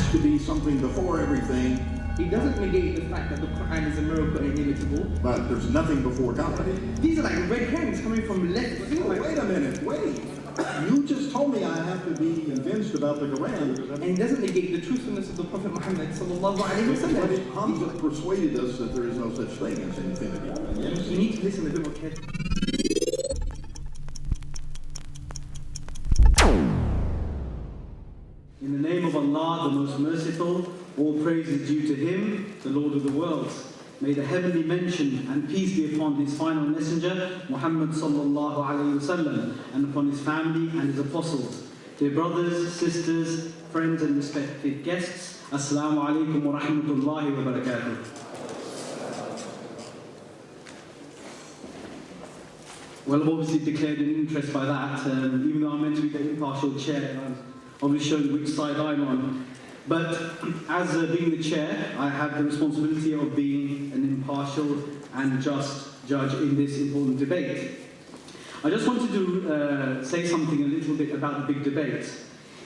has to be something before everything. He doesn't negate the fact that the Quran is a miracle and inimitable. But there's nothing before God. These are like red herrings coming from left field. Wait a minute, wait. You just told me I have to be convinced about the Quran. And he doesn't negate the truthfulness of the Prophet Muhammad Sallallahu Alayhi Wasallam. Hamza persuaded us that there is no such thing as infinity. You need to listen a bit more carefully. In the name of Allah, the most merciful, all praise is due to Him, the Lord of the worlds. May the heavenly mention and peace be upon His final messenger, Muhammad Sallallahu Alayhi Wasallam, and upon his family and his apostles. Dear brothers, sisters, friends and respected guests, Assalamu alaikum wa rahmatullahi wa barakatuh. Well, I've obviously declared an interest by that, even though I'm meant to be the impartial chair, I've obviously shown which side I'm on. But as being the chair, I have the responsibility of being an impartial and just judge in this important debate. I just wanted to say something a little bit about the big debate.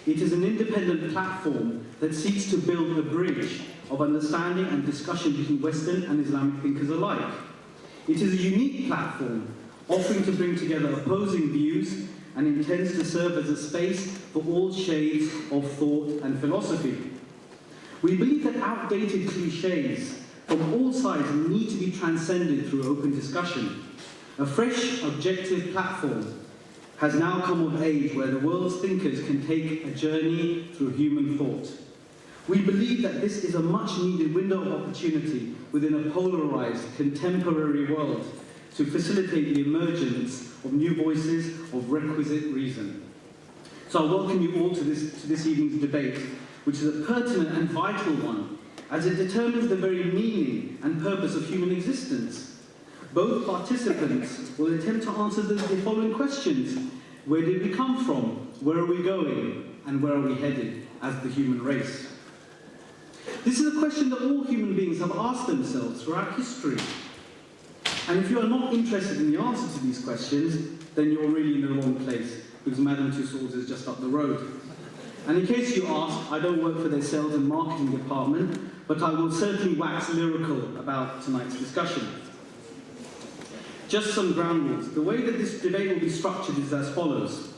It is an independent platform that seeks to build a bridge of understanding and discussion between Western and Islamic thinkers alike. It is a unique platform, offering to bring together opposing views and intends to serve as a space for all shades of thought and philosophy. We believe that outdated cliches from all sides need to be transcended through open discussion. A fresh, objective platform has now come of age where the world's thinkers can take a journey through human thought. We believe that this is a much-needed window of opportunity within a polarized, contemporary world to facilitate the emergence of new voices of requisite reason. So I welcome you all to this evening's debate, which is a pertinent and vital one, as it determines the very meaning and purpose of human existence. Both participants will attempt to answer the following questions. Where did we come from? Where are we going? And where are we headed as the human race? This is a question that all human beings have asked themselves throughout history. And if you are not interested in the answer to these questions, then you're really in the wrong place, because Madame Tussauds is just up the road. And in case you ask, I don't work for their sales and marketing department, but I will certainly wax lyrical about tonight's discussion. Just some ground rules. The way that this debate will be structured is as follows.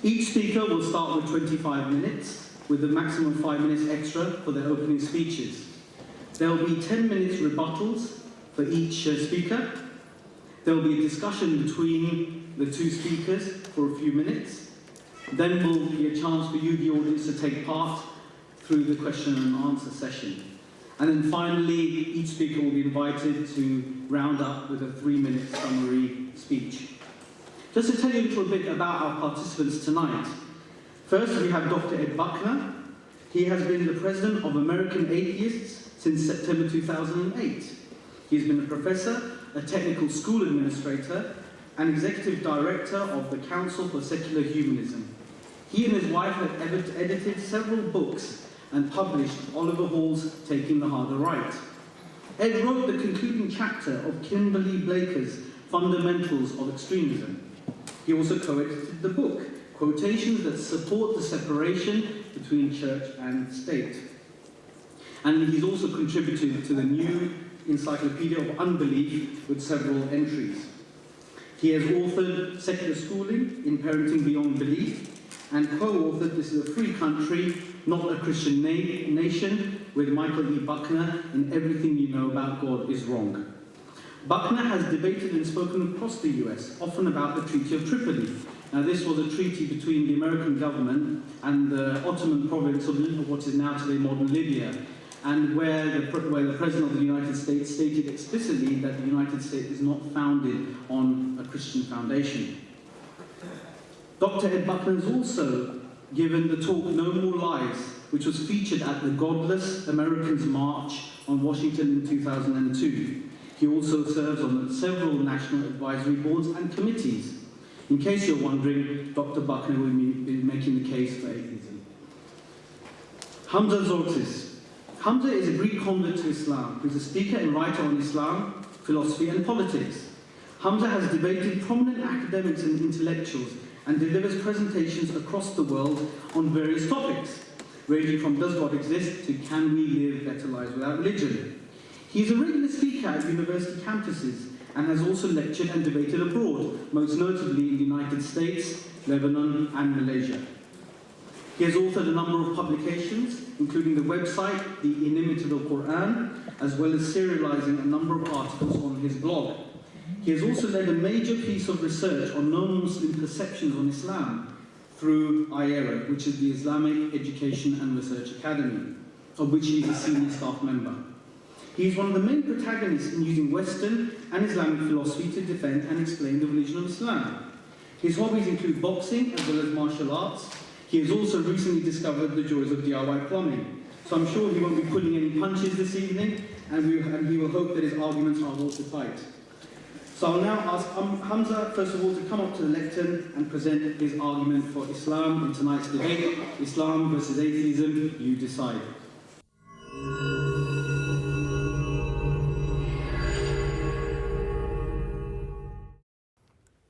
Each speaker will start with 25 minutes, with a maximum 5 minutes extra for their opening speeches. There will be 10 minutes rebuttals for each speaker. There will be a discussion between the two speakers for a few minutes. Then will be a chance for you, the audience, to take part through the question and answer session. And then finally, each speaker will be invited to round up with a 3-minute summary speech. Just to tell you a little bit about our participants tonight. First, we have Dr. Ed Buckner. He has been the president of American Atheists since September 2008. He's been a professor, a technical school administrator, and executive director of the Council for Secular Humanism. He and his wife have edited several books and published Oliver Hall's Taking the Harder Right. Ed wrote the concluding chapter of Kimberly Blaker's Fundamentals of Extremism. He also co-edited the book, Quotations That Support the Separation Between Church and State. And he's also contributed to the new Encyclopedia of Unbelief with several entries. He has authored Secular Schooling in Parenting Beyond Belief, and co-authored This is a Free Country, Not a Christian Nation, with Michael E. Buckner in Everything You Know About God Is Wrong. Buckner has debated and spoken across the US, often about the Treaty of Tripoli. Now, this was a treaty between the American government and the Ottoman province of what is now today modern Libya, and where the President of the United States stated explicitly that the United States is not founded on a Christian foundation. Dr. Ed Buckner has also given the talk No More Lies, which was featured at the Godless Americans March on Washington in 2002. He also serves on several national advisory boards and committees. In case you're wondering, Dr. Buckner will be making the case for atheism. Hamza Tzortzis. Hamza is a Greek convert to Islam, who is a speaker and writer on Islam, philosophy and politics. Hamza has debated prominent academics and intellectuals and delivers presentations across the world on various topics. ranging from does God exist to can we live better lives without religion. He is a regular speaker at university campuses and has also lectured and debated abroad, most notably in the United States, Lebanon and Malaysia. He has authored a number of publications, including the website, The Inimitable Quran, as well as serializing a number of articles on his blog. He has also led a major piece of research on non-Muslim perceptions on Islam through IERA, which is the Islamic Education and Research Academy, of which he is a senior staff member. He is one of the main protagonists in using Western and Islamic philosophy to defend and explain the religion of Islam. His hobbies include boxing as well as martial arts. He has also recently discovered the joys of DIY plumbing. So I'm sure he won't be pulling any punches this evening, and he will hope that his arguments are watertight. So I'll now ask Hamza, first of all, to come up to the lectern and present his argument for Islam in tonight's debate, Islam versus Atheism, you decide.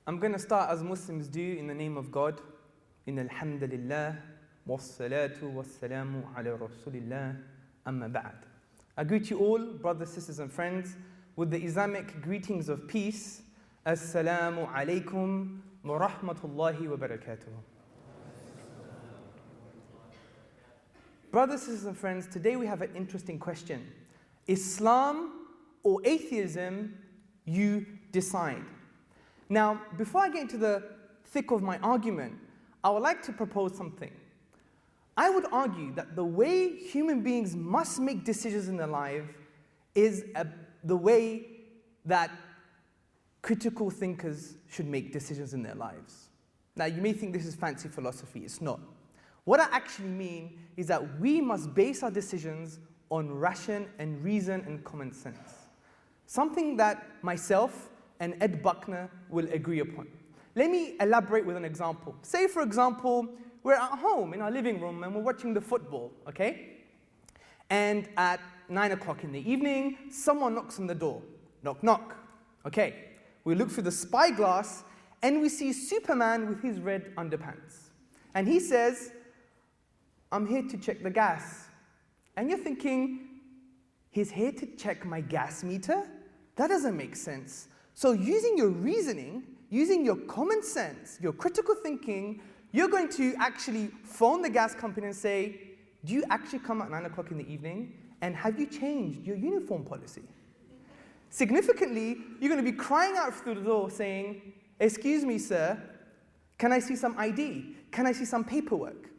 I'm going to start as Muslims do in the name of God. In alhamdulillah, wassalatu wassalamu ala rasulillah, amma ba'd. I greet you all, brothers, sisters and friends, with the Islamic greetings of peace. Assalamu alaikum wa rahmatullahi wa barakatuh. Brothers, sisters and friends, today we have an interesting question. Islam or atheism, you decide. Now, before I get into the thick of my argument, I would like to propose something. I would argue that the way human beings must make decisions in their life is the way that critical thinkers should make decisions in their lives. Now, you may think this is fancy philosophy. It's not. What I actually mean is that we must base our decisions on ration and reason and common sense. Something that myself and Ed Buckner will agree upon. Let me elaborate with an example. Say, for example, we're at home in our living room and we're watching the football, okay? And at 9 o'clock in the evening, someone knocks on the door. Knock, knock. Okay. We look through the spyglass and we see Superman with his red underpants. And he says, I'm here to check the gas. And you're thinking, he's here to check my gas meter? That doesn't make sense. So using your reasoning, using your common sense, your critical thinking, you're going to actually phone the gas company and say, do you actually come at 9 o'clock in the evening? And have you changed your uniform policy? Significantly, you're going to be crying out through the door saying, excuse me, sir, can I see some ID? Can I see some paperwork?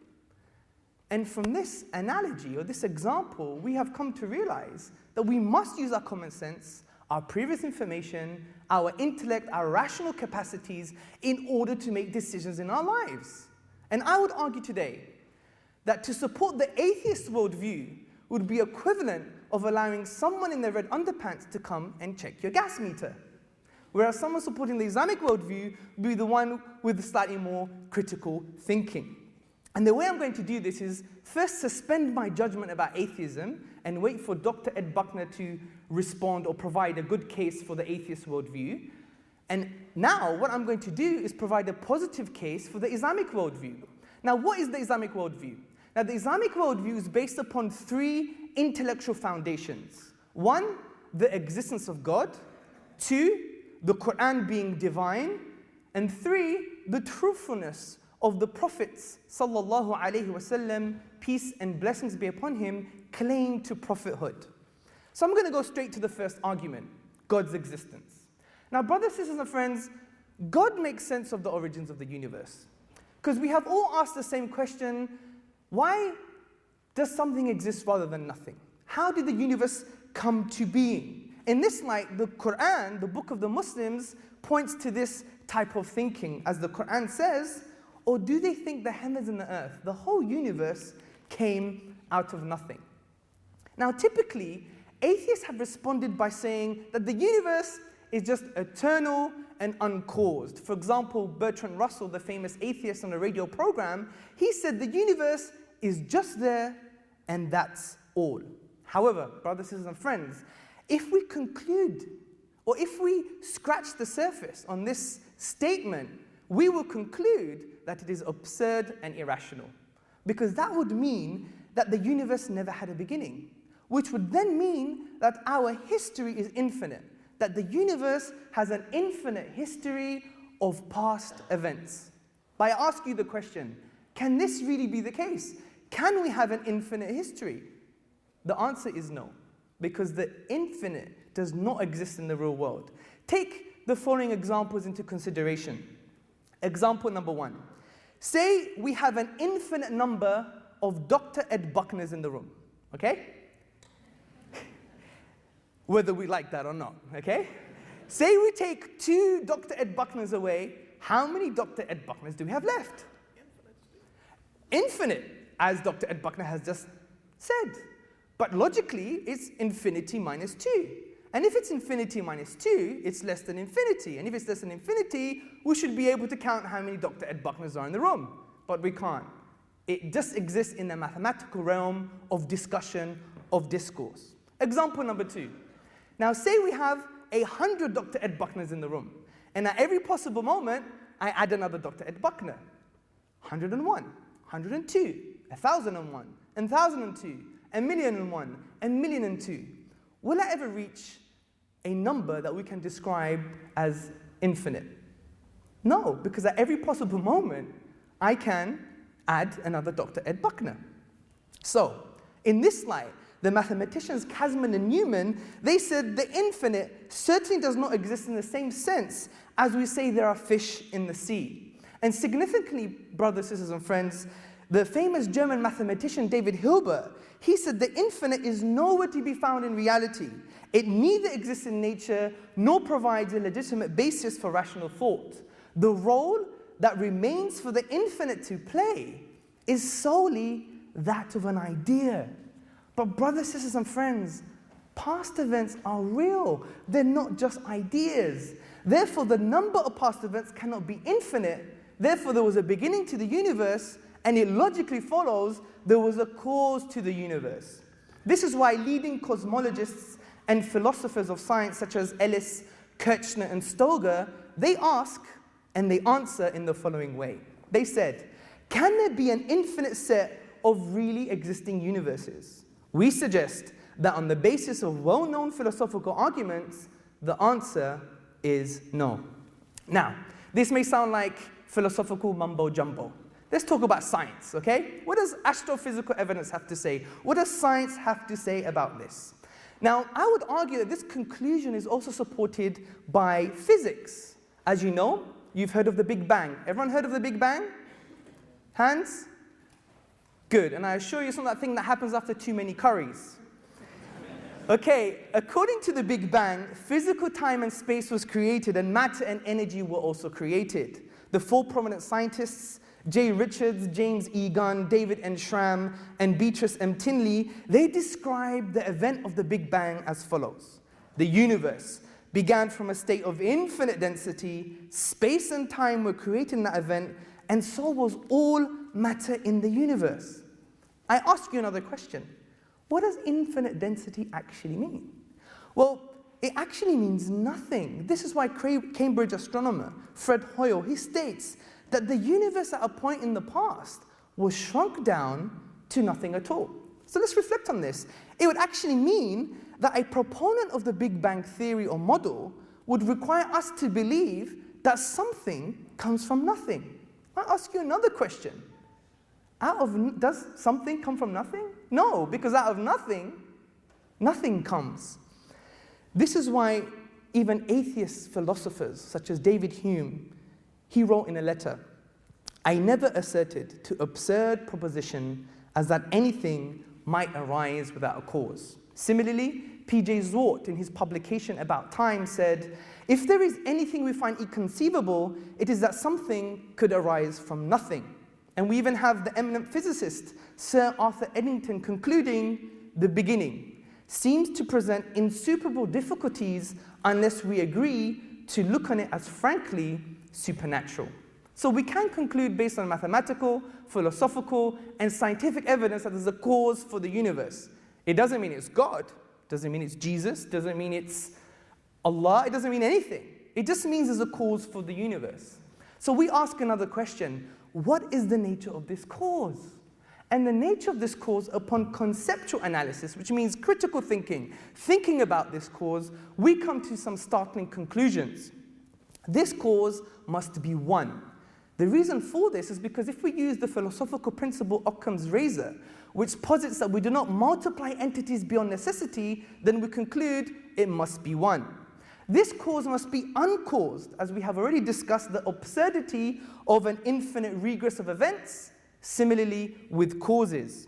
And from this analogy or this example, we have come to realize that we must use our common sense, our previous information, our intellect, our rational capacities in order to make decisions in our lives. And I would argue today that to support the atheist worldview would be equivalent of allowing someone in their red underpants to come and check your gas meter. Whereas someone supporting the Islamic worldview would be the one with slightly more critical thinking. And the way I'm going to do this is first suspend my judgment about atheism and wait for Dr. Ed Buckner to respond or provide a good case for the atheist worldview. And now what I'm going to do is provide a positive case for the Islamic worldview. Now, what is the Islamic worldview? Now, the Islamic worldview is based upon three intellectual foundations. One, the existence of God. Two, the Quran being divine. And three, the truthfulness of the prophets, Sallallahu, Alayhi Wasallam, peace and blessings be upon him, claim to prophethood. So I'm going to go straight to the first argument, God's existence. Now, brothers, sisters, and friends, God makes sense of the origins of the universe. Because we have all asked the same question, why does something exist rather than nothing? How did the universe come to being? In this light, the Quran, the book of the Muslims, points to this type of thinking. As the Quran says, or do they think the heavens and the earth, the whole universe, came out of nothing? Now, typically, atheists have responded by saying that the universe is just eternal and uncaused. For example, Bertrand Russell, the famous atheist on a radio program, he said the universe is just there and that's all. However, brothers, sisters, and friends, if we conclude, or if we scratch the surface on this statement, we will conclude that it is absurd and irrational. Because that would mean that the universe never had a beginning, which would then mean that our history is infinite, that the universe has an infinite history of past events. But I ask you the question, can this really be the case? Can we have an infinite history? The answer is no, because the infinite does not exist in the real world. Take the following examples into consideration. Example number 1. Say we have an infinite number of Dr. Ed Buckners in the room, okay? Whether we like that or not, okay? Say we take 2 Dr. Ed Buckners away, how many Dr. Ed Buckners do we have left? Infinite, as Dr. Ed Buckner has just said. But logically, it's infinity minus 2. And if it's infinity minus 2, it's less than infinity. And if it's less than infinity, we should be able to count how many Dr. Ed Buckners are in the room. But we can't. It just exists in the mathematical realm of discussion, of discourse. Example number 2. Now, say we have 100 Dr. Ed Buckners in the room. And at every possible moment, I add another Dr. Ed Buckner. 101, 102, 1001, 1002, 1,000,001, 1,000,002. Will I ever reach a number that we can describe as infinite? No, because at every possible moment, I can add another Dr. Ed Buckner. So, in this light, the mathematicians Kasman and Newman, they said the infinite certainly does not exist in the same sense as we say there are fish in the sea. And significantly, brothers, sisters, and friends, the famous German mathematician David Hilbert, he said the infinite is nowhere to be found in reality. It neither exists in nature nor provides a legitimate basis for rational thought. The role that remains for the infinite to play is solely that of an idea. But brothers, sisters, and friends, past events are real. They're not just ideas. Therefore, the number of past events cannot be infinite. Therefore, there was a beginning to the universe, and it logically follows there was a cause to the universe. This is why leading cosmologists and philosophers of science such as Ellis, Kirchner, and Stoger, they ask and they answer in the following way. They said, can there be an infinite set of really existing universes? We suggest that on the basis of well-known philosophical arguments, the answer is no. Now, this may sound like philosophical mumbo-jumbo. Let's talk about science, okay? What does astrophysical evidence have to say? What does science have to say about this? Now, I would argue that this conclusion is also supported by physics. As you know, you've heard of the Big Bang. Everyone heard of the Big Bang? Hands? Good, and I assure you it's not that thing that happens after too many curries. Okay, according to the Big Bang, physical time and space was created and matter and energy were also created. The 4 prominent scientists, J. Richards, James E. Gunn, David N. Schramm, and Beatrice M. Tinley, they describe the event of the Big Bang as follows. The universe began from a state of infinite density, space and time were created in that event, and so was all matter in the universe. I ask you another question. What does infinite density actually mean? Well, it actually means nothing. This is why Cambridge astronomer Fred Hoyle, he states that the universe at a point in the past was shrunk down to nothing at all. So let's reflect on this. It would actually mean that a proponent of the Big Bang theory or model would require us to believe that something comes from nothing. I ask you another question. Does something come from nothing? No, because out of nothing, nothing comes. This is why even atheist philosophers, such as David Hume, he wrote in a letter, I never asserted to absurd proposition as that anything might arise without a cause. Similarly, P.J. Zwart, in his publication About Time, said, if there is anything we find inconceivable, it is that something could arise from nothing. And we even have the eminent physicist, Sir Arthur Eddington, concluding, the beginning seems to present insuperable difficulties unless we agree to look on it as frankly supernatural. So we can conclude based on mathematical, philosophical, and scientific evidence that there's a cause for the universe. It doesn't mean it's God, doesn't mean it's Jesus, doesn't mean it's Allah, it doesn't mean anything. It just means there's a cause for the universe. So we ask another question, what is the nature of this cause? And the nature of this cause, upon conceptual analysis, which means critical thinking about this cause, we come to some startling conclusions. This cause must be one. The reason for this is because if we use the philosophical principle Occam's razor, which posits that we do not multiply entities beyond necessity, then we conclude it must be one. This cause must be uncaused, as we have already discussed the absurdity of an infinite regress of events, similarly with causes.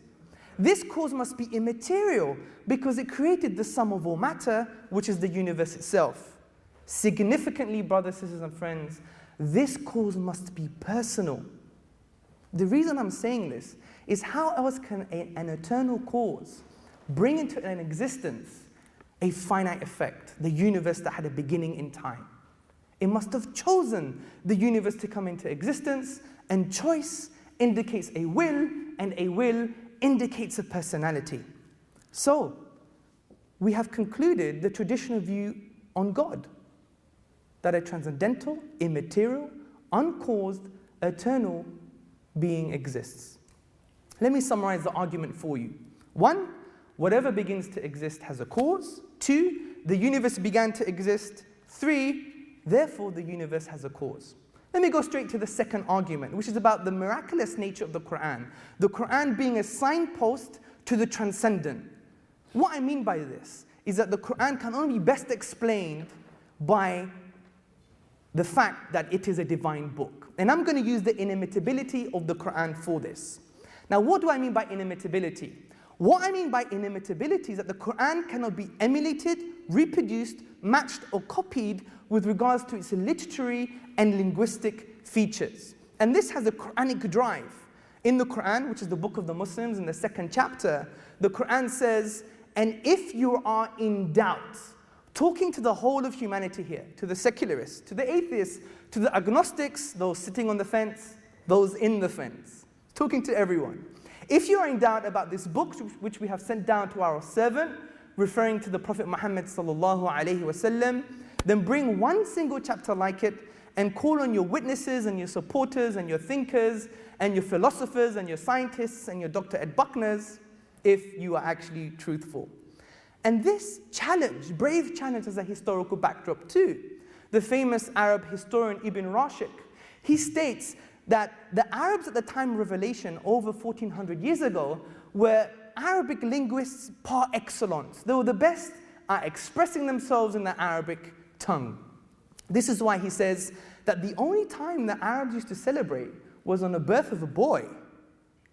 This cause must be immaterial, because it created the sum of all matter, which is the universe itself. Significantly, brothers, sisters, and friends, this cause must be personal. The reason I'm saying this is how else can an eternal cause bring into an existence a finite effect, the universe that had a beginning in time? It must have chosen the universe to come into existence, and choice indicates a will, and a will indicates a personality. So, we have concluded the traditional view on God, that a transcendental, immaterial, uncaused, eternal being exists. Let me summarize the argument for you. 1, whatever begins to exist has a cause. 2, the universe began to exist. 3, therefore the universe has a cause. Let me go straight to the second argument, which is about the miraculous nature of the Quran being a signpost to the transcendent. What I mean by this is that the Quran can only be best explained by the fact that it is a divine book. And I'm going to use the inimitability of the Quran for this. Now, what do I mean by inimitability? What I mean by inimitability is that the Quran cannot be emulated, reproduced, matched, or copied with regards to its literary and linguistic features. And this has a Quranic drive. In the Quran, which is the book of the Muslims, in the 2nd chapter, the Quran says, and if you are in doubt, talking to the whole of humanity here, to the secularists, to the atheists, to the agnostics, those sitting on the fence, those in the fence, talking to everyone. If you are in doubt about this book, which we have sent down to our servant, referring to the Prophet Muhammad Sallallahu, Alayhi wasallam, then bring one single chapter like it and call on your witnesses and your supporters and your thinkers and your philosophers and your scientists and your Dr. Ed Buckners if you are actually truthful. And this challenge, brave challenge, has a historical backdrop too. The famous Arab historian Ibn Rashid, he states that the Arabs at the time of revelation, over 1400 years ago, were Arabic linguists par excellence. They were the best at expressing themselves in the Arabic tongue. This is why he says that the only time the Arabs used to celebrate was on the birth of a boy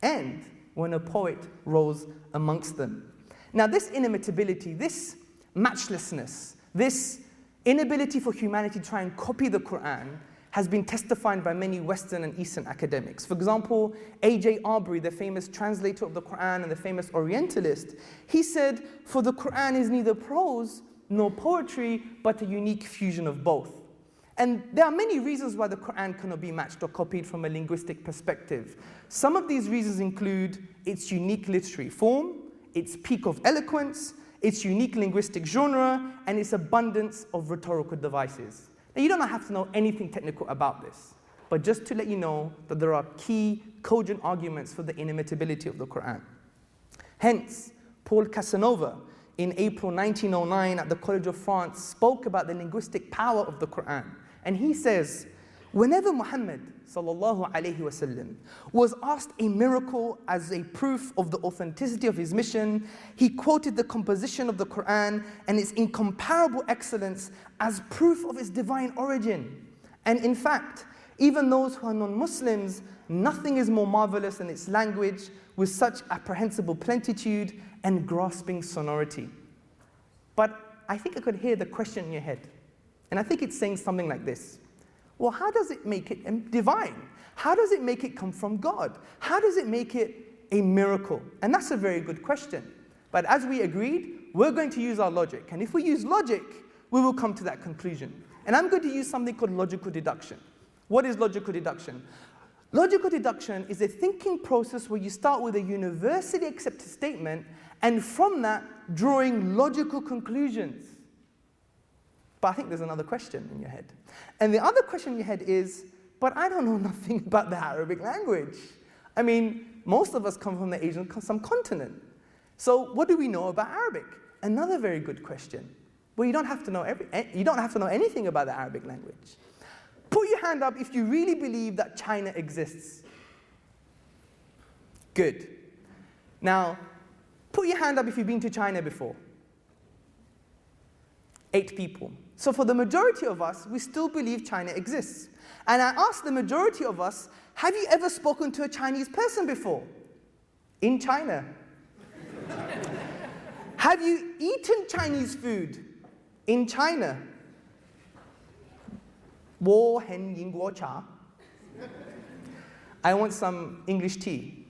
and when a poet rose amongst them. Now, this inimitability, this matchlessness, this inability for humanity to try and copy the Quran has been testified by many Western and Eastern academics. For example, A.J. Arbery, the famous translator of the Quran and the famous Orientalist, he said, for the Quran is neither prose nor poetry, but a unique fusion of both. And there are many reasons why the Quran cannot be matched or copied from a linguistic perspective. Some of these reasons include its unique literary form, its peak of eloquence, its unique linguistic genre, and its abundance of rhetorical devices. Now, you don't have to know anything technical about this, but just to let you know that there are key, cogent arguments for the inimitability of the Quran. Hence, Paul Casanova, in April 1909 at the College of France, spoke about the linguistic power of the Quran. And he says, whenever Muhammad Sallallahu, Alayhi wasallam was asked a miracle as a proof of the authenticity of his mission, he quoted the composition of the Quran and its incomparable excellence as proof of its divine origin. And in fact, even those who are non-Muslims, nothing is more marvelous than its language with such apprehensible plentitude and grasping sonority. But I think I could hear the question in your head. And I think it's saying something like this. Well, how does it make it divine? How does it make it come from God? How does it make it a miracle? And that's a very good question. But as we agreed, we're going to use our logic. And if we use logic, we will come to that conclusion. And I'm going to use something called logical deduction. What is logical deduction? Logical deduction is a thinking process where you start with a universally accepted statement and from that, drawing logical conclusions. But I think there's another question in your head. And the other question in your head is, but I don't know nothing about the Arabic language. I mean, most of us come from the Asian subcontinent. So what do we know about Arabic? Another very good question. Well, you don't have to know anything about the Arabic language. Put your hand up if you really believe that China exists. Good. Now, put your hand up if you've been to China before. 8 people. So for the majority of us, we still believe China exists. And I asked the majority of us, have you ever spoken to a Chinese person before? In China. Have you eaten Chinese food? In China. 我很英国茶. I want some English tea.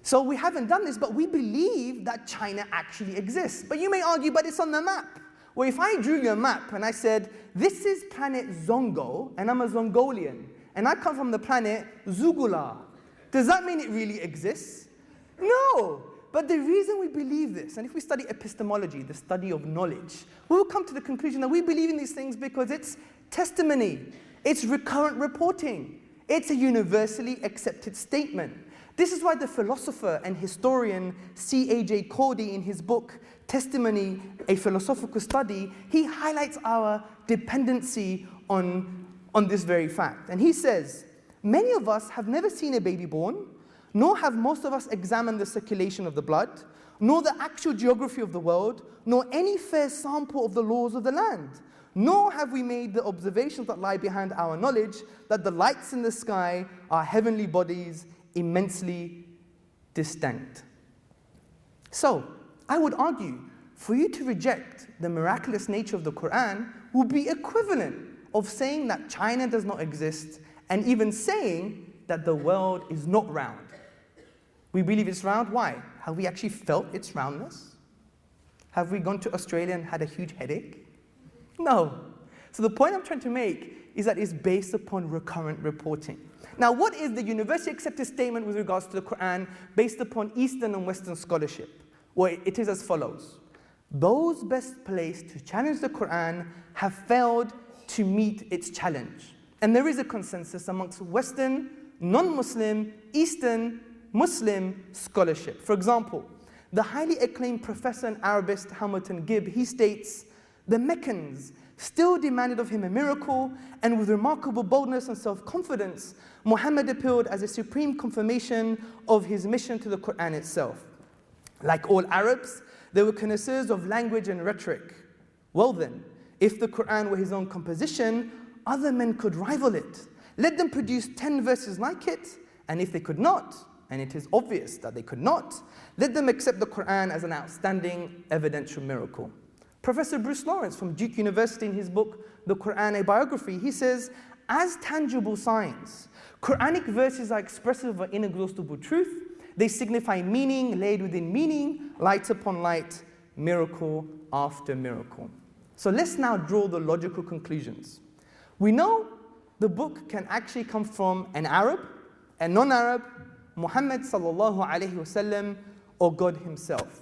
So we haven't done this, but we believe that China actually exists. But you may argue, but it's on the map. Well, if I drew you a map and I said, this is planet Zongo, and I'm a Zongolian, and I come from the planet Zugula, does that mean it really exists? No. But the reason we believe this, and if we study epistemology, the study of knowledge, we'll come to the conclusion that we believe in these things because it's testimony, it's recurrent reporting, it's a universally accepted statement. This is why the philosopher and historian C.A.J. Cordy, in his book, Testimony, A Philosophical Study, he highlights our dependency on this very fact. And he says, many of us have never seen a baby born, nor have most of us examined the circulation of the blood, nor the actual geography of the world, nor any fair sample of the laws of the land. Nor have we made the observations that lie behind our knowledge that the lights in the sky are heavenly bodies immensely distinct. So, I would argue, for you to reject the miraculous nature of the Quran would be equivalent of saying that China does not exist and even saying that the world is not round. We believe it's round. Why? Have we actually felt its roundness? Have we gone to Australia and had a huge headache? No. So the point I'm trying to make is that it's based upon recurrent reporting. Now, what is the universally accepted statement with regards to the Quran based upon Eastern and Western scholarship? Well, it is as follows. Those best placed to challenge the Quran have failed to meet its challenge. And there is a consensus amongst Western, non-Muslim, Eastern, Muslim scholarship. For example, the highly acclaimed professor and Arabist Hamilton Gibb, he states, the Meccans still demanded of him a miracle, and with remarkable boldness and self-confidence, Muhammad appealed as a supreme confirmation of his mission to the Quran itself. Like all Arabs, they were connoisseurs of language and rhetoric. Well then, if the Quran were his own composition, other men could rival it. Let them produce 10 verses like it, and if they could not, and it is obvious that they could not, let them accept the Quran as an outstanding evidential miracle. Professor Bruce Lawrence from Duke University, in his book, The Quran, a Biography, he says, as tangible signs, Quranic verses are expressive of inexhaustible truth. They signify meaning laid within meaning, light upon light, miracle after miracle. So let's now draw the logical conclusions. We know the book can actually come from an Arab, a non-Arab, Muhammad sallallahu alayhi wasallam, or God himself.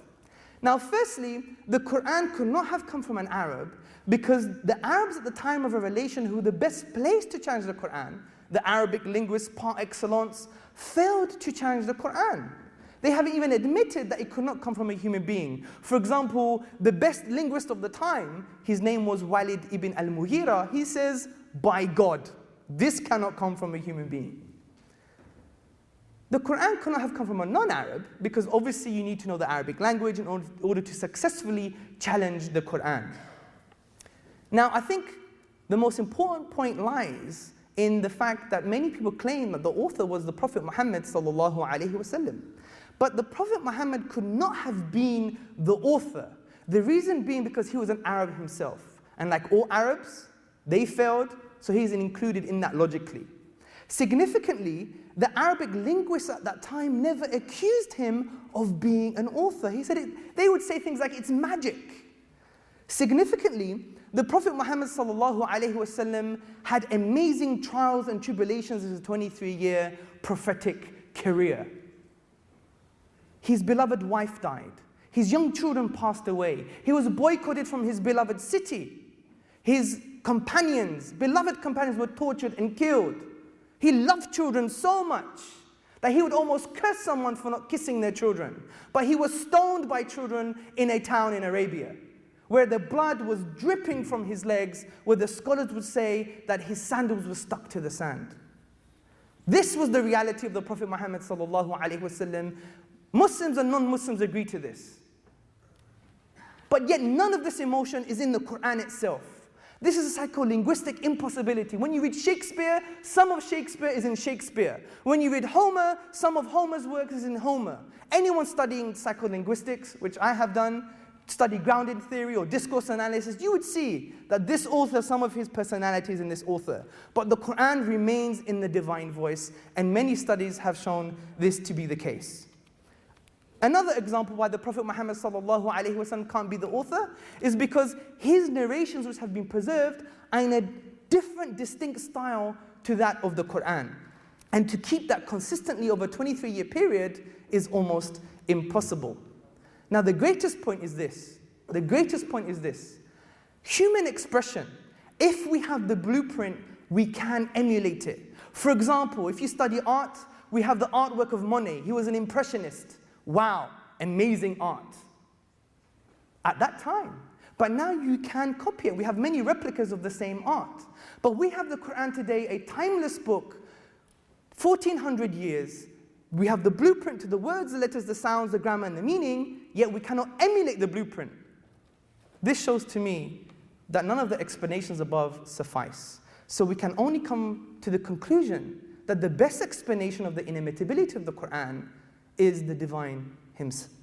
Now, firstly, the Quran could not have come from an Arab because the Arabs at the time of revelation, who were the best placed to challenge the Quran, the Arabic linguists par excellence, failed to challenge the Quran. They haven't even admitted that it could not come from a human being. For example, the best linguist of the time, his name was Walid ibn al-Mughira, he says, by God, this cannot come from a human being. The Quran could not have come from a non-Arab because obviously you need to know the Arabic language in order to successfully challenge the Quran. Now, I think the most important point lies in the fact that many people claim that the author was the Prophet Muhammad sallallahu alaihi wasallam. But the Prophet Muhammad could not have been the author. The reason being because he was an Arab himself. And like all Arabs, they failed, so he's included in that logically. Significantly, the Arabic linguists at that time never accused him of being an author. He said they would say things like, it's magic. Significantly, the Prophet Muhammad sallallahu alaihi wasallam had amazing trials and tribulations in his 23-year prophetic career. His beloved wife died. His young children passed away. He was boycotted from his beloved city. His companions, beloved companions, were tortured and killed. He loved children so much that he would almost curse someone for not kissing their children. But he was stoned by children in a town in Arabia, where the blood was dripping from his legs, where the scholars would say that his sandals were stuck to the sand. This was the reality of the Prophet Muhammad sallallahu alaihi wasallam. Muslims and non-Muslims agree to this. But yet none of this emotion is in the Quran itself. This is a psycholinguistic impossibility. When you read Shakespeare, some of Shakespeare is in Shakespeare. When you read Homer, some of Homer's work is in Homer. Anyone studying psycholinguistics, which I have done, study grounded theory or discourse analysis, you would see that this author, some of his personality is in this author. But the Quran remains in the divine voice, and many studies have shown this to be the case. Another example why the Prophet Muhammad sallallahu alaihi wasallam can't be the author is because his narrations, which have been preserved, are in a different, distinct style to that of the Quran. And to keep that consistently over a 23-year period is almost impossible. Now the greatest point is this. The greatest point is this. Human expression, if we have the blueprint, we can emulate it. For example, if you study art, we have the artwork of Monet. He was an impressionist. Wow, amazing art. At that time. But now you can copy it. We have many replicas of the same art. But we have the Quran today, a timeless book, 1400 years. We have the blueprint to the words, the letters, the sounds, the grammar, and the meaning, yet we cannot emulate the blueprint. This shows to me that none of the explanations above suffice. So we can only come to the conclusion that the best explanation of the inimitability of the Quran is the divine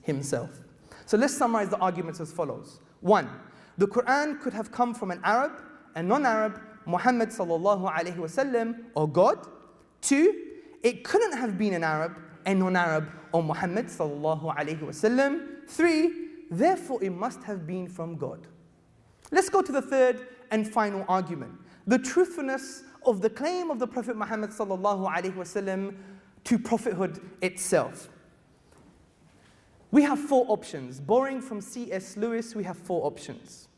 himself. So let's summarize the arguments as follows. 1, the Quran could have come from an Arab, a non-Arab, Muhammad sallallahu alaihi wasallam, or God. 2, it couldn't have been an Arab, a non-Arab, or Muhammad sallallahu alaihi wasallam. 3, therefore it must have been from God. Let's go to the third and final argument. The truthfulness of the claim of the Prophet Muhammad sallallahu alaihi wasallam to prophethood itself. We have 4 options. Borrowing from C.S. Lewis, we have 4 options.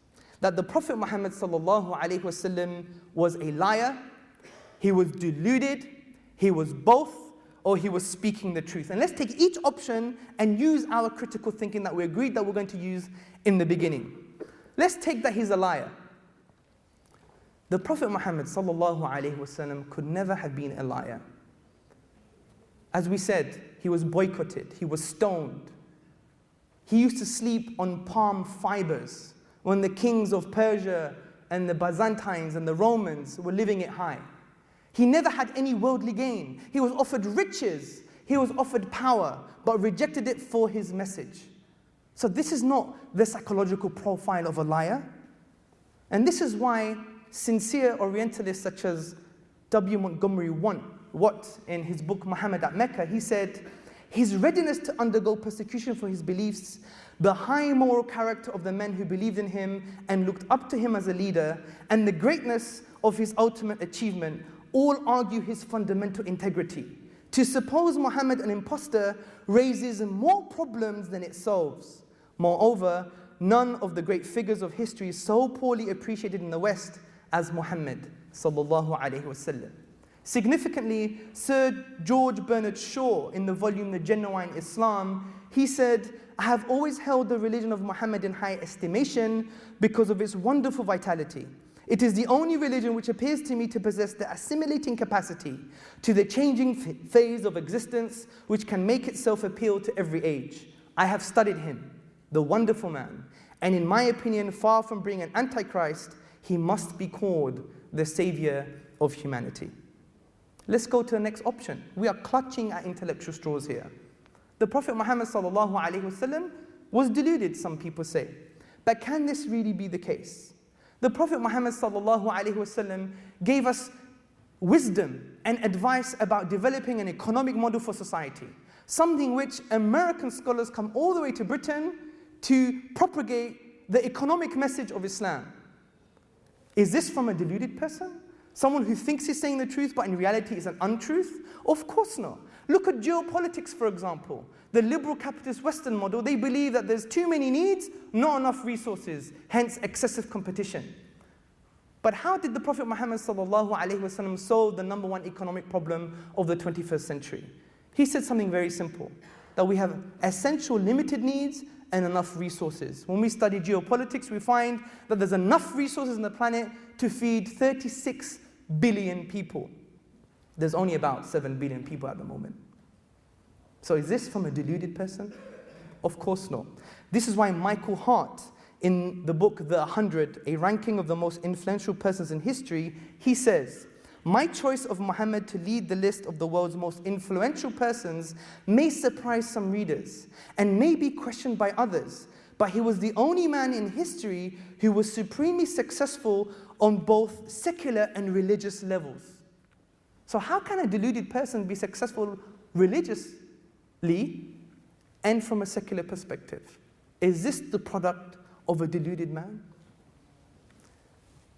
That the Prophet Muhammad sallallahu alaihi wasallam was a liar, he was deluded, he was both, or he was speaking the truth. And let's take each option and use our critical thinking that we agreed that we're going to use in the beginning. Let's take that he's a liar. The Prophet Muhammad sallallahu alaihi wasallam could never have been a liar. As we said, he was boycotted, he was stoned. He used to sleep on palm fibers when the kings of Persia and the Byzantines and the Romans were living it high. He never had any worldly gain. He was offered riches, he was offered power, but rejected it for his message. So this is not the psychological profile of a liar. And this is why sincere Orientalists such as W. Montgomery Watt, in his book Muhammad at Mecca, he said, his readiness to undergo persecution for his beliefs, the high moral character of the men who believed in him and looked up to him as a leader, and the greatness of his ultimate achievement all argue his fundamental integrity. To suppose Muhammad an impostor raises more problems than it solves. Moreover, none of the great figures of history is so poorly appreciated in the West as Muhammad sallallahu alaihi wasallam. Significantly, Sir George Bernard Shaw, in the volume The Genuine Islam, he said, I have always held the religion of Muhammad in high estimation because of its wonderful vitality. It is the only religion which appears to me to possess the assimilating capacity to the changing phase of existence which can make itself appeal to every age. I have studied him, the wonderful man, and in my opinion, far from being an antichrist, he must be called the savior of humanity. Let's go to the next option. We are clutching at intellectual straws here. The Prophet Muhammad sallallahu alaihi wasallam was deluded, some people say. But can this really be the case? The Prophet Muhammad sallallahu alaihi wasallam gave us wisdom and advice about developing an economic model for society, something which American scholars come all the way to Britain to propagate the economic message of Islam. Is this from a deluded person? Someone who thinks he's saying the truth, but in reality is an untruth? Of course not. Look at geopolitics, for example. The liberal capitalist Western model, they believe that there's too many needs, not enough resources, hence excessive competition. But how did the Prophet Muhammad sallallahu alaihi wasallam solve the #1 economic problem of the 21st century? He said something very simple, that we have essential limited needs and enough resources. When we study geopolitics, we find that there's enough resources on the planet to feed 36 billion people. There's only about 7 billion people at the moment. So is this from a deluded person? Of course not. This is why Michael Hart, in the book The 100, a ranking of the most influential persons in history, he says, "My choice of Muhammad to lead the list of the world's most influential persons may surprise some readers and may be questioned by others, but he was the only man in history who was supremely successful on both secular and religious levels." So how can a deluded person be successful religiously and from a secular perspective? Is this the product of a deluded man?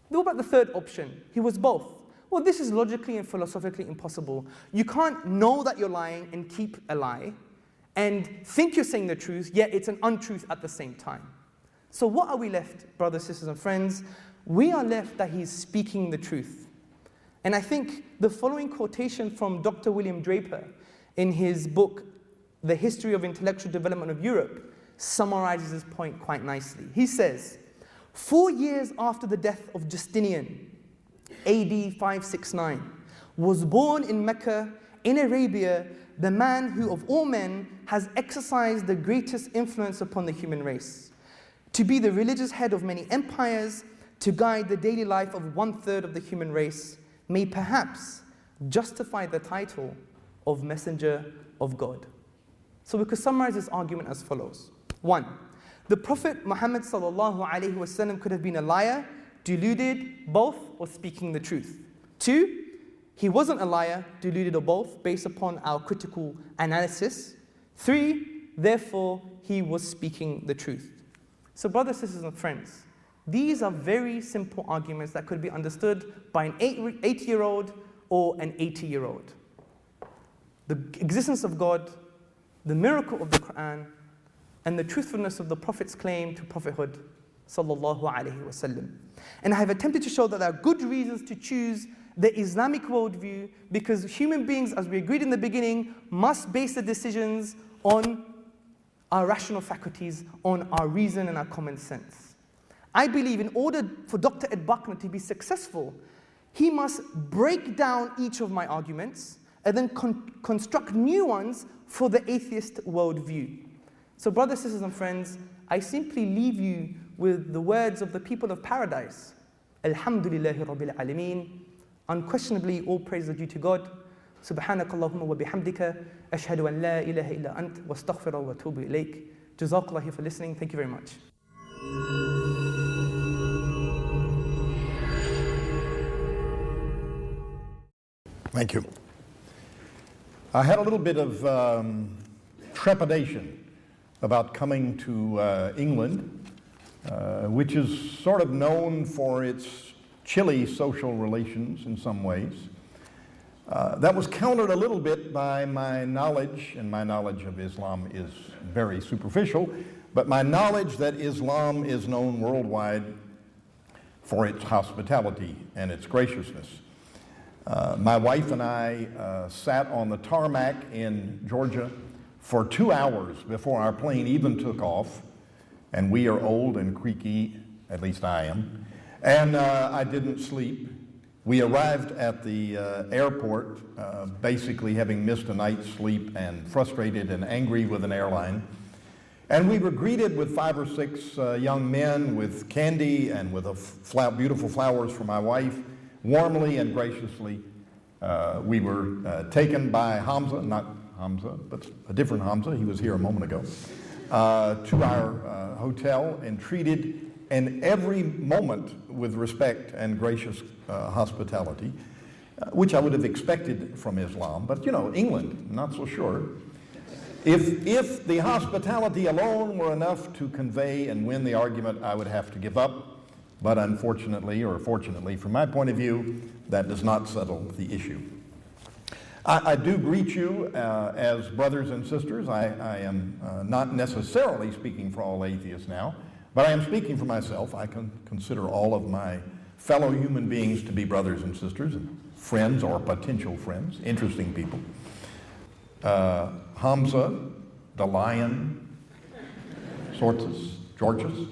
What about the third option? He was both. Well, this is logically and philosophically impossible. You can't know that you're lying and keep a lie, and think you're saying the truth, yet it's an untruth at the same time. So what are we left, brothers, sisters, and friends? We are left that he's speaking the truth. And I think the following quotation from Dr. William Draper in his book, The History of Intellectual Development of Europe, summarizes this point quite nicely. He says, 4 years after the death of Justinian, AD 569, was born in Mecca, in Arabia, the man who of all men has exercised the greatest influence upon the human race, to be the religious head of many empires, to guide the daily life of 1/3 of the human race, may perhaps justify the title of Messenger of God. So we could summarize this argument as follows. 1, the Prophet Muhammad Sallallahu Alayhi Wasallam could have been a liar, deluded, both, or speaking the truth. 2, he wasn't a liar, deluded, or both, based upon our critical analysis. 3, therefore, he was speaking the truth. So brothers, sisters, and friends, these are very simple arguments that could be understood by an 8-year-old or an 80-year-old. The existence of God, the miracle of the Quran, and the truthfulness of the Prophet's claim to prophethood, Sallallahu Alayhi Wasallam. And I have attempted to show that there are good reasons to choose the Islamic worldview, because human beings, as we agreed in the beginning, must base their decisions on our rational faculties, on our reason and our common sense. I believe in order for Dr. Ed Buckner to be successful, he must break down each of my arguments and then construct new ones for the atheist worldview. So brothers, sisters, and friends, I simply leave you with the words of the people of paradise. Alhamdulillahi Rabbil Alameen. Unquestionably, all praise are due to God. Subhanakallahumma wa bihamdika. Ashhadu an la ilaha illa ant. Wa astaghfiruka wa atubu ilayk. Jazakallahu for listening. Thank you very much. Thank you. I had a little bit of trepidation about coming to England, which is sort of known for its chilly social relations in some ways. That was countered a little bit by my knowledge, and my knowledge of Islam is very superficial, but my knowledge that Islam is known worldwide for its hospitality and its graciousness. My wife and I sat on the tarmac in Georgia for 2 hours before our plane even took off, and we are old and creaky, at least I am, and I didn't sleep. We arrived at the airport basically having missed a night's sleep and frustrated and angry with an airline, and we were greeted with 5 or 6 young men with candy and with beautiful flowers for my wife. Warmly and graciously, we were taken by Hamza, not Hamza, but a different Hamza, he was here a moment ago, to our hotel and treated in every moment with respect and gracious hospitality, which I would have expected from Islam, but you know, England, not so sure. If the hospitality alone were enough to convey and win the argument, I would have to give up. But unfortunately, or fortunately from my point of view, that does not settle the issue. I do greet you as brothers and sisters. I am not necessarily speaking for all atheists now, but I am speaking for myself. I can consider all of my fellow human beings to be brothers and sisters, and friends or potential friends, interesting people. Hamza, the Lion, Tzortzis.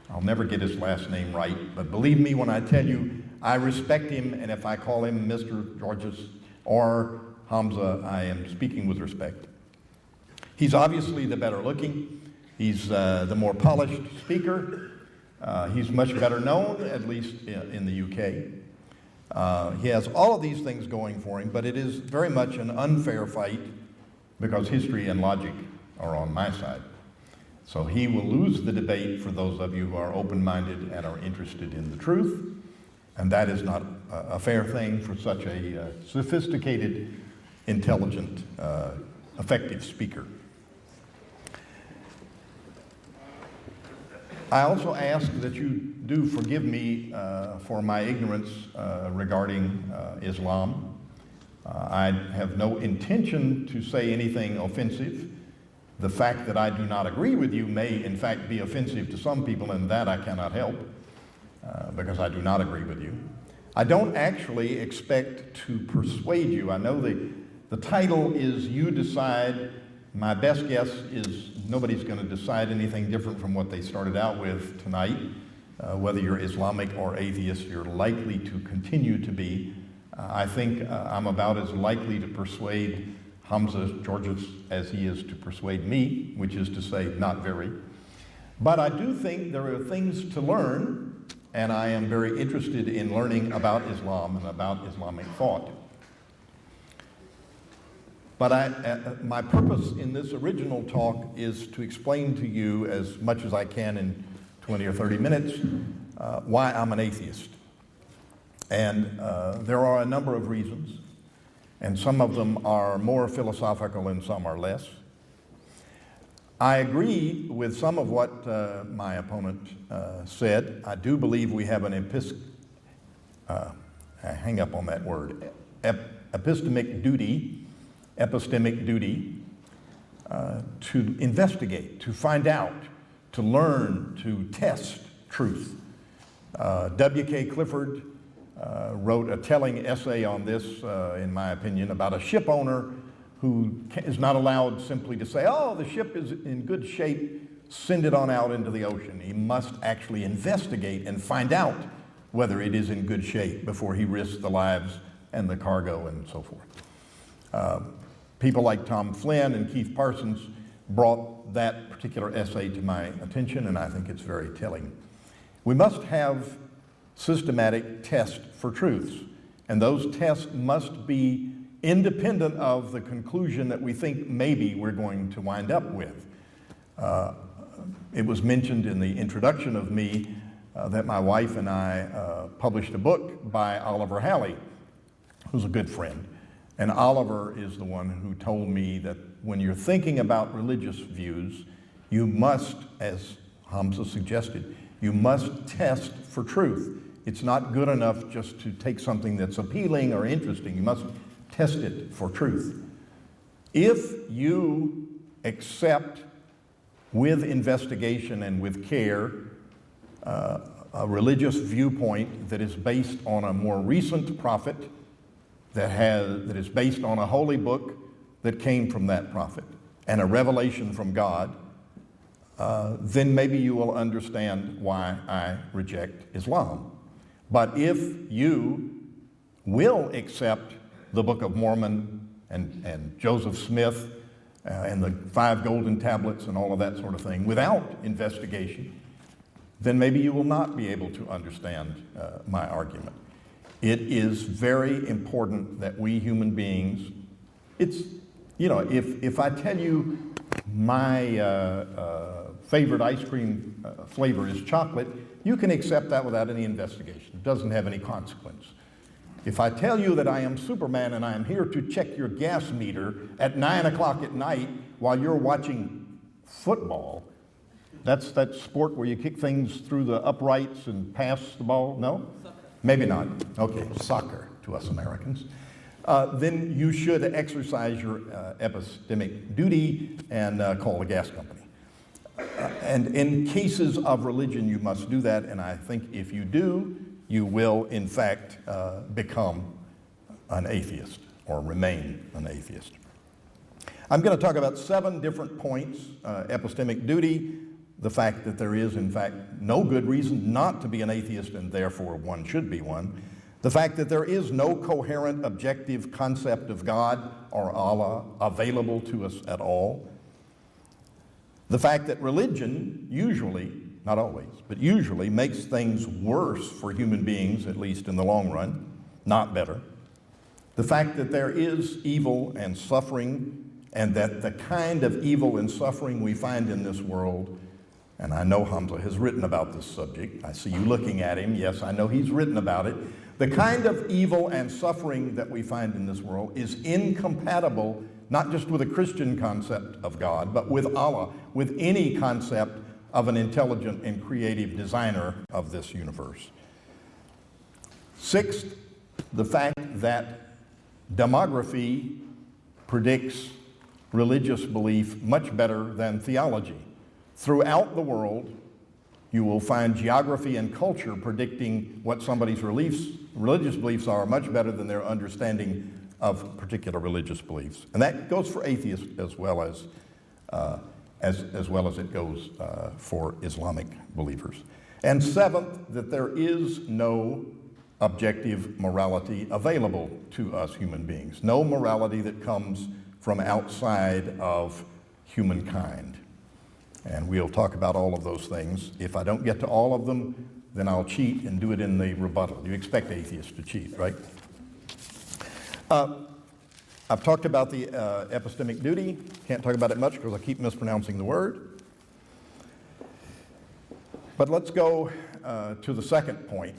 I'll never get his last name right, but believe me when I tell you, I respect him, and if I call him Mr. Tzortzis or Hamza, I am speaking with respect. He's obviously the better looking. He's the more polished speaker. He's much better known, at least in the UK. He has all of these things going for him, but it is very much an unfair fight because history and logic are on my side. So he will lose the debate for those of you who are open-minded and are interested in the truth, and that is not a fair thing for such a sophisticated, intelligent, effective speaker. I also ask that you do forgive me for my ignorance regarding Islam. I have no intention to say anything offensive. The fact that I do not agree with you may in fact be offensive to some people, and that I cannot help because I do not agree with you. I don't actually expect to persuade you. I know the title is You Decide. My best guess is nobody's going to decide anything different from what they started out with tonight. Whether you're Islamic or atheist, you're likely to continue to be. I think I'm about as likely to persuade Hamza Tzortzis as he is to persuade me, which is to say, not very. But I do think there are things to learn, and I am very interested in learning about Islam and about Islamic thought. But my purpose in this original talk is to explain to you as much as I can in 20 or 30 minutes why I'm an atheist. And there are a number of reasons, and some of them are more philosophical and some are less. I agree with some of what my opponent said. I do believe we have an hang up on that word, epistemic duty to investigate, to find out, to learn, to test truth. W.K. Clifford wrote a telling essay on this, in my opinion, about a ship owner who is not allowed simply to say, oh, the ship is in good shape, send it on out into the ocean. He must actually investigate and find out whether it is in good shape before he risks the lives and the cargo and so forth. People like Tom Flynn and Keith Parsons brought that particular essay to my attention, and I think it's very telling. We must have systematic tests for truths, and those tests must be independent of the conclusion that we think maybe we're going to wind up with. It was mentioned in the introduction of me that my wife and I published a book by Oliver Halley, who's a good friend. And Oliver is the one who told me that when you're thinking about religious views, you must, as Hamza suggested, you must test for truth. It's not good enough just to take something that's appealing or interesting. You must test it for truth. If you accept with investigation and with care a religious viewpoint that is based on a more recent prophet, that is based on a holy book that came from that prophet and a revelation from God, then maybe you will understand why I reject Islam. But if you will accept the Book of Mormon and Joseph Smith and the 5 golden tablets and all of that sort of thing without investigation, then maybe you will not be able to understand my argument. It is very important that we human beings, if I tell you my favorite ice cream flavor is chocolate, you can accept that without any investigation. It doesn't have any consequence. If I tell you that I am Superman and I am here to check your gas meter at 9 o'clock at night while you're watching football, that's that sport where you kick things through the uprights and pass the ball? No? Maybe not. Okay, soccer to us Americans. Then you should exercise your epistemic duty and call the gas company. And in cases of religion, you must do that, and I think if you do, you will, in fact, become an atheist or remain an atheist. I'm going to talk about 7 different points. Epistemic duty, the fact that there is, in fact, no good reason not to be an atheist and therefore one should be one. The fact that there is no coherent, objective concept of God or Allah available to us at all. The fact that religion usually, not always, but usually makes things worse for human beings, at least in the long run, not better. The fact that there is evil and suffering, and that the kind of evil and suffering we find in this world, and I know Hamza has written about this subject. I see you looking at him. Yes, I know he's written about it. The kind of evil and suffering that we find in this world is incompatible not just with a Christian concept of God, but with Allah, with any concept of an intelligent and creative designer of this universe. 6th, the fact that demography predicts religious belief much better than theology. Throughout the world, you will find geography and culture predicting what somebody's religious beliefs are much better than their understanding of particular religious beliefs. And that goes for atheists as well as it goes for Islamic believers. And 7th, that there is no objective morality available to us human beings. No morality that comes from outside of humankind. And we'll talk about all of those things. If I don't get to all of them, then I'll cheat and do it in the rebuttal. You expect atheists to cheat, right? I've talked about the epistemic duty. Can't talk about it much because I keep mispronouncing the word. But let's go to the second point.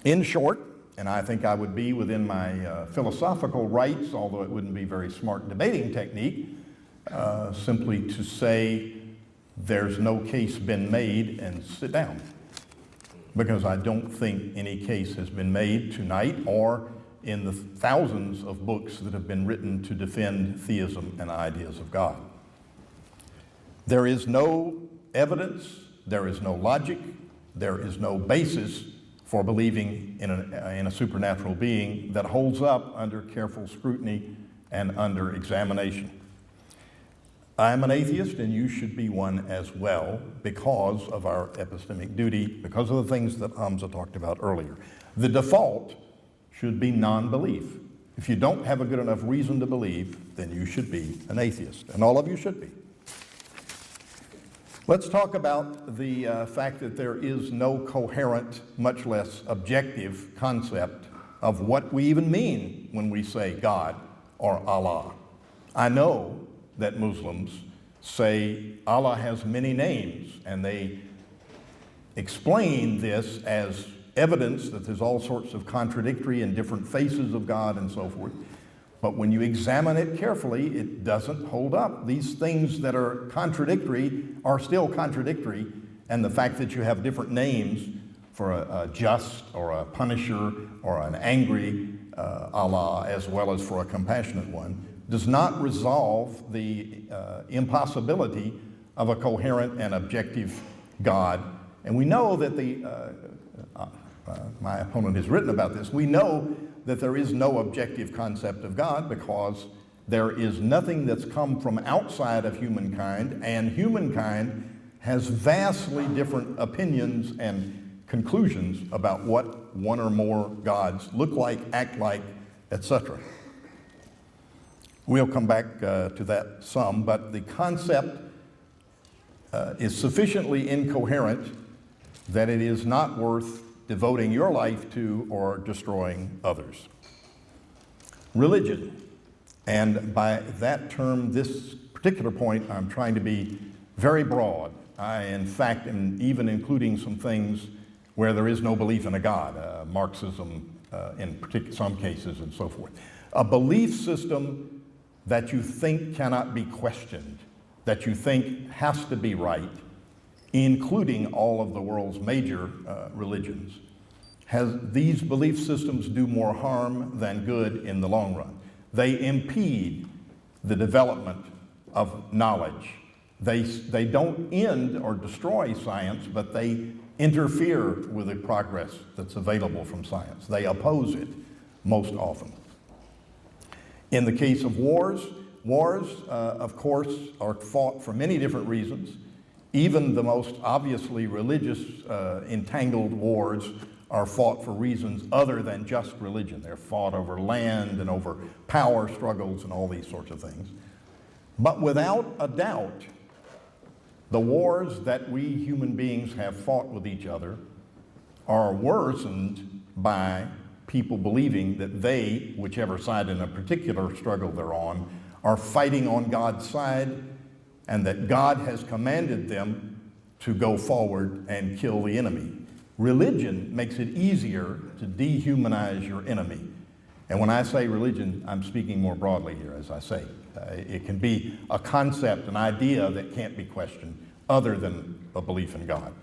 In short, and I think I would be within my philosophical rights, although it wouldn't be very smart debating technique, simply to say there's no case been made and sit down. Because I don't think any case has been made tonight or in the thousands of books that have been written to defend theism and ideas of God. There is no evidence, there is no logic, there is no basis for believing in a supernatural being that holds up under careful scrutiny and under examination. I'm an atheist, and you should be one as well because of our epistemic duty, because of the things that Hamza talked about earlier. The default should be non-belief. If you don't have a good enough reason to believe, then you should be an atheist, and all of you should be. Let's talk about the fact that there is no coherent, much less objective concept of what we even mean when we say God or Allah. I know that Muslims say Allah has many names, and they explain this as evidence that there's all sorts of contradictory and different faces of God and so forth. But when you examine it carefully, it doesn't hold up. These things that are contradictory are still contradictory, and the fact that you have different names for a just or a punisher or an angry Allah as well as for a compassionate one does not resolve the impossibility of a coherent and objective God. And we know that my opponent has written about this, we know that there is no objective concept of God because there is nothing that's come from outside of humankind, and humankind has vastly different opinions and conclusions about what one or more gods look like, act like, etc. We'll come back to that some, but the concept is sufficiently incoherent that it is not worth devoting your life to or destroying others. Religion, and by that term, this particular point, I'm trying to be very broad. I, in fact, am even including some things where there is no belief in a God, Marxism in some cases and so forth. A belief system that you think cannot be questioned, that you think has to be right, including all of the world's major religions. These belief systems do more harm than good in the long run. They impede the development of knowledge. They don't end or destroy science, but they interfere with the progress that's available from science. They oppose it most often. In the case of wars, Wars, of course, are fought for many different reasons. Even the most obviously religious entangled wars are fought for reasons other than just religion. They're fought over land and over power struggles and all these sorts of things. But without a doubt, the wars that we human beings have fought with each other are worsened by people believing that they, whichever side in a particular struggle they're on, are fighting on God's side, and that God has commanded them to go forward and kill the enemy. Religion makes it easier to dehumanize your enemy. And when I say religion, I'm speaking more broadly here, as I say. It can be a concept, an idea that can't be questioned other than a belief in God.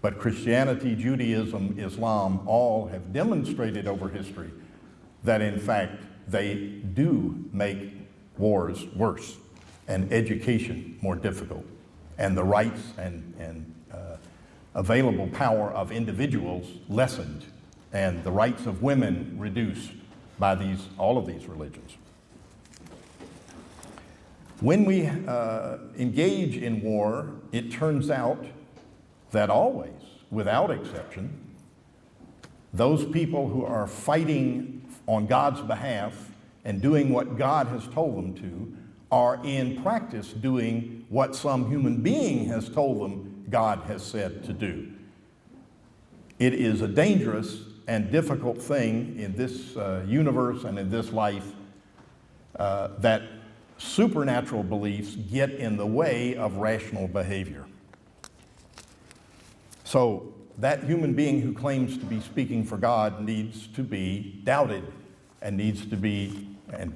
But Christianity, Judaism, Islam, all have demonstrated over history that in fact they do make wars worse and education more difficult and the rights and available power of individuals lessened and the rights of women reduced by all of these religions. When we engage in war, it turns out that always, without exception, those people who are fighting on God's behalf and doing what God has told them to are in practice doing what some human being has told them God has said to do. It is a dangerous and difficult thing in this universe and in this life that supernatural beliefs get in the way of rational behavior. So that human being who claims to be speaking for God needs to be doubted and needs to be, and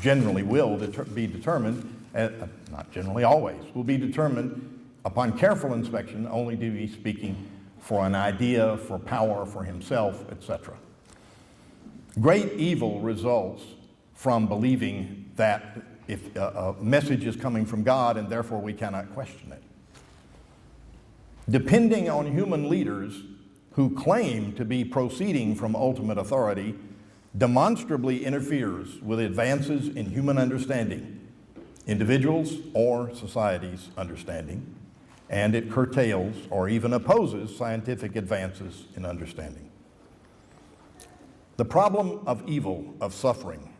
generally will be determined, not generally always, will be determined upon careful inspection only to be speaking for an idea, for power, for himself, etc. Great evil results from believing that if a message is coming from God and therefore we cannot question it. Depending on human leaders who claim to be proceeding from ultimate authority demonstrably interferes with advances in human understanding, individuals' or society's understanding, and it curtails or even opposes scientific advances in understanding. The problem of evil, of suffering,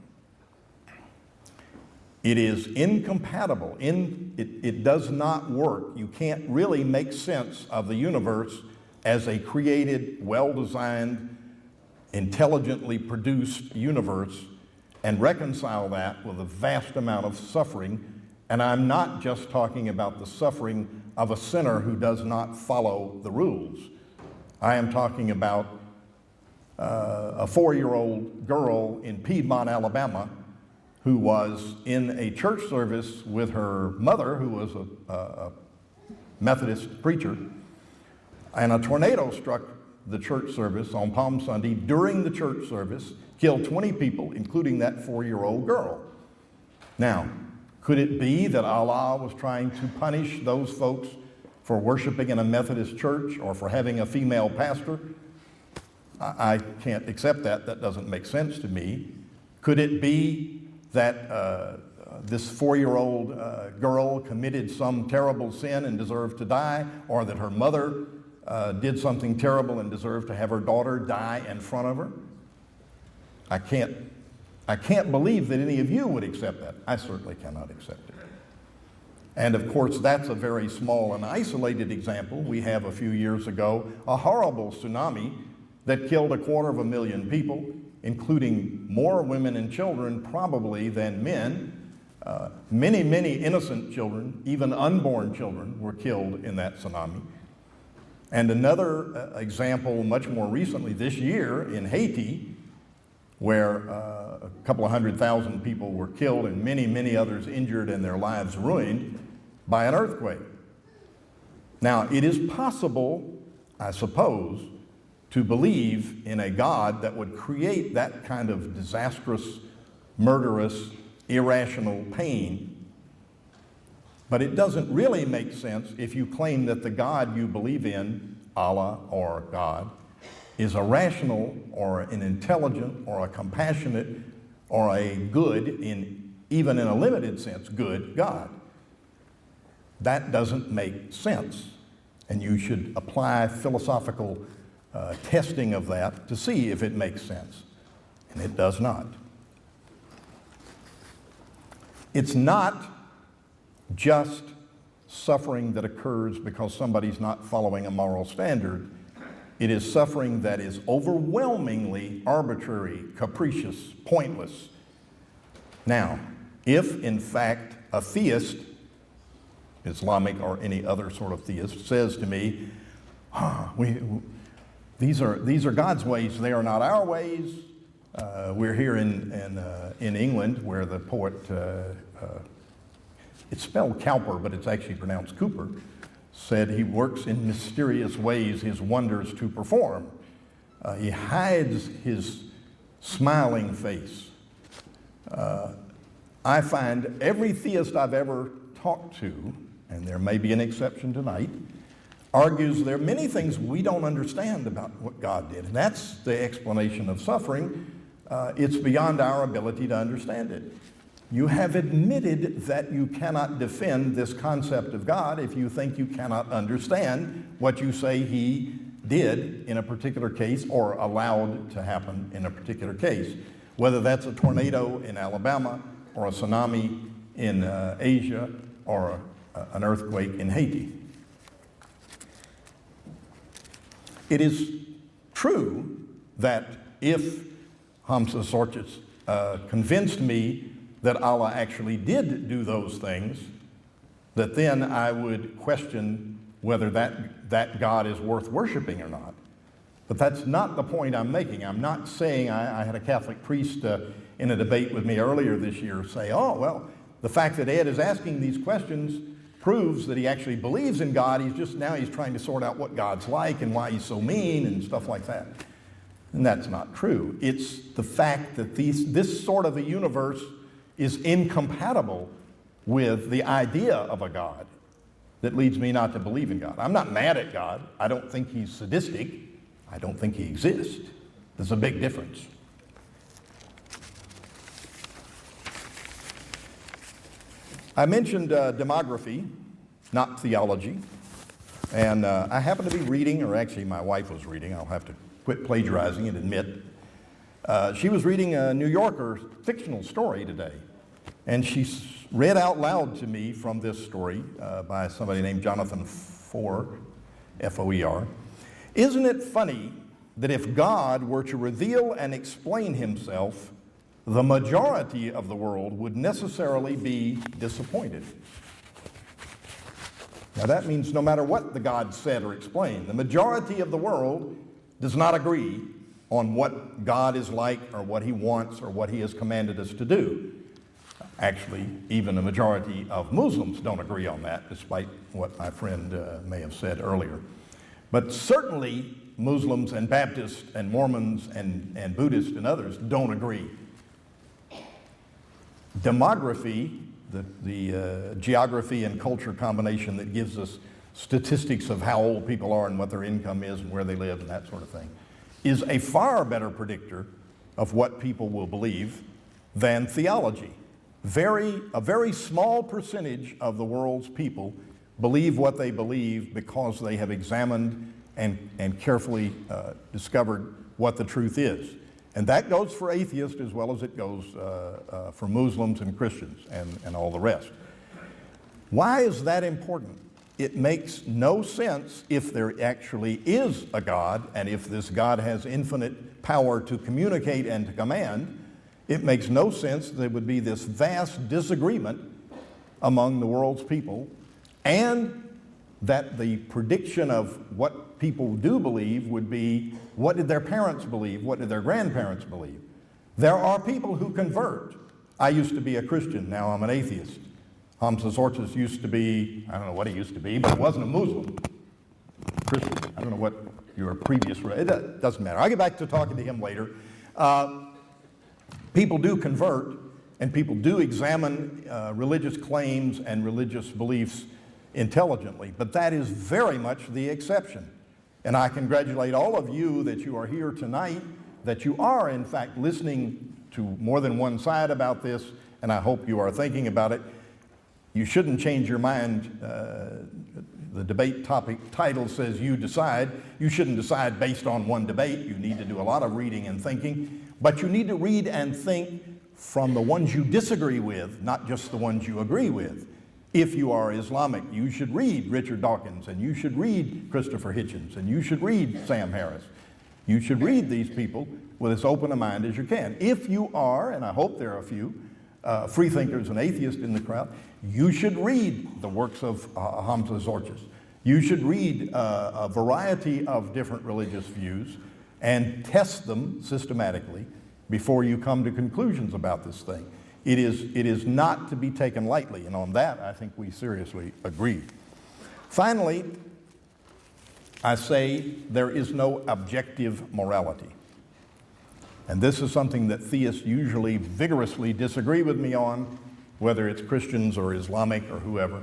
it is incompatible. It does not work. You can't really make sense of the universe as a created, well-designed, intelligently produced universe and reconcile that with a vast amount of suffering. And I'm not just talking about the suffering of a sinner who does not follow the rules. I am talking about a 4-year-old girl in Piedmont, Alabama, who was in a church service with her mother, who was a Methodist preacher, and a tornado struck the church service on Palm Sunday during the church service, killed 20 people, including that 4-year-old girl. Now, could it be that Allah was trying to punish those folks for worshiping in a Methodist church or for having a female pastor? I can't accept that. That doesn't make sense to me. Could it be that this 4-year-old girl committed some terrible sin and deserved to die, or that her mother did something terrible and deserved to have her daughter die in front of her? I can't believe that any of you would accept that. I certainly cannot accept it. And of course, that's a very small and isolated example. We have a few years ago a horrible tsunami that killed 250,000 people, including more women and children probably than men. Many, many innocent children, even unborn children, were killed in that tsunami. And another example much more recently this year in Haiti, where a couple of 100,000 people were killed and many, many others injured and their lives ruined by an earthquake. Now, it is possible, I suppose, to believe in a God that would create that kind of disastrous, murderous, irrational pain. But it doesn't really make sense if you claim that the God you believe in, Allah or God, is a rational or an intelligent or a compassionate or a good in even in a limited sense, good God. That doesn't make sense, and you should apply philosophical testing of that to see if it makes sense, and it does not. It's not just suffering that occurs because somebody's not following a moral standard. It is suffering that is overwhelmingly arbitrary, capricious, pointless. Now, if in fact a theist, Islamic or any other sort of theist, says to me, these are God's ways, they are not our ways. We're here in England where the poet, it's spelled Cowper, but it's actually pronounced Cooper, said he works in mysterious ways his wonders to perform. He hides his smiling face. I find every theist I've ever talked to, and there may be an exception tonight, argues there are many things we don't understand about what God did. And that's the explanation of suffering. It's beyond our ability to understand it. You have admitted that you cannot defend this concept of God if you think you cannot understand what you say he did in a particular case or allowed to happen in a particular case, whether that's a tornado in Alabama or a tsunami in Asia or an earthquake in Haiti. It is true that if Hamza Tzortzis convinced me that Allah actually did do those things, that then I would question whether that God is worth worshiping or not. But that's not the point I'm making. I'm not saying, I had a Catholic priest in a debate with me earlier this year say, oh, well, the fact that Ed is asking these questions proves that he actually believes in God. He's trying to sort out what God's like and why he's so mean and stuff like that. And that's not true. It's the fact that this sort of a universe is incompatible with the idea of a God that leads me not to believe in God. I'm not mad at God. I don't think he's sadistic. I don't think he exists. There's a big difference. I mentioned demography, not theology. And I happened to be reading, or actually my wife was reading, I'll have to quit plagiarizing and admit. She was reading a New Yorker fictional story today. And she read out loud to me from this story by somebody named Jonathan Foer, F-O-E-R. Isn't it funny that if God were to reveal and explain himself, the majority of the world would necessarily be disappointed? Now that means no matter what the God said or explained, the majority of the world does not agree on what God is like or what he wants or what he has commanded us to do. Actually, even the majority of Muslims don't agree on that, despite what my friend may have said earlier. But certainly Muslims and Baptists and Mormons and Buddhists and others don't agree. Demography, the geography and culture combination that gives us statistics of how old people are and what their income is and where they live and that sort of thing, is a far better predictor of what people will believe than theology. A very small percentage of the world's people believe what they believe because they have examined and carefully discovered what the truth is. And that goes for atheists as well as it goes for Muslims and Christians and all the rest. Why is that important? It makes no sense if there actually is a God, and if this God has infinite power to communicate and to command. It makes no sense there would be this vast disagreement among the world's people, and that the prediction of what people do believe would be, what did their parents believe? What did their grandparents believe? There are people who convert. I used to be a Christian, now I'm an atheist. Hamza Tzortzis used to be, I don't know what he used to be, but he wasn't a Muslim. Christian, I don't know what your previous, it doesn't matter. I'll get back to talking to him later. People do convert, and people do examine religious claims and religious beliefs intelligently, but that is very much the exception. And I congratulate all of you that you are here tonight, that you are in fact listening to more than one side about this, and I hope you are thinking about it. You shouldn't change your mind. The debate topic title says you decide. You shouldn't decide based on one debate. You need to do a lot of reading and thinking, but you need to read and think from the ones you disagree with, not just the ones you agree with. If you are Islamic, you should read Richard Dawkins, and you should read Christopher Hitchens, and you should read Sam Harris. You should read these people with as open a mind as you can. If you are, and I hope there are a few, free thinkers and atheists in the crowd, you should read the works of Hamza Tzortzis. You should read a variety of different religious views and test them systematically before you come to conclusions about this thing. It is not to be taken lightly, and on that I think we seriously agree. Finally, I say there is no objective morality. And this is something that theists usually vigorously disagree with me on, whether it's Christians or Islamic or whoever.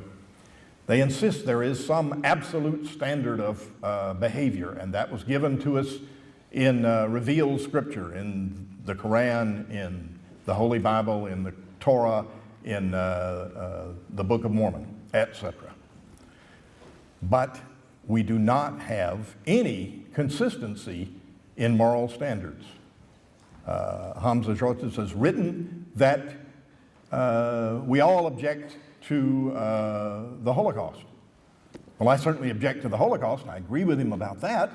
They insist there is some absolute standard of behavior, and that was given to us in revealed scripture, in the Quran, in the Holy Bible, in the Torah, in the Book of Mormon, etc. But we do not have any consistency in moral standards. Hamza Tzortzis has written that we all object to the Holocaust. Well, I certainly object to the Holocaust. I agree with him about that.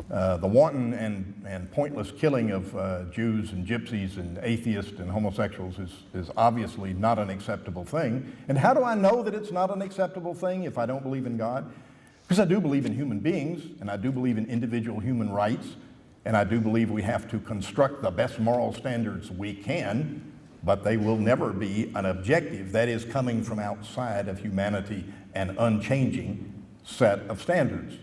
The wanton and pointless killing of Jews and gypsies and atheists and homosexuals is obviously not an acceptable thing. And how do I know that it's not an acceptable thing if I don't believe in God? Because I do believe in human beings, and I do believe in individual human rights, and I do believe we have to construct the best moral standards we can, but they will never be an objective that is coming from outside of humanity, an unchanging set of standards.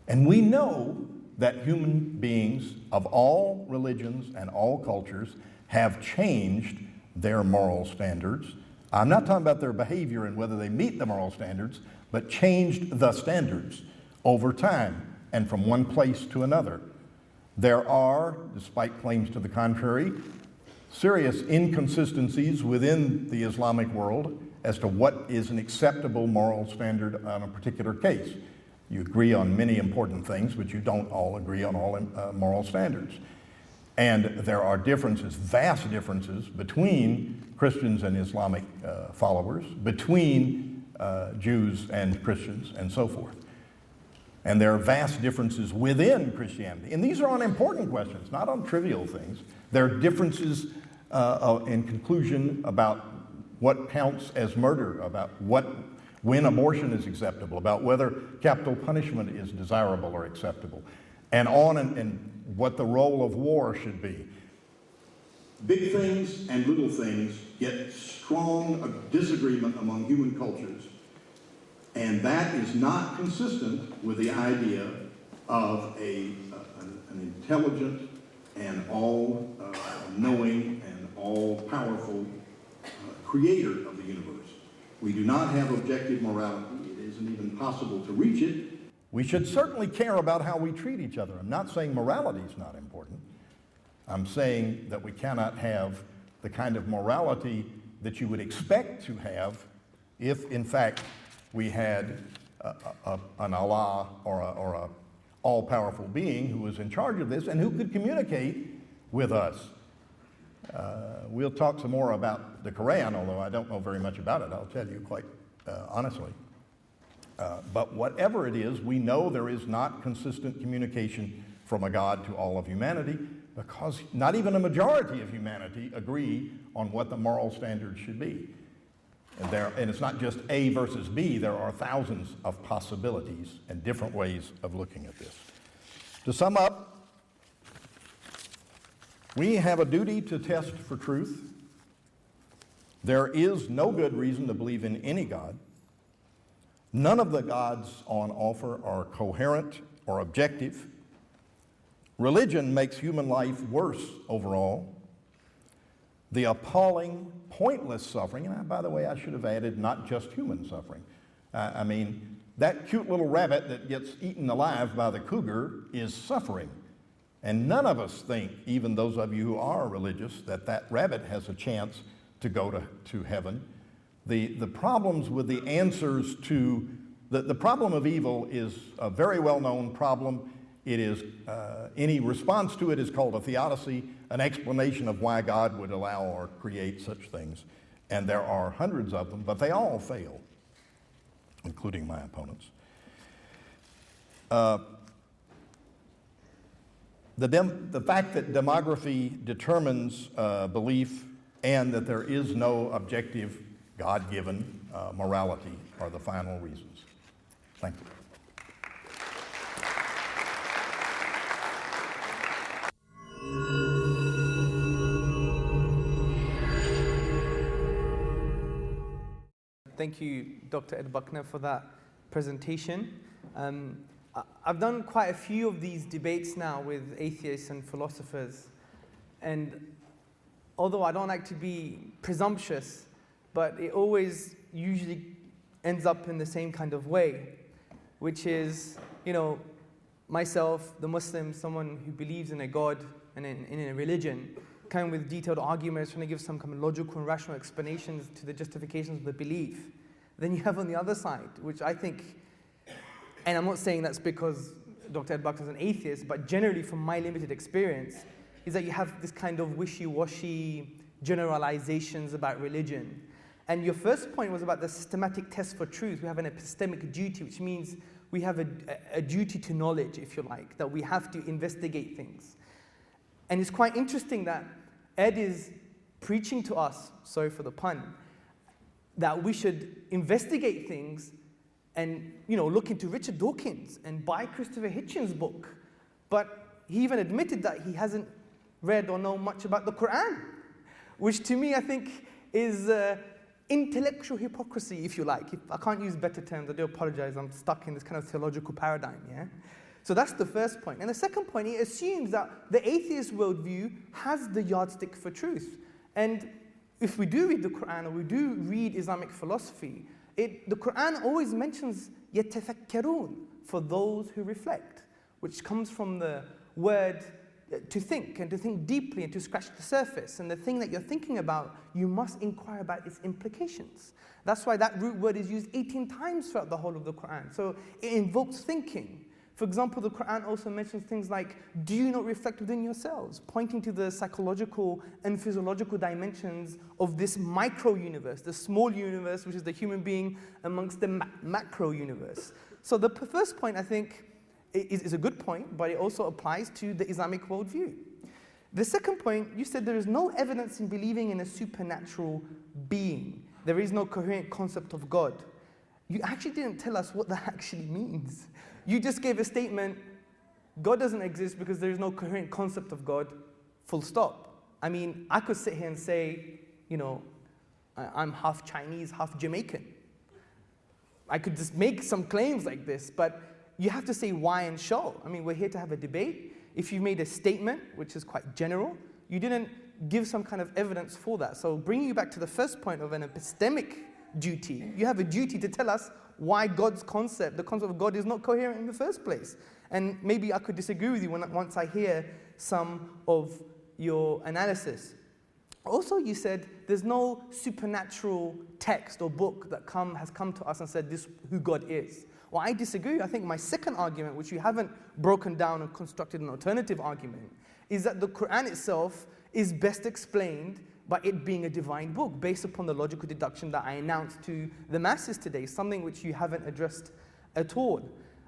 And we know that human beings of all religions and all cultures have changed their moral standards. I'm not talking about their behavior and whether they meet the moral standards, but changed the standards over time and from one place to another. There are, despite claims to the contrary, serious inconsistencies within the Islamic world as to what is an acceptable moral standard on a particular case. You agree on many important things, but you don't all agree on all moral standards. And there are differences, vast differences, between Christians and Islamic followers, between Jews and Christians, and so forth. And there are vast differences within Christianity. And these are on important questions, not on trivial things. There are differences in conclusion about what counts as murder, about when abortion is acceptable, about whether capital punishment is desirable or acceptable, and on and what the role of war should be. Big things and little things get strong disagreement among human cultures, and that is not consistent with the idea of an intelligent and all-knowing and all-powerful creator of the universe. We do not have objective morality. It isn't even possible to reach it. We should certainly care about how we treat each other. I'm not saying morality is not important. I'm saying that we cannot have the kind of morality that you would expect to have if, in fact, we had an Allah or a all-powerful being who was in charge of this and who could communicate with us. We'll talk some more about the Quran, although I don't know very much about it, I'll tell you quite honestly. But whatever it is, we know there is not consistent communication from a God to all of humanity, because not even a majority of humanity agree on what the moral standards should be. And it's not just A versus B, there are thousands of possibilities and different ways of looking at this. To sum up, we have a duty to test for truth. There is no good reason to believe in any God. None of the gods on offer are coherent or objective. Religion makes human life worse overall. The appalling, pointless suffering, and by the way, I should have added not just human suffering. I mean, that cute little rabbit that gets eaten alive by the cougar is suffering. And none of us think, even those of you who are religious, that that rabbit has a chance to go to heaven. The problems with the answers to the problem of evil is a very well-known problem. It is any response to it is called a theodicy, an explanation of why God would allow or create such things. And there are hundreds of them, but they all fail, including my opponents. The fact that demography determines belief and that there is no objective God-given morality are the final reasons. Thank you. Thank you, Dr. Ed Buckner, for that presentation. I've done quite a few of these debates now with atheists and philosophers, and although I don't like to be presumptuous, but it always usually ends up in the same kind of way, which is, myself, the Muslim, someone who believes in a God and in a religion, coming with detailed arguments, trying to give some kind of logical and rational explanations to the justifications of the belief. Then you have on the other side, which I think, and I'm not saying that's because Dr. Ed Buckner is an atheist, but generally from my limited experience, is that you have this kind of wishy-washy generalizations about religion. And your first point was about the systematic test for truth. We have an epistemic duty, which means we have a duty to knowledge, if you like, that we have to investigate things. And it's quite interesting that Ed is preaching to us, sorry for the pun, that we should investigate things and look into Richard Dawkins and buy Christopher Hitchens' book. But he even admitted that he hasn't read or know much about the Quran, which to me I think is intellectual hypocrisy, if you like. I can't use better terms, I do apologize, I'm stuck in this kind of theological paradigm, yeah? So that's the first point. And the second point, he assumes that the atheist worldview has the yardstick for truth. And if we do read the Quran or we do read Islamic philosophy, the Quran always mentions يَتَفَكَّرُونَ, for those who reflect, which comes from the word to think, and to think deeply and to scratch the surface. And the thing that you're thinking about, you must inquire about its implications. That's why that root word is used 18 times throughout the whole of the Quran. So it invokes thinking. For example, the Quran also mentions things like, do you not reflect within yourselves? Pointing to the psychological and physiological dimensions of this micro-universe, the small universe, which is the human being amongst the macro-universe. So the first point, I think, is a good point, but it also applies to the Islamic worldview. The second point, you said there is no evidence in believing in a supernatural being. There is no coherent concept of God. You actually didn't tell us what that actually means. You just gave a statement, God doesn't exist because there is no coherent concept of God, full stop. I mean, I could sit here and say, I'm half Chinese, half Jamaican. I could just make some claims like this, but you have to say why and show. I mean, we're here to have a debate. If you made a statement, which is quite general, you didn't give some kind of evidence for that. So bringing you back to the first point of an epistemic duty, you have a duty to tell us why God's concept, the concept of God, is not coherent in the first place. And maybe I could disagree with you once I hear some of your analysis. Also, you said there's no supernatural text or book that has come to us and said this is who God is. Well, I disagree. I think my second argument, which you haven't broken down and constructed an alternative argument, is that the Quran itself is best explained by it being a divine book, based upon the logical deduction that I announced to the masses today, something which you haven't addressed at all.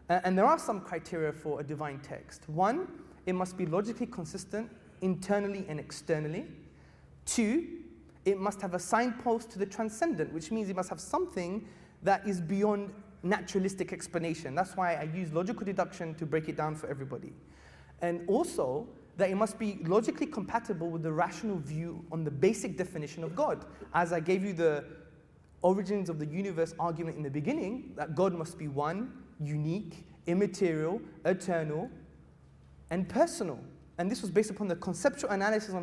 And there are some criteria for a divine text. One, it must be logically consistent internally and externally. Two, it must have a signpost to the transcendent, which means it must have something that is beyond naturalistic explanation. That's why I use logical deduction to break it down for everybody. And also, that it must be logically compatible with the rational view on the basic definition of God. As I gave you the origins of the universe argument in the beginning, that God must be one, unique, immaterial, eternal, and personal. And this was based upon the conceptual analysis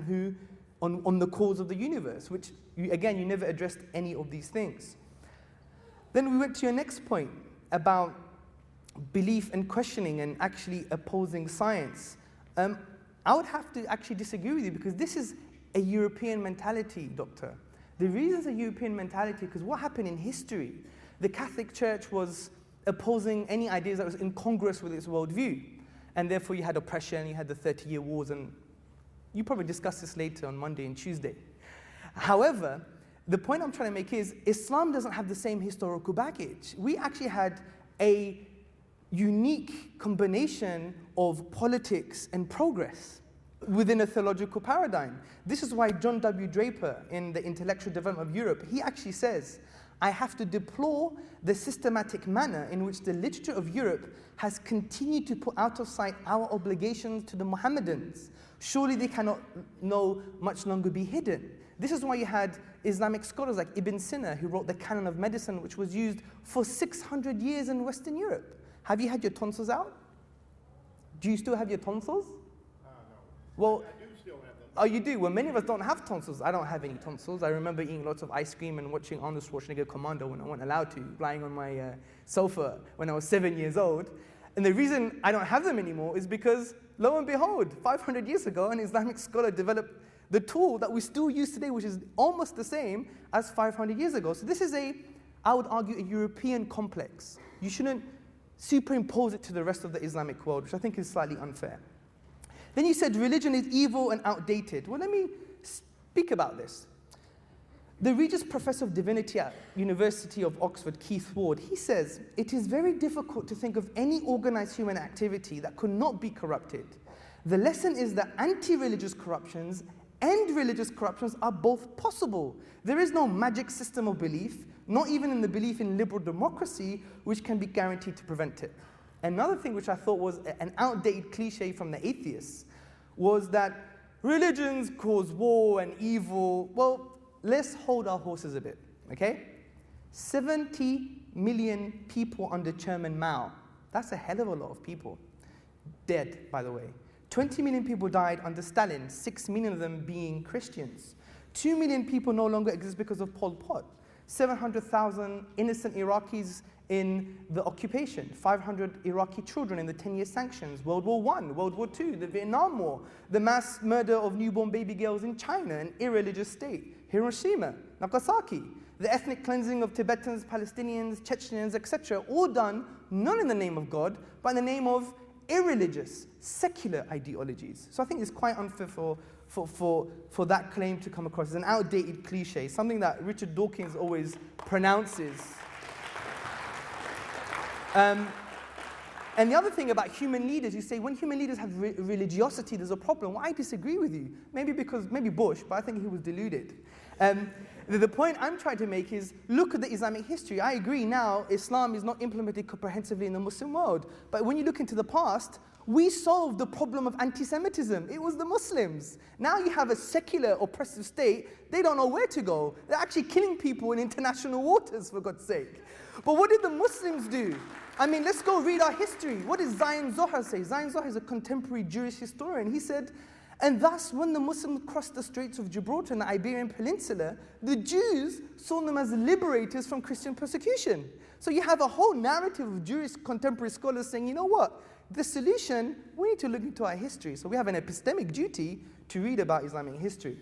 on the cause of the universe, which, you never addressed any of these things. Then we went to your next point about belief and questioning and actually opposing science. I would have to actually disagree with you because this is a European mentality, Doctor. The reason it's a European mentality, because what happened in history, the Catholic Church was opposing any ideas that was incongruous with its worldview. And therefore you had oppression, you had the 30-year wars, and you probably discuss this later on Monday and Tuesday. However, the point I'm trying to make is Islam doesn't have the same historical baggage. We actually had a unique combination of politics and progress within a theological paradigm. This is why John W. Draper, in The Intellectual Development of Europe, he actually says, I have to deplore the systematic manner in which the literature of Europe has continued to put out of sight our obligations to the Mohammedans. Surely they cannot much longer be hidden. This is why you had Islamic scholars like Ibn Sina, who wrote the Canon of Medicine, which was used for 600 years in Western Europe. Have you had your tonsils out? Do you still have your tonsils? No. Well, I do still have them. oh, you do? Well, many of us don't have tonsils. I don't have any tonsils. I remember eating lots of ice cream and watching Arnold Schwarzenegger Commando when I wasn't allowed to, lying on my sofa when I was 7 years old. And the reason I don't have them anymore is because, lo and behold, 500 years ago, an Islamic scholar developed the tool that we still use today, which is almost the same as 500 years ago. So this is I would argue, a European complex. You shouldn't superimpose it to the rest of the Islamic world, which I think is slightly unfair. Then you said religion is evil and outdated. Well, let me speak about this. The Regius Professor of Divinity at University of Oxford, Keith Ward, he says, it is very difficult to think of any organized human activity that could not be corrupted. The lesson is that anti-religious corruptions and religious corruptions are both possible. There is no magic system of belief, not even in the belief in liberal democracy, which can be guaranteed to prevent it. Another thing which I thought was an outdated cliche from the atheists was that religions cause war and evil. Well, let's hold our horses a bit, okay? 70 million people under Chairman Mao. That's a hell of a lot of people. Dead, by the way. 20 million people died under Stalin, 6 million of them being Christians. 2 million people no longer exist because of Pol Pot. 700,000 innocent Iraqis in the occupation, 500 Iraqi children in the 10-year sanctions, World War I, World War II, the Vietnam War, the mass murder of newborn baby girls in China, an irreligious state, Hiroshima, Nagasaki, the ethnic cleansing of Tibetans, Palestinians, Chechens, etc., all done not in the name of God, but in the name of irreligious, secular ideologies. So I think it's quite unfair for that claim to come across as an outdated cliche, something that Richard Dawkins always pronounces. And the other thing about human leaders, you say when human leaders have religiosity, there's a problem. Well, I disagree with you. Maybe Bush, but I think he was deluded. The point I'm trying to make is, look at the Islamic history. I agree now, Islam is not implemented comprehensively in the Muslim world. But when you look into the past, we solved the problem of anti-Semitism. It was the Muslims. Now you have a secular, oppressive state. They don't know where to go. They're actually killing people in international waters, for God's sake. But what did the Muslims do? I mean, let's go read our history. What does Zion Zohar say? Zion Zohar is a contemporary Jewish historian. He said, and thus when the Muslims crossed the Straits of Gibraltar and the Iberian Peninsula, the Jews saw them as liberators from Christian persecution. So you have a whole narrative of Jewish contemporary scholars saying, you know what? The solution, we need to look into our history. So we have an epistemic duty to read about Islamic history.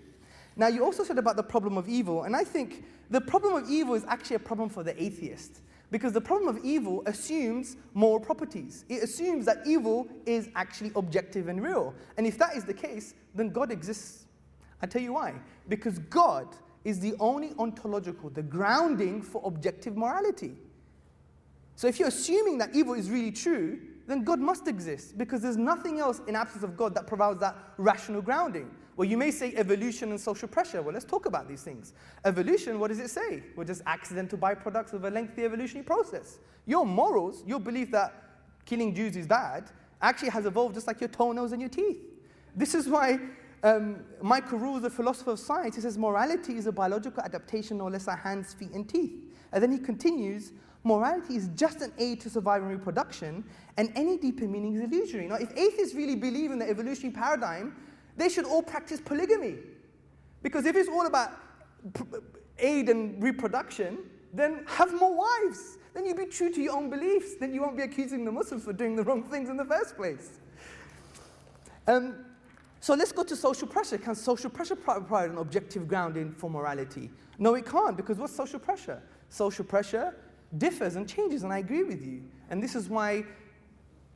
Now, you also said about the problem of evil, and I think the problem of evil is actually a problem for the atheist. Because the problem of evil assumes moral properties. It assumes that evil is actually objective and real. And if that is the case, then God exists. I'll tell you why. Because God is the only ontological, the grounding for objective morality. So if you're assuming that evil is really true, then God must exist, because there's nothing else in absence of God that provides that rational grounding. Well, you may say evolution and social pressure. Well, let's talk about these things. Evolution, what does it say? We're just accidental byproducts of a lengthy evolutionary process. Your morals, your belief that killing Jews is bad, actually has evolved just like your toenails and your teeth. This is why Michael Rule, the philosopher of science, he says morality is a biological adaptation, no less our hands, feet, and teeth. And then he continues, morality is just an aid to survival and reproduction, and any deeper meaning is illusory. Now, if atheists really believe in the evolutionary paradigm, they should all practice polygamy. Because if it's all about aid and reproduction, then have more wives. Then you be true to your own beliefs. Then you won't be accusing the Muslims for doing the wrong things in the first place. So let's go to social pressure. Can social pressure provide an objective grounding for morality? No, it can't, because what's social pressure? Social pressure differs and changes, and I agree with you. And this is why,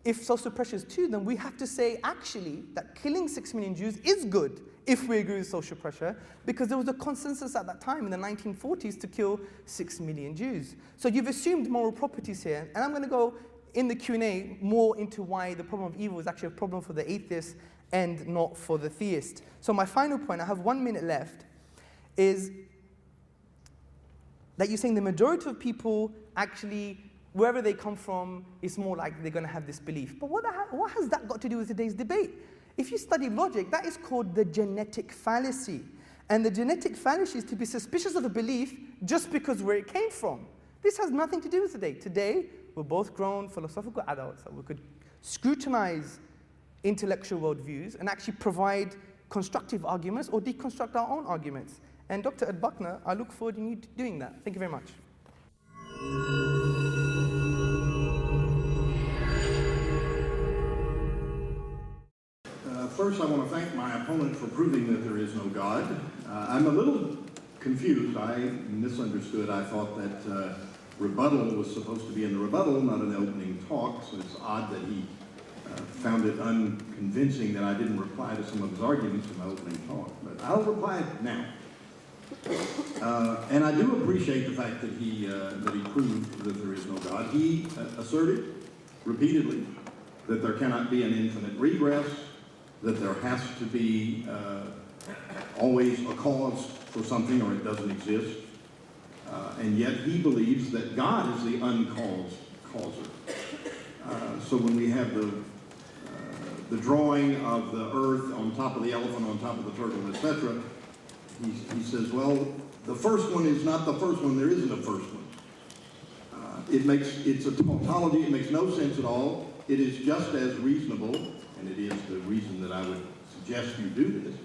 if social pressure is 2, then we have to say, actually, that killing 6 million Jews is good, if we agree with social pressure, because there was a consensus at that time in the 1940s to kill 6 million Jews. So you've assumed moral properties here, and I'm going to go in the Q&A more into why the problem of evil is actually a problem for the atheist and not for the theist. So my final point, I have 1 minute left, is that you're saying the majority of people actually, wherever they come from, it's more like they're going to have this belief. But what has that got to do with today's debate? If you study logic, that is called the genetic fallacy. And the genetic fallacy is to be suspicious of a belief just because where it came from. This has nothing to do with today. Today, we're both grown philosophical adults, so we could scrutinize intellectual worldviews and actually provide constructive arguments or deconstruct our own arguments. And Dr. Ed Buckner, I look forward to you doing that. Thank you very much. First, I want to thank my opponent for proving that there is no God. I'm a little confused. I misunderstood. I thought that rebuttal was supposed to be in the rebuttal, not in the opening talk, so it's odd that he found it unconvincing that I didn't reply to some of his arguments in my opening talk. But I'll reply now. And I do appreciate the fact that he proved that there is no God. He asserted repeatedly that there cannot be an infinite regress, that there has to be always a cause for something or it doesn't exist. And yet he believes that God is the uncaused causer. So when we have the drawing of the earth on top of the elephant, on top of the turtle, etc., he says, well, the first one is not the first one, there isn't a first one. It's a tautology, it makes no sense at all. It is just as reasonable, and it is the reason that I would suggest you do this,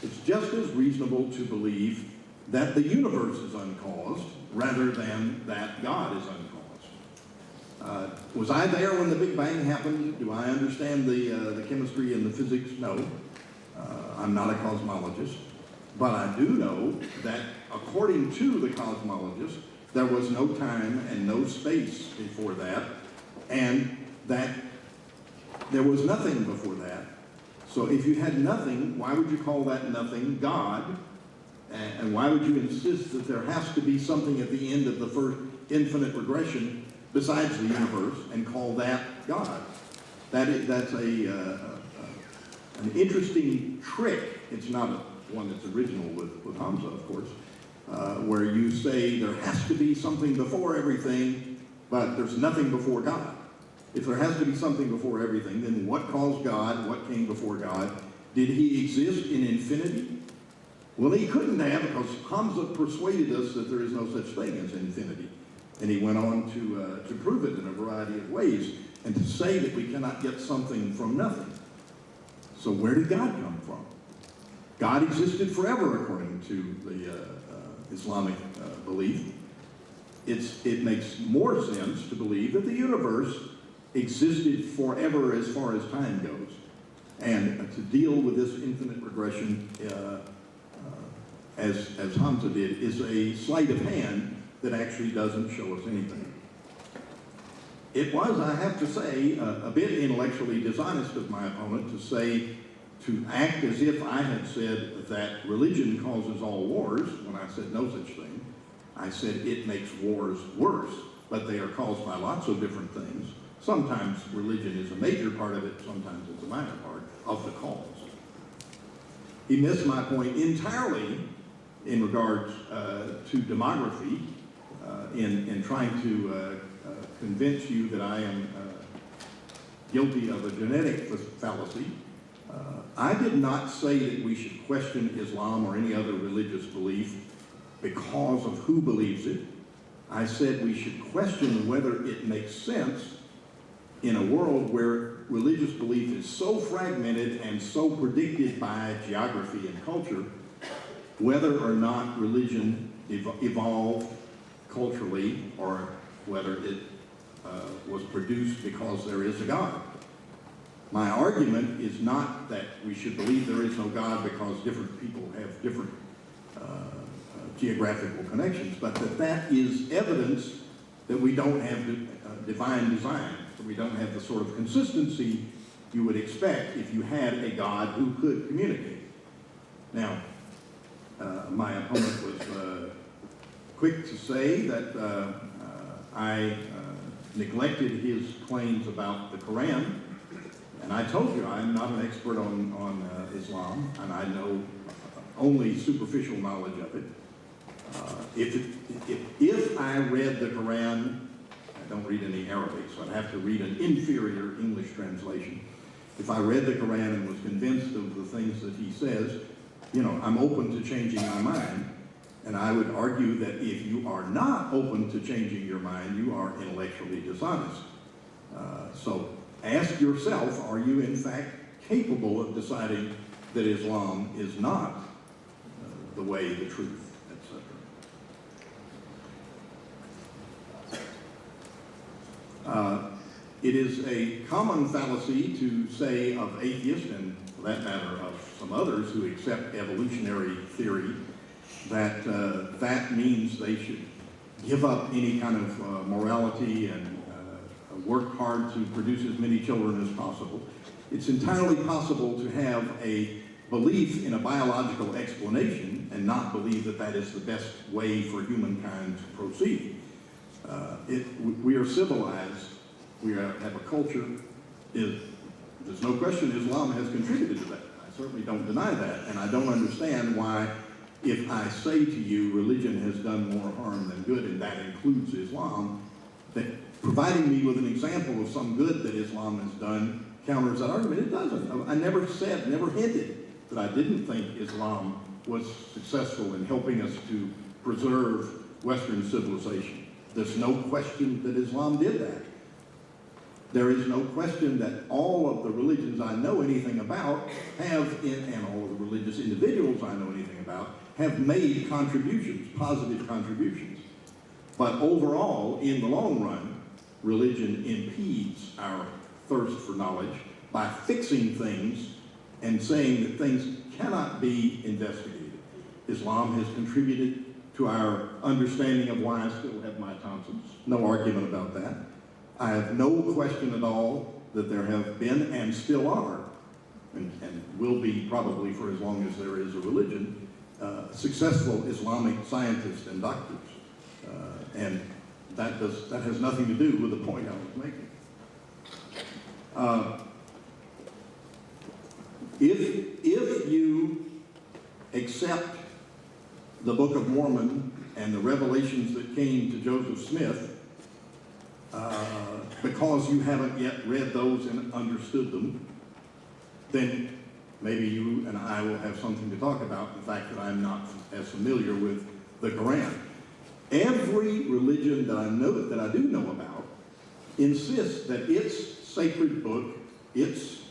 it's just as reasonable to believe that the universe is uncaused rather than that God is uncaused. Was I there when the Big Bang happened? Do I understand the chemistry and the physics? No. I'm not a cosmologist. But I do know that according to the cosmologist, there was no time and no space before that, and that there was nothing before that. So if you had nothing, why would you call that nothing God? And why would you insist that there has to be something at the end of the first infinite regression besides the universe and call that God? That's an interesting trick. It's not one that's original with Hamza, of course, where you say there has to be something before everything, but there's nothing before God. If there has to be something before everything, then what caused God? What came before God? Did he exist in infinity? Well, he couldn't have, because Hamza persuaded us that there is no such thing as infinity. And he went on to prove it in a variety of ways, and to say that we cannot get something from nothing. So where did God come from? God existed forever, according to the Islamic belief. It makes more sense to believe that the universe existed forever as far as time goes. And to deal with this infinite regression, as Hamza did, is a sleight of hand that actually doesn't show us anything. It was, I have to say, a bit intellectually dishonest of my opponent to act as if I had said that religion causes all wars, when I said no such thing. I said it makes wars worse, but they are caused by lots of different things. Sometimes religion is a major part of it, sometimes it's a minor part of the cause. He missed my point entirely in regards to demography, in trying to convince you that I am guilty of a genetic fallacy. I did not say that we should question Islam or any other religious belief because of who believes it. I said we should question whether it makes sense in a world where religious belief is so fragmented and so predicted by geography and culture, whether or not religion evolved culturally or whether it was produced because there is a God. My argument is not that we should believe there is no God because different people have different geographical connections, but that is evidence that we don't have divine design, that we don't have the sort of consistency you would expect if you had a God who could communicate. Now, my opponent was quick to say that I neglected his claims about the Quran, and I told you I'm not an expert on Islam, and I know only superficial knowledge of it. If I read the Quran, I don't read any Arabic, so I'd have to read an inferior English translation. If I read the Quran and was convinced of the things that he says, you know, I'm open to changing my mind. And I would argue that if you are not open to changing your mind, you are intellectually dishonest. So ask yourself, are you in fact capable of deciding that Islam is not the way, the truth, etc.? It is a common fallacy to say of atheists, and for that matter of some others who accept evolutionary theory, that that means they should give up any kind of morality and work hard to produce as many children as possible. It's entirely possible to have a belief in a biological explanation and not believe that that is the best way for humankind to proceed. We are civilized. We have a culture. There's no question Islam has contributed to that. I certainly don't deny that, and I don't understand why, if I say to you religion has done more harm than good, and that includes Islam, that providing me with an example of some good that Islam has done counters that argument. It doesn't. I never said, never hinted that I didn't think Islam was successful in helping us to preserve Western civilization. There's no question that Islam did that. There is no question that all of the religions I know anything about and all of the religious individuals I know anything about, have made contributions, positive contributions. But overall, in the long run, religion impedes our thirst for knowledge by fixing things and saying that things cannot be investigated. Islam has contributed to our understanding of why I still have my tonsils. No argument about that. I have no question at all that there have been and still are, and will be probably for as long as there is a religion, successful Islamic scientists and doctors. And that has nothing to do with the point I was making. If you accept the Book of Mormon and the revelations that came to Joseph Smith, because you haven't yet read those and understood them, then maybe you and I will have something to talk about, the fact that I'm not as familiar with the Quran. Every religion that I do know about insists that its sacred book, its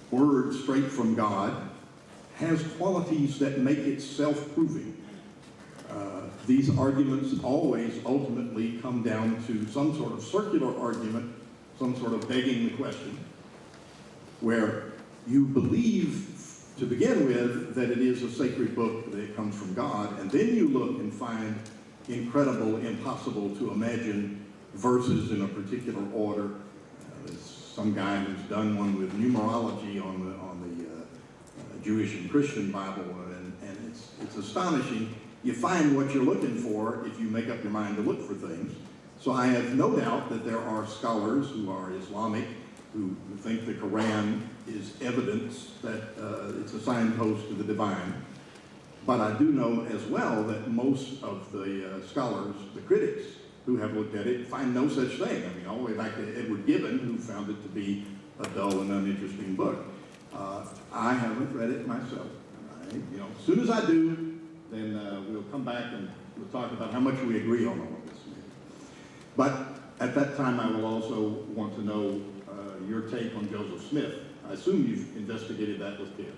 word straight from God, has qualities that make it self-proving. These arguments always ultimately come down to some sort of circular argument, some sort of begging the question, where you believe to begin with that it is a sacred book, that it comes from God, and then you look and find incredible, impossible to imagine verses in a particular order. There's some guy who's done one with numerology on the Jewish and Christian Bible, and it's astonishing. You find what you're looking for if you make up your mind to look for things. So I have no doubt that there are scholars who are Islamic who think the Quran is evidence that it's a signpost to the divine. But I do know as well that most of the scholars, the critics who have looked at it, find no such thing. I mean, all the way back to Edward Gibbon, who found it to be a dull and uninteresting book. I haven't read it myself. As soon as I do, then we'll come back and we'll talk about how much we agree on all of this. But at that time, I will also want to know your take on Joseph Smith. I assume you've investigated that with him.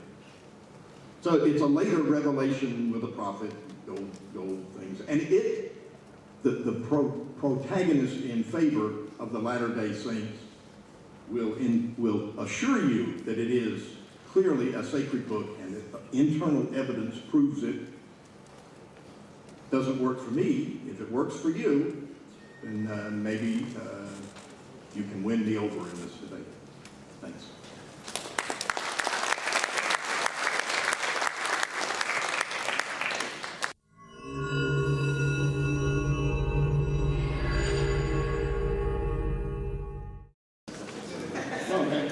So it's a later revelation with a prophet, gold things. And the protagonist in favor of the Latter-day Saints will assure you that it is clearly a sacred book and that internal evidence proves it. Doesn't work for me. If it works for you, then maybe you can win me over in this debate. Thanks.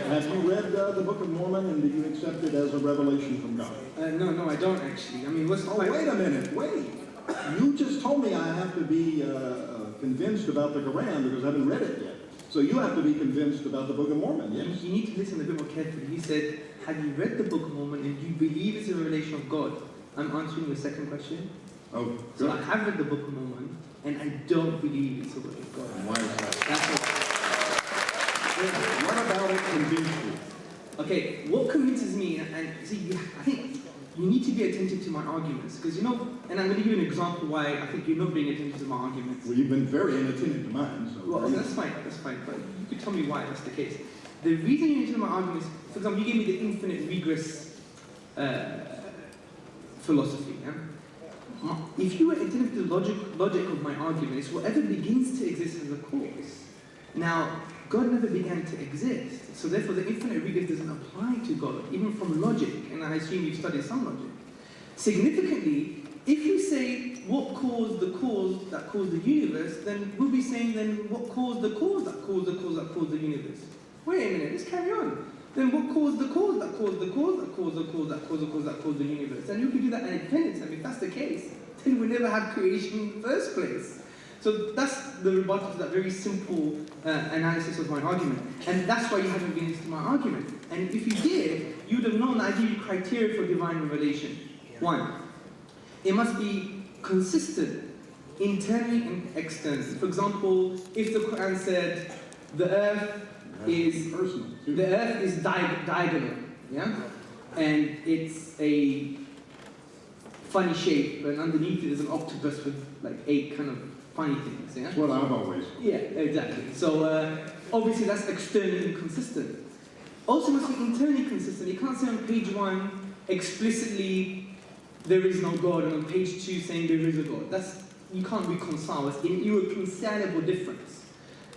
Have you read the Book of Mormon, and do you accept it as a revelation from God? No, I don't actually. I mean, what's the point? Wait a minute, wait. You just told me I have to be convinced about the Quran because I haven't read it yet. So you have to be convinced about the Book of Mormon, yes? You need to listen a bit more carefully. He said, have you read the Book of Mormon and you believe it's a revelation of God? I'm answering your second question. Oh, good. So I have read the Book of Mormon and I don't believe it's a word of God. And why is that? That's what. What about it convinced you? Okay, what convinces me, and see, I think you need to be attentive to my arguments, because you know, and I'm going to give you an example why I think you're not being attentive to my arguments. Well, you've been very inattentive to mine, so... Well, that's fine, but you could tell me why that's the case. The reason you're attentive to my arguments, for example, you gave me the infinite regress philosophy, yeah? If you were attentive to the logic of my argument, it's whatever begins to exist as a cause. Now, God never began to exist, so therefore the infinite regress doesn't apply to God, even from logic, and I assume you've studied some logic. Significantly, if you say what caused the cause that caused the universe, then we'll be saying then what caused the cause that caused the cause that caused the universe. Wait a minute, let's carry on. Then what caused the cause that caused the cause that caused the cause that caused the cause that caused the universe? And you can do that in independence, and if that's the case, then we never had creation in the first place. So that's the rebuttal to that very simple analysis of my argument. And that's why you haven't been into my argument. And if you did, you would have known that I give you criteria for divine revelation. One, it must be consistent, internally and externally. For example, if the Quran said the earth is diagonal, yeah? And it's a funny shape, and underneath it is an octopus with like 8 kind of funny things, yeah? That's what I've always... Yeah, exactly. So obviously that's externally inconsistent. Also must be internally consistent. You can't say on page 1 explicitly there is no God, and on page 2 saying there is a God. You can't reconcile. It's an irreconcilable difference.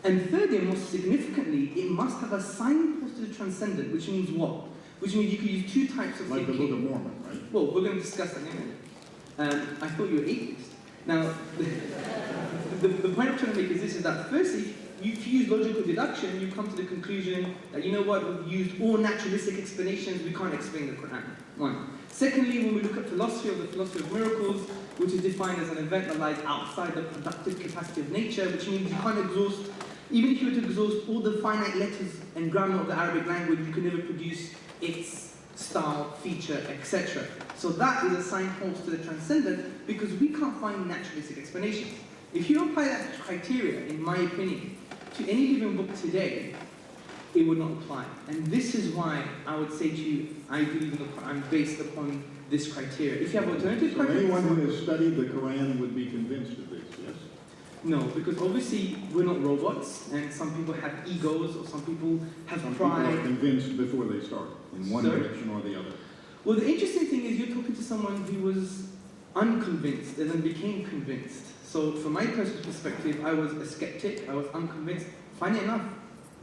And thirdly, and most significantly, it must have a signpost to the transcendent, which means what? Which means you could use 2 types of like thinking. the Book of Mormon, right? Well, we're going to discuss that in a minute. I thought you were atheist. Now, the point I'm trying to make is this, is that firstly, if you use logical deduction, you come to the conclusion that, you know what, we've used all naturalistic explanations, we can't explain the Quran. One. Secondly, when we look at philosophy, or the philosophy of miracles, which is defined as an event that lies outside the productive capacity of nature, which means you can't exhaust, even if you were to exhaust all the finite letters and grammar of the Arabic language, you can never produce its style, feature, etc. So that is a signpost to the transcendent, because we can't find naturalistic explanations. If you apply that criteria, in my opinion, to any living book today, it would not apply. And this is why I would say to you, I believe in the Quran based upon this criteria. If you have alternative criteria... So anyone who has studied the Quran would be convinced of this, yes? No, because obviously we're not robots, and some people have egos, or some people have pride. People are convinced before they start, in one direction or the other. Well, the interesting thing is you're talking to someone who was unconvinced and then became convinced. So from my personal perspective, I was a skeptic, I was unconvinced. Funny enough,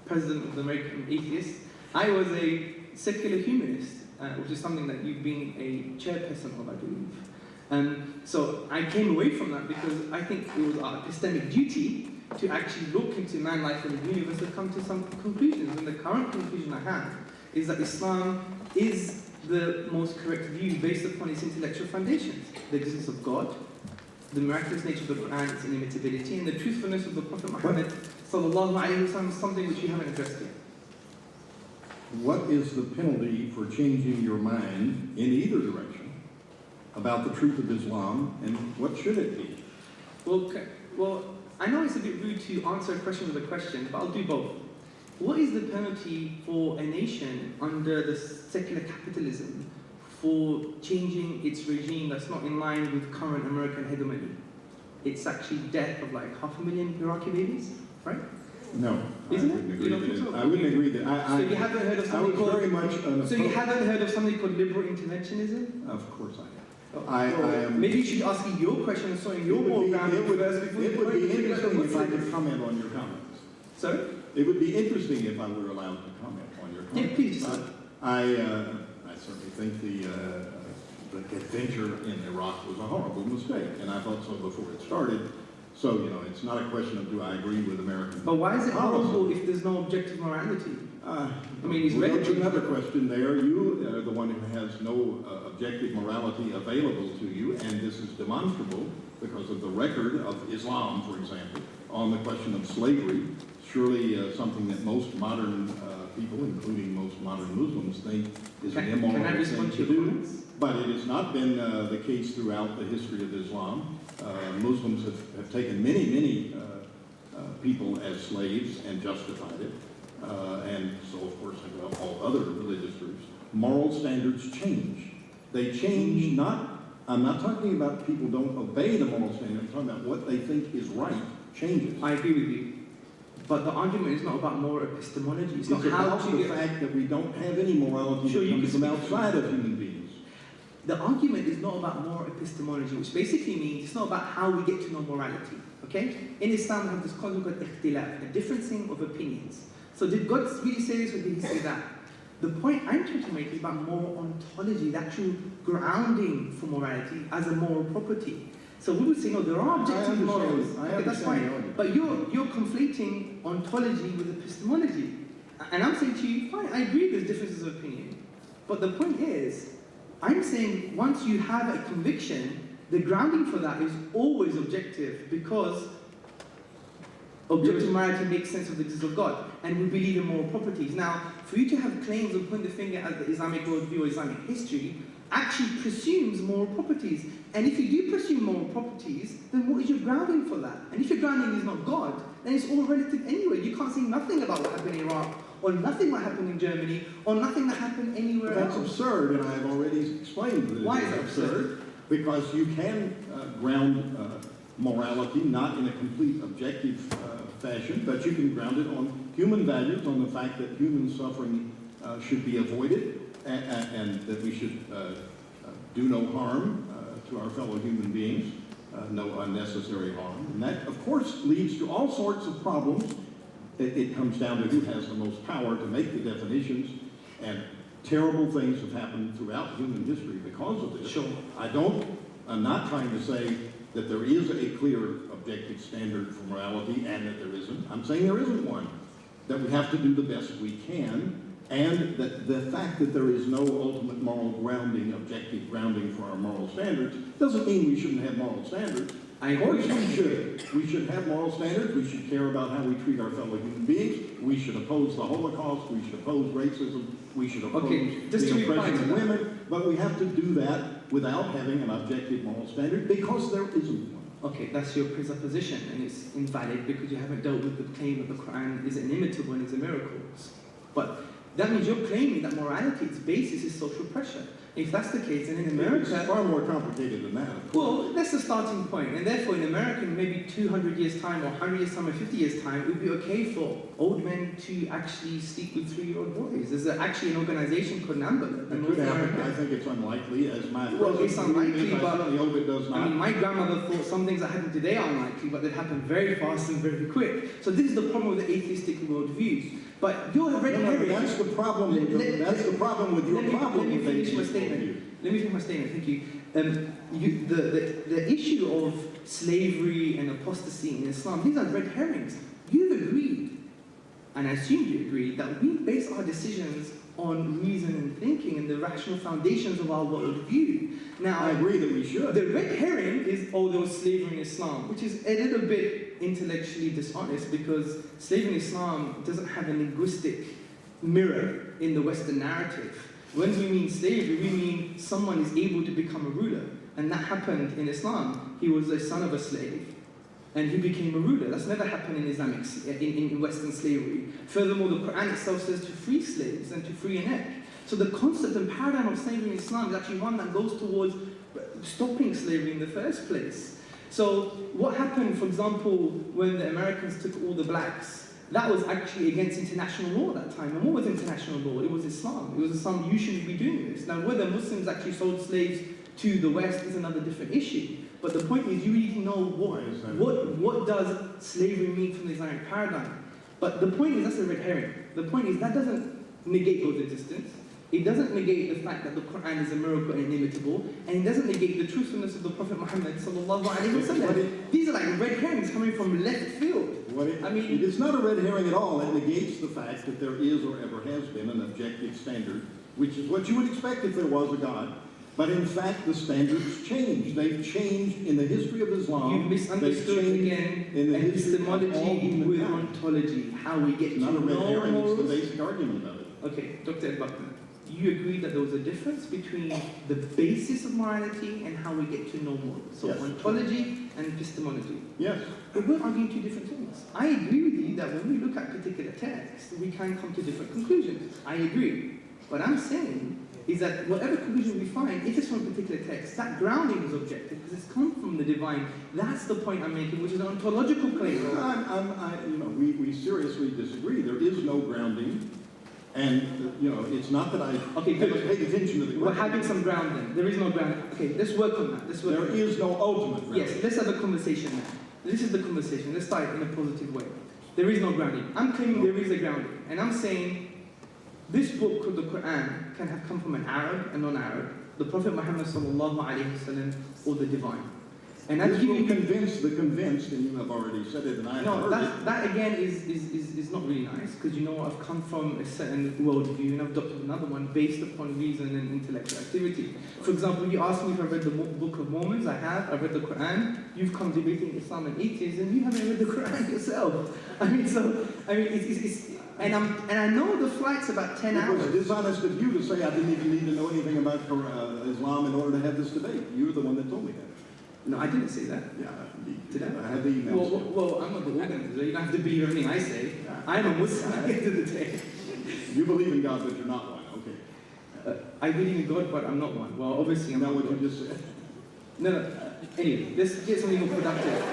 president of the American Atheists, I was a secular humanist, which is something that you've been a chairperson of, I believe. So I came away from that because I think it was our epistemic duty to actually look into man, life, and the universe and come to some conclusions. And the current conclusion I have is that Islam is the most correct view based upon its intellectual foundations. The existence of God, the miraculous nature of the Quran, its inimitability, and the truthfulness of the Prophet Muhammad Sallallahu, Alayhi is something which you haven't addressed yet. What is the penalty for changing your mind in either direction about the truth of Islam, and what should it be? Well, I know it's a bit rude to answer a question with a question, but I'll do both. What is the penalty for a nation under the secular capitalism for changing its regime that's not in line with current American hegemony? It's actually death of like 500,000 Iraqi babies, right? No. Isn't I it? wouldn't You agree don't that think it- so? I wouldn't agree that, So you haven't heard of I something was called... very much So you haven't heard of something called liberal interventionism? Of course I have. Oh, I well, am- maybe you should ask me your question, so you're more grounded first before you It would be point to interesting if I Muslims. could comment on your comments. Sorry? It would be interesting if I were allowed to comment on your comments. Yeah, please. I certainly think the adventure in Iraq was a horrible mistake, and I thought so before it started. So, you know, it's not a question of do I agree with American But why is it policy. horrible if there's no objective morality? I mean, he's Well, ready that's to... another question there. You are the one who has no objective morality available to you, and this is demonstrable because of the record of Islam, for example, on the question of slavery. Surely something that most modern people, including most modern Muslims, think is an immoral Can I thing respond to to your do. comments? But it has not been the case throughout the history of Islam. Muslims have taken many people as slaves and justified it. And so, of course, have all other religious groups. Moral standards change. They change not, I'm not talking about people don't obey the moral standard, I'm talking about what they think is right changes. I agree with you. But the argument is not about moral epistemology. It's not how about to the get... fact that we don't have any morality Sure, that you comes can from speak. outside of human beings. The argument is not about moral epistemology, which basically means it's not about how we get to know morality. Okay? In Islam, we have this concept called ikhtilaf, a differencing of opinions. So did God really say this or did he say that? The point I'm trying to make is about moral ontology, the actual grounding for morality as a moral property. So we would say, no, there are objective morals. Okay, that's fine. But you're conflating ontology with epistemology. And I'm saying to you, fine, I agree there's differences of opinion. But the point is, I'm saying once you have a conviction, the grounding for that is always objective because objective morality makes sense of the existence of God, and we believe in moral properties. Now, for you to have claims of pointing the finger at the Islamic worldview or Islamic history actually presumes moral properties. And if you do presume moral properties, then what is your grounding for that? And if your grounding is not God, then it's all relative anyway. You can't say nothing about what happened in Iraq, or nothing that happened in Germany, or nothing that happened anywhere But that's else. absurd, and I've already explained that Why it is that absurd? Because you can ground morality not in a complete objective fashion, but you can ground it on human values, on the fact that human suffering should be avoided, and that we should do no harm to our fellow human beings, no unnecessary harm. And that, of course, leads to all sorts of problems. It comes down to who has the most power to make the definitions, and terrible things have happened throughout human history because of this. Sure. I'm not trying to say that there is a clear objective standard for morality and that there isn't. I'm saying there isn't one. That we have to do the best we can, and that the fact that there is no ultimate moral grounding, objective grounding for our moral standards, doesn't mean we shouldn't have moral standards. Of course we should. We should have moral standards. We should care about how we treat our fellow human beings. We should oppose the Holocaust. We should oppose racism. We should oppose the oppression of women. But we have to do that without having an objective moral standard because there isn't one. Okay, that's your presupposition, and it's invalid because you haven't dealt with the claim that the Quran is inimitable and is a miracle. But that means you're claiming that morality, its basis is social pressure. If that's the case, then in America... It's far more complicated than that. Well, that's the starting point. And therefore, in America, in maybe 200 years' time, or 100 years' time, or 50 years' time, it would be okay for old men to actually sleep with 3-year-old boys. There's actually an organization called NAMBLA. It could happen. I think it's unlikely, as my Well, it's unlikely, I but certainly hope it does not. I mean, my grandmother thought some things that happen today are unlikely, but they happen very fast and very quick. So this is the problem with the atheistic worldview. But you're a red herring. That's the problem with your problem. Let me finish my statement. Let me finish my statement. Thank you. The issue of slavery and apostasy in Islam, these are red herrings. You've agreed, and I assume you agreed, that we base our decisions on reason and thinking and the rational foundations of our worldview. Now, I agree that we should. The red herring is, oh, there was slavery in Islam, which is a little bit intellectually dishonest because slavery in Islam doesn't have a linguistic mirror in the Western narrative. When we mean slavery, we mean someone is able to become a ruler. And that happened in Islam. He was a son of a slave, and he became a ruler. That's never happened in Islamic, in Western slavery. Furthermore, the Quran itself says to free slaves and to free a neck. So the concept and paradigm of slavery in Islam is actually one that goes towards stopping slavery in the first place. So what happened, for example, when the Americans took all the blacks that was actually against international law at that time. And what was international law? It was Islam. It was Islam, you shouldn't be doing this. Now, whether Muslims actually sold slaves to the West is another different issue. But the point is, you need to know what does slavery mean from the Islamic paradigm. But the point is, that's a red herring. The point is, that doesn't negate God's existence. It doesn't negate the fact that the Quran is a miracle and inimitable, and it doesn't negate the truthfulness of the Prophet Muhammad Sallallahu Alayhi Wasallam. These are like red herrings coming from left field. It is not a red herring at all. It negates the fact that there is or ever has been an objective standard, which is what you would expect if there was a God. But in fact, the standards change. They've changed in the history of Islam. You've misunderstood again epistemology with ontology, how we get to know not a red herring, morals. it's the basic argument of it. Okay, Dr. Buckner, you agreed that there was a difference between the basis of morality and how we get to know morals. So Yes. Ontology and epistemology. Yes. But we're arguing two different things. I agree with you that when we look at particular texts, we can come to different conclusions. I agree. What I'm saying is that whatever conclusion we find, if it's from a particular text, that grounding is objective because it's come from the divine. That's the point I'm making, which is an ontological claim. We seriously disagree. There is no grounding. And, it's not that I haven't paid attention to the grounding. We're having some grounding. There is no grounding. Okay, let's work on that. There is no ultimate grounding. Yes, let's have a conversation now. This is the conversation. Let's start in a positive way. There is no grounding. I'm claiming there is a grounding. And I'm saying this book called the Quran can have come from an Arab and non-Arab, the Prophet Muhammad Sallallahu Alayhi Wasallam, or the divine. And this will convince the convinced, and you have already said it, and I have heard it. That again is not really nice, because I've come from a certain worldview and I've adopted another one based upon reason and intellectual activity. For example, you asked me if I read the Book of Mormons. I have. I've read the Quran. You've come debating Islam and atheism. You haven't read the Quran yourself. And I know the flight's about 10 hours. It was dishonest of you to say I didn't even need to know anything about Islam in order to have this debate. You were the one that told me that. No, I didn't say that. Yeah, Did I? I had the emails. Well, I'm not the organizer. You don't have to believe everything I say. I'm a Muslim at the end of the day. You believe in God, but you're not one. Okay. I believe in God, but I'm not one. Well, obviously I'm not not what God. you just said. No. Anyway, let's get something more productive.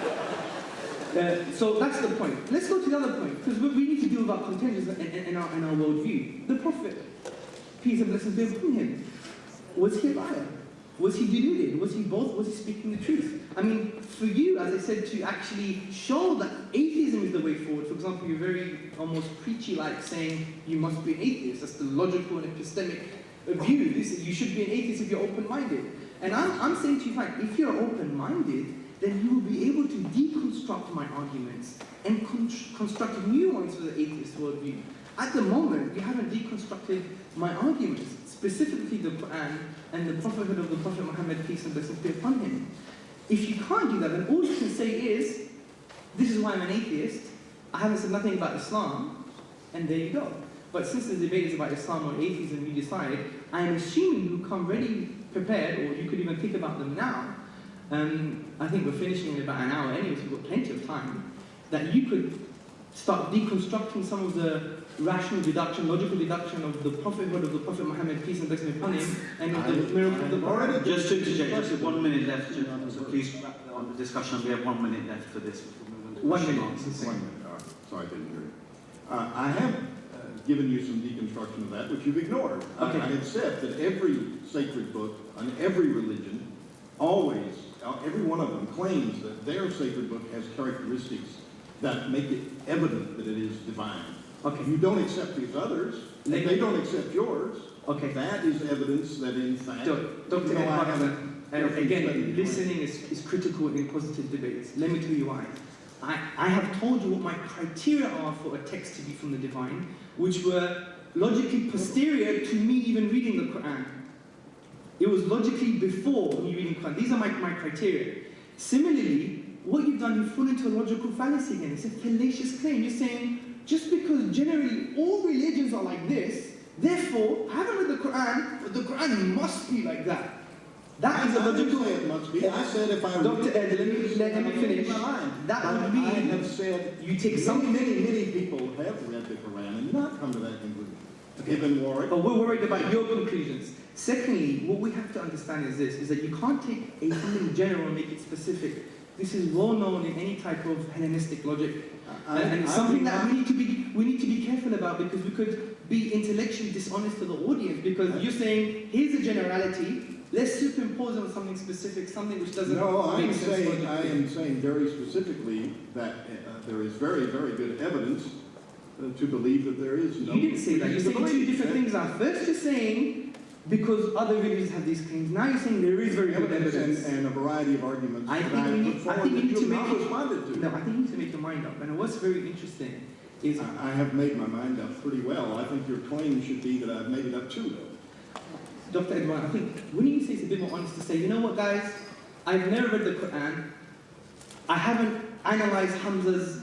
So that's the point. Let's go to the other point, because we need to deal with our contentions and our worldview. The Prophet, peace and blessings be upon him, was he a liar? Was he deluded? Was he both? Was he speaking the truth? I mean, for you, as I said, to actually show that atheism is the way forward, for example, you're very almost preachy-like saying you must be an atheist. That's the logical and epistemic view. You should be an atheist if you're open-minded. And I'm saying to you, fine, if you're open-minded, then you will be able to deconstruct my arguments and construct new ones for the atheist worldview. At the moment, you haven't deconstructed my arguments, specifically the Quran and the prophethood of the Prophet Muhammad, peace and blessings be upon him. If you can't do that, then all you can say is, this is why I'm an atheist, I haven't said nothing about Islam, and there you go. But since the debate is about Islam or atheism, you decide, I am assuming you come ready prepared, or you could even think about them now. I think we're finishing in about an hour anyway, so we've got plenty of time, that you could start deconstructing some of the rational deduction, logical deduction of the prophethood of the Prophet Muhammad, peace and blessings upon him, and of the miracle of the Quran. Just to interject, just 1 minute left, so please wrap on the discussion. We have 1 minute left for this. 1 minute. 1 minute. Sorry, I didn't hear you. I have given you some deconstruction of that, which you've ignored. Okay. I have said that every sacred book on every religion, always, every one of them claims that their sacred book has characteristics that make it evident that it is divine. Okay. You don't accept these others, and they don't accept yours. Okay. That is evidence that in fact, Dr. Again, listening is critical in positive debates. Let me tell you why. I have told you what my criteria are for a text to be from the divine, which were logically posterior to me even reading the Quran. It was logically before me reading the Quran. These are my criteria. Similarly, what you've done, you fall into a logical fallacy again. It's a fallacious claim. You're saying, just because generally all religions are like this, therefore, I haven't read the Quran, but the Quran must be like that. That is a logical... I didn't say it must be. I said if I Dr. Ed, let me finish. That would be... I have said you take some... Many people have read the Quran and not come to that conclusion. Ibn Warwick. But we're worried about your conclusions. Secondly, what we have to understand is this, is that you can't take something general and make it specific. This is well known in any type of Hellenistic logic. And it's I something think that we need to be careful about, because we could be intellectually dishonest to the audience, because you're saying, here's a generality, let's superimpose on something specific, something which doesn't No, make sense logically. I am saying very specifically that there is very, very good evidence to believe that there is no... You didn't say that. You're saying two different Yeah. things now. First you're saying, because other religions have these claims, now you're saying there is very good evidence. And a variety of arguments I that think I we put need- I forward think we that need you to have make not it- responded to. No, I think you need to make your mind up. And what's very interesting is... I have made my mind up pretty well. I think your claim should be that I've made it up too, though. Dr. Edward, I think when you say it's a bit more honest to say, you know what, guys, I've never read the Quran. I haven't analyzed Hamza's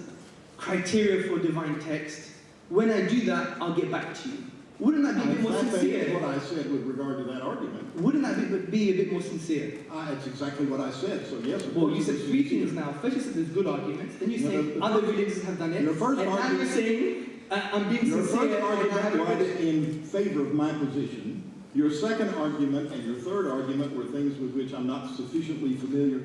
criteria for divine text. When I do that, I'll get back to you. Wouldn't that be a bit more That is sincere? what I said with regard to that argument. Wouldn't that be a bit more sincere? It's exactly what I said, so yes, of Well, course you it said is three sincere. things now. First you said there's good arguments, then you No, say the other first- religions have done it, your first and now argument- you're saying I'm being Your sincere first and I haven't argument read was it. in favor of my position. Your second argument and your third argument were things with which I'm not sufficiently familiar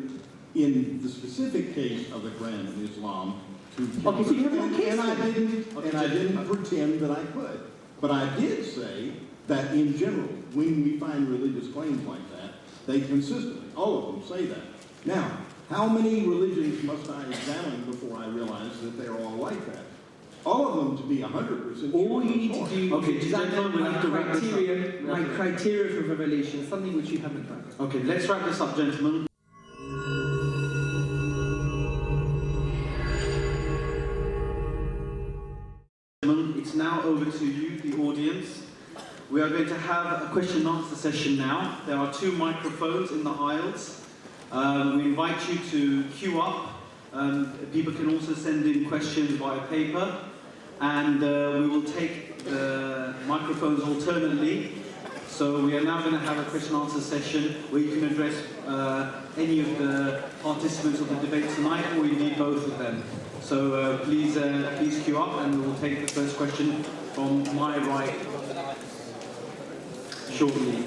in the specific case of the Quran in Islam to... Okay, so you have no case and I then. didn't pretend that I could. But I did say that in general, when we find religious claims like that, they consistently, all of them say that. Now, how many religions must I examine before I realize that they're all like that? All of them to be 100% sure. All you need to do Okay, is examine gentlemen, we have to wrap this up. my criteria for revelation, something which you haven't done. Okay, let's wrap this up, gentlemen. It's now over to you, the audience. We are going to have a question and answer session now. There are 2 microphones in the aisles. We invite you to queue up. People can also send in questions via paper. And we will take the microphones alternately. So we are now going to have a question and answer session where you can address any of the participants of the debate tonight, or indeed both of them. So please queue up, and we will take the first question from my right shortly.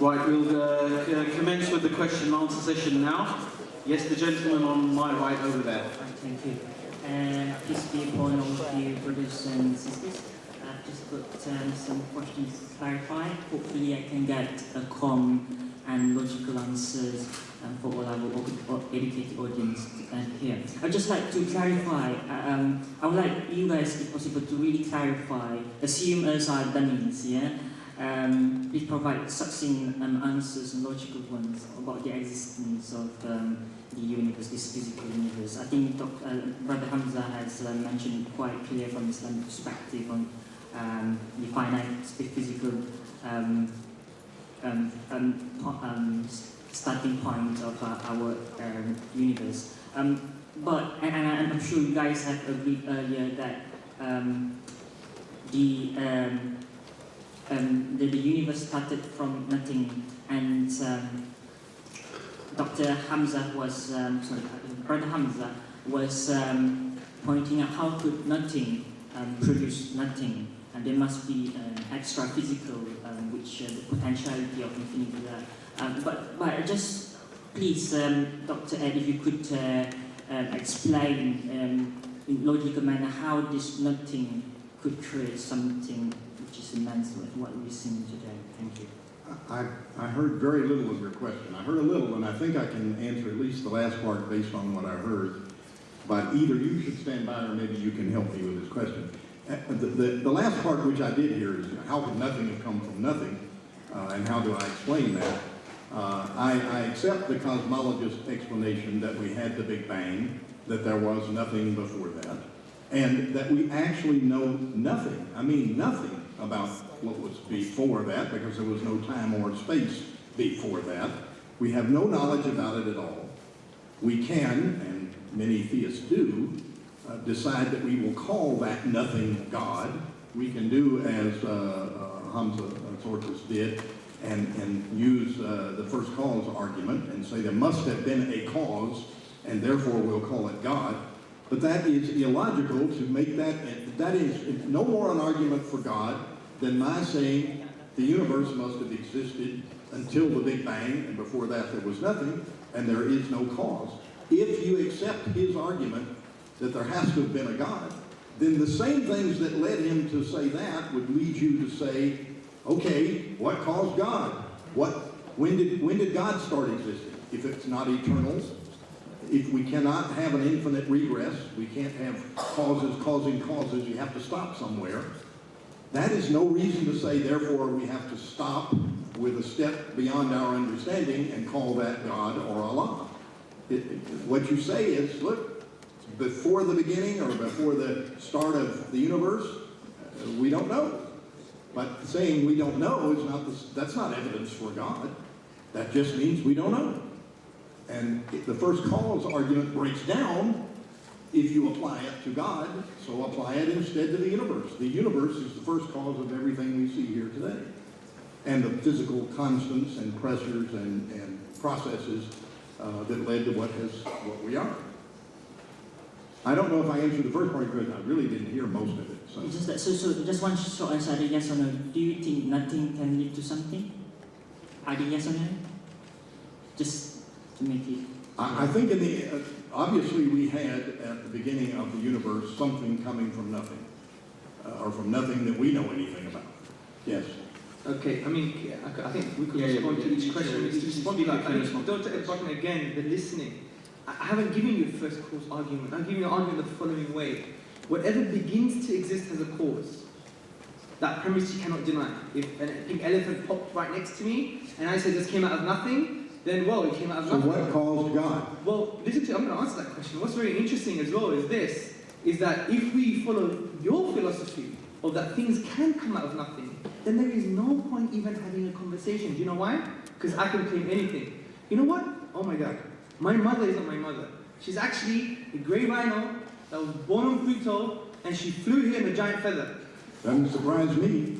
Right, we'll commence with the question and answer session now. Yes, the gentleman on my right over there. Thank you. Peace be upon all of you, brothers and sisters. I've just got some questions to clarify. Hopefully I can get a calm and logical answers for all our educated audience here. I'd just like to clarify, I would like you guys, if possible, to really clarify, assume as are dummies, yeah? Please provide succinct answers and logical ones about the existence of the universe, this physical universe. I think Brother Hamza has mentioned quite clear from Islamic perspective on the finite physical starting point of our universe. But I'm sure you guys have agreed earlier that the universe started from nothing, and Dr. Hamza was, Brother Hamza was pointing out how could nothing produce nothing, and there must be extra physical, which the potentiality of infinity. But just please, Dr. Ed, if you could explain in logical manner how this nothing could create something which is immense with what we're seeing today. Thank you. I heard very little of your question. I heard a little, and I think I can answer at least the last part based on what I heard. But either you should stand by, or maybe you can help me with this question. The last part which I did hear is, how could nothing have come from nothing, and how do I explain that? I accept the cosmologist's explanation that we had the Big Bang, that there was nothing before that, and that we actually know nothing, I mean nothing, about what was before that, because there was no time or space before that. We have no knowledge about it at all. We can, and many theists do, decide that we will call that nothing God. We can do as Hamza Tzortzis did, and use the first cause argument and say there must have been a cause and therefore we'll call it God. But that is illogical to make that is no more an argument for God than my saying the universe must have existed until the Big Bang, and before that there was nothing, and there is no cause. If you accept his argument that there has to have been a God, then the same things that led him to say that would lead you to say, okay, what caused God? When did God start existing? If it's not eternal, if we cannot have an infinite regress, we can't have causes causing causes, you have to stop somewhere. That is no reason to say, therefore, we have to stop with a step beyond our understanding and call that God or Allah. What you say is, look, before the beginning or before the start of the universe, we don't know. But saying we don't know is that's not evidence for God. That just means we don't know. And the first cause argument breaks down if you apply it to God, so apply it instead to the universe. The universe is the first cause of everything we see here today. And the physical constants and pressures and processes that led to what we are. I don't know if I answered the first part of your question. I really didn't hear most of it. So Just one short answer, either yes or no. Do you think nothing can lead to something? Either yes or no? Just to make it... I think obviously we had at the beginning of the universe something coming from nothing. Or from nothing that we know anything about. Yes. Okay, I mean, I think we could respond to each question. Dr. Ed Buckner, again, the listening. I haven't given you a first cause argument. I'm giving you an argument the following way. Whatever begins to exist has a cause. That premise you cannot deny. If a pink elephant popped right next to me, and I said this came out of nothing, then, well, it came out of nothing. So what caused God? Well, listen to, I'm going to answer that question. What's very interesting as well is that if we follow your philosophy of that things can come out of nothing, then there is no point even having a conversation. Do you know why? Because I can claim anything. You know what? Oh my God. My mother is not my mother. She's actually a grey rhino that was born on Pluto, and she flew here in a giant feather. Doesn't surprise me.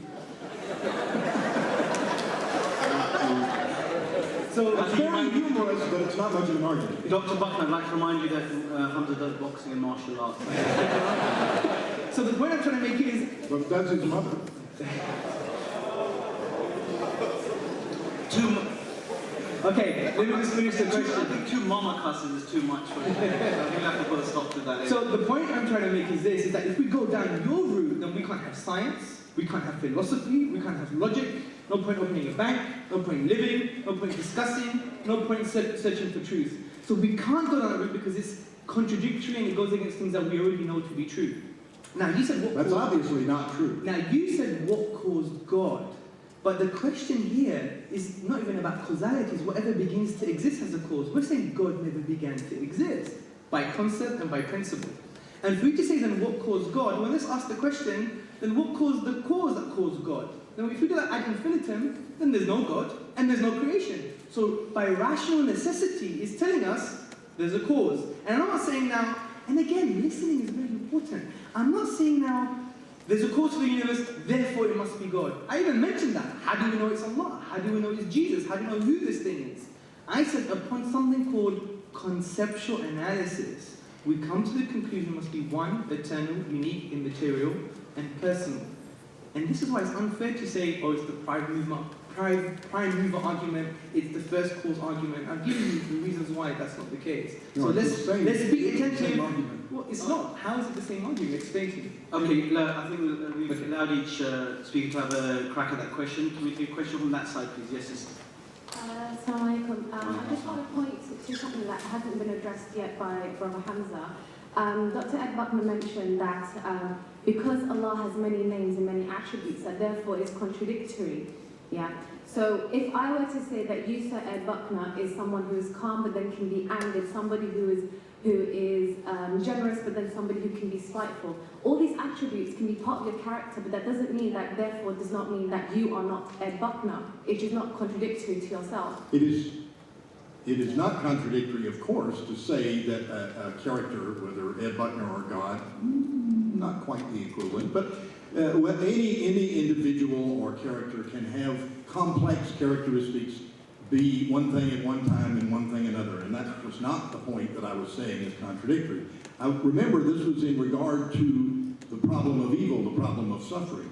So it's very humorous, but it's not much of an argument. Dr. Buckner, I'd like to remind you that Hamza does boxing and martial arts. So the point I'm trying to make is... Well, that's his mother. Okay, let me just finish the question. I think two mama cusses is too much for you. I think we have to put a stop to that. So the point I'm trying to make is this, is that if we go down your route, then we can't have science, we can't have philosophy, we can't have logic, no point opening a bank, no point living, no point discussing, no point searching for truth. So we can't go down that route because it's contradictory and it goes against things that we already know to be true. Now you said what That's obviously not true. Now you said what caused God. But the question here is not even about causality, it's whatever begins to exist has a cause. We're saying God never began to exist, by concept and by principle. And for you to say then what caused God, well let's ask the question, then what caused the cause that caused God? Now if we do that ad infinitum, then there's no God, and there's no creation. So by rational necessity, it's telling us there's a cause. And I'm not saying now, and again, listening is very important. I'm not saying now, there's a cause for the universe, therefore it must be God. I even mentioned that. How do we know it's Allah? How do we know it's Jesus? How do we know who this thing is? I said upon something called conceptual analysis, we come to the conclusion it must be one, eternal, unique, immaterial, and personal. And this is why it's unfair to say, oh, it's the prime mover argument, it's the first cause argument. I've given you the reasons why that's not the case. So let's be attentive. Well, it's not. How is it the same argument? Explain to me. Okay, I think we've allowed each speaker to have a crack at that question. Can we take a question from that side, please? Yes, sister. Assalamu alaikum. I just want to point to something that hasn't been addressed yet by Brother Hamza. Dr. Ed Buckner mentioned that because Allah has many names and many attributes, that therefore is contradictory. Yeah. So if I were to say that you, Sir Ed Buckner, is someone who is calm but then can be angered, somebody who is generous but then somebody who can be spiteful, all these attributes can be part of your character, but that doesn't mean that, therefore, does not mean that you are not Ed Buckner. It is not contradictory to yourself. It is not contradictory, of course, to say that a character, whether Ed Buckner or God, not quite. quite the equivalent, but any individual or character can have complex characteristics, be one thing at one time and one thing another, and that was not the point that I was saying is contradictory. Remember, this was in regard to the problem of evil, the problem of suffering.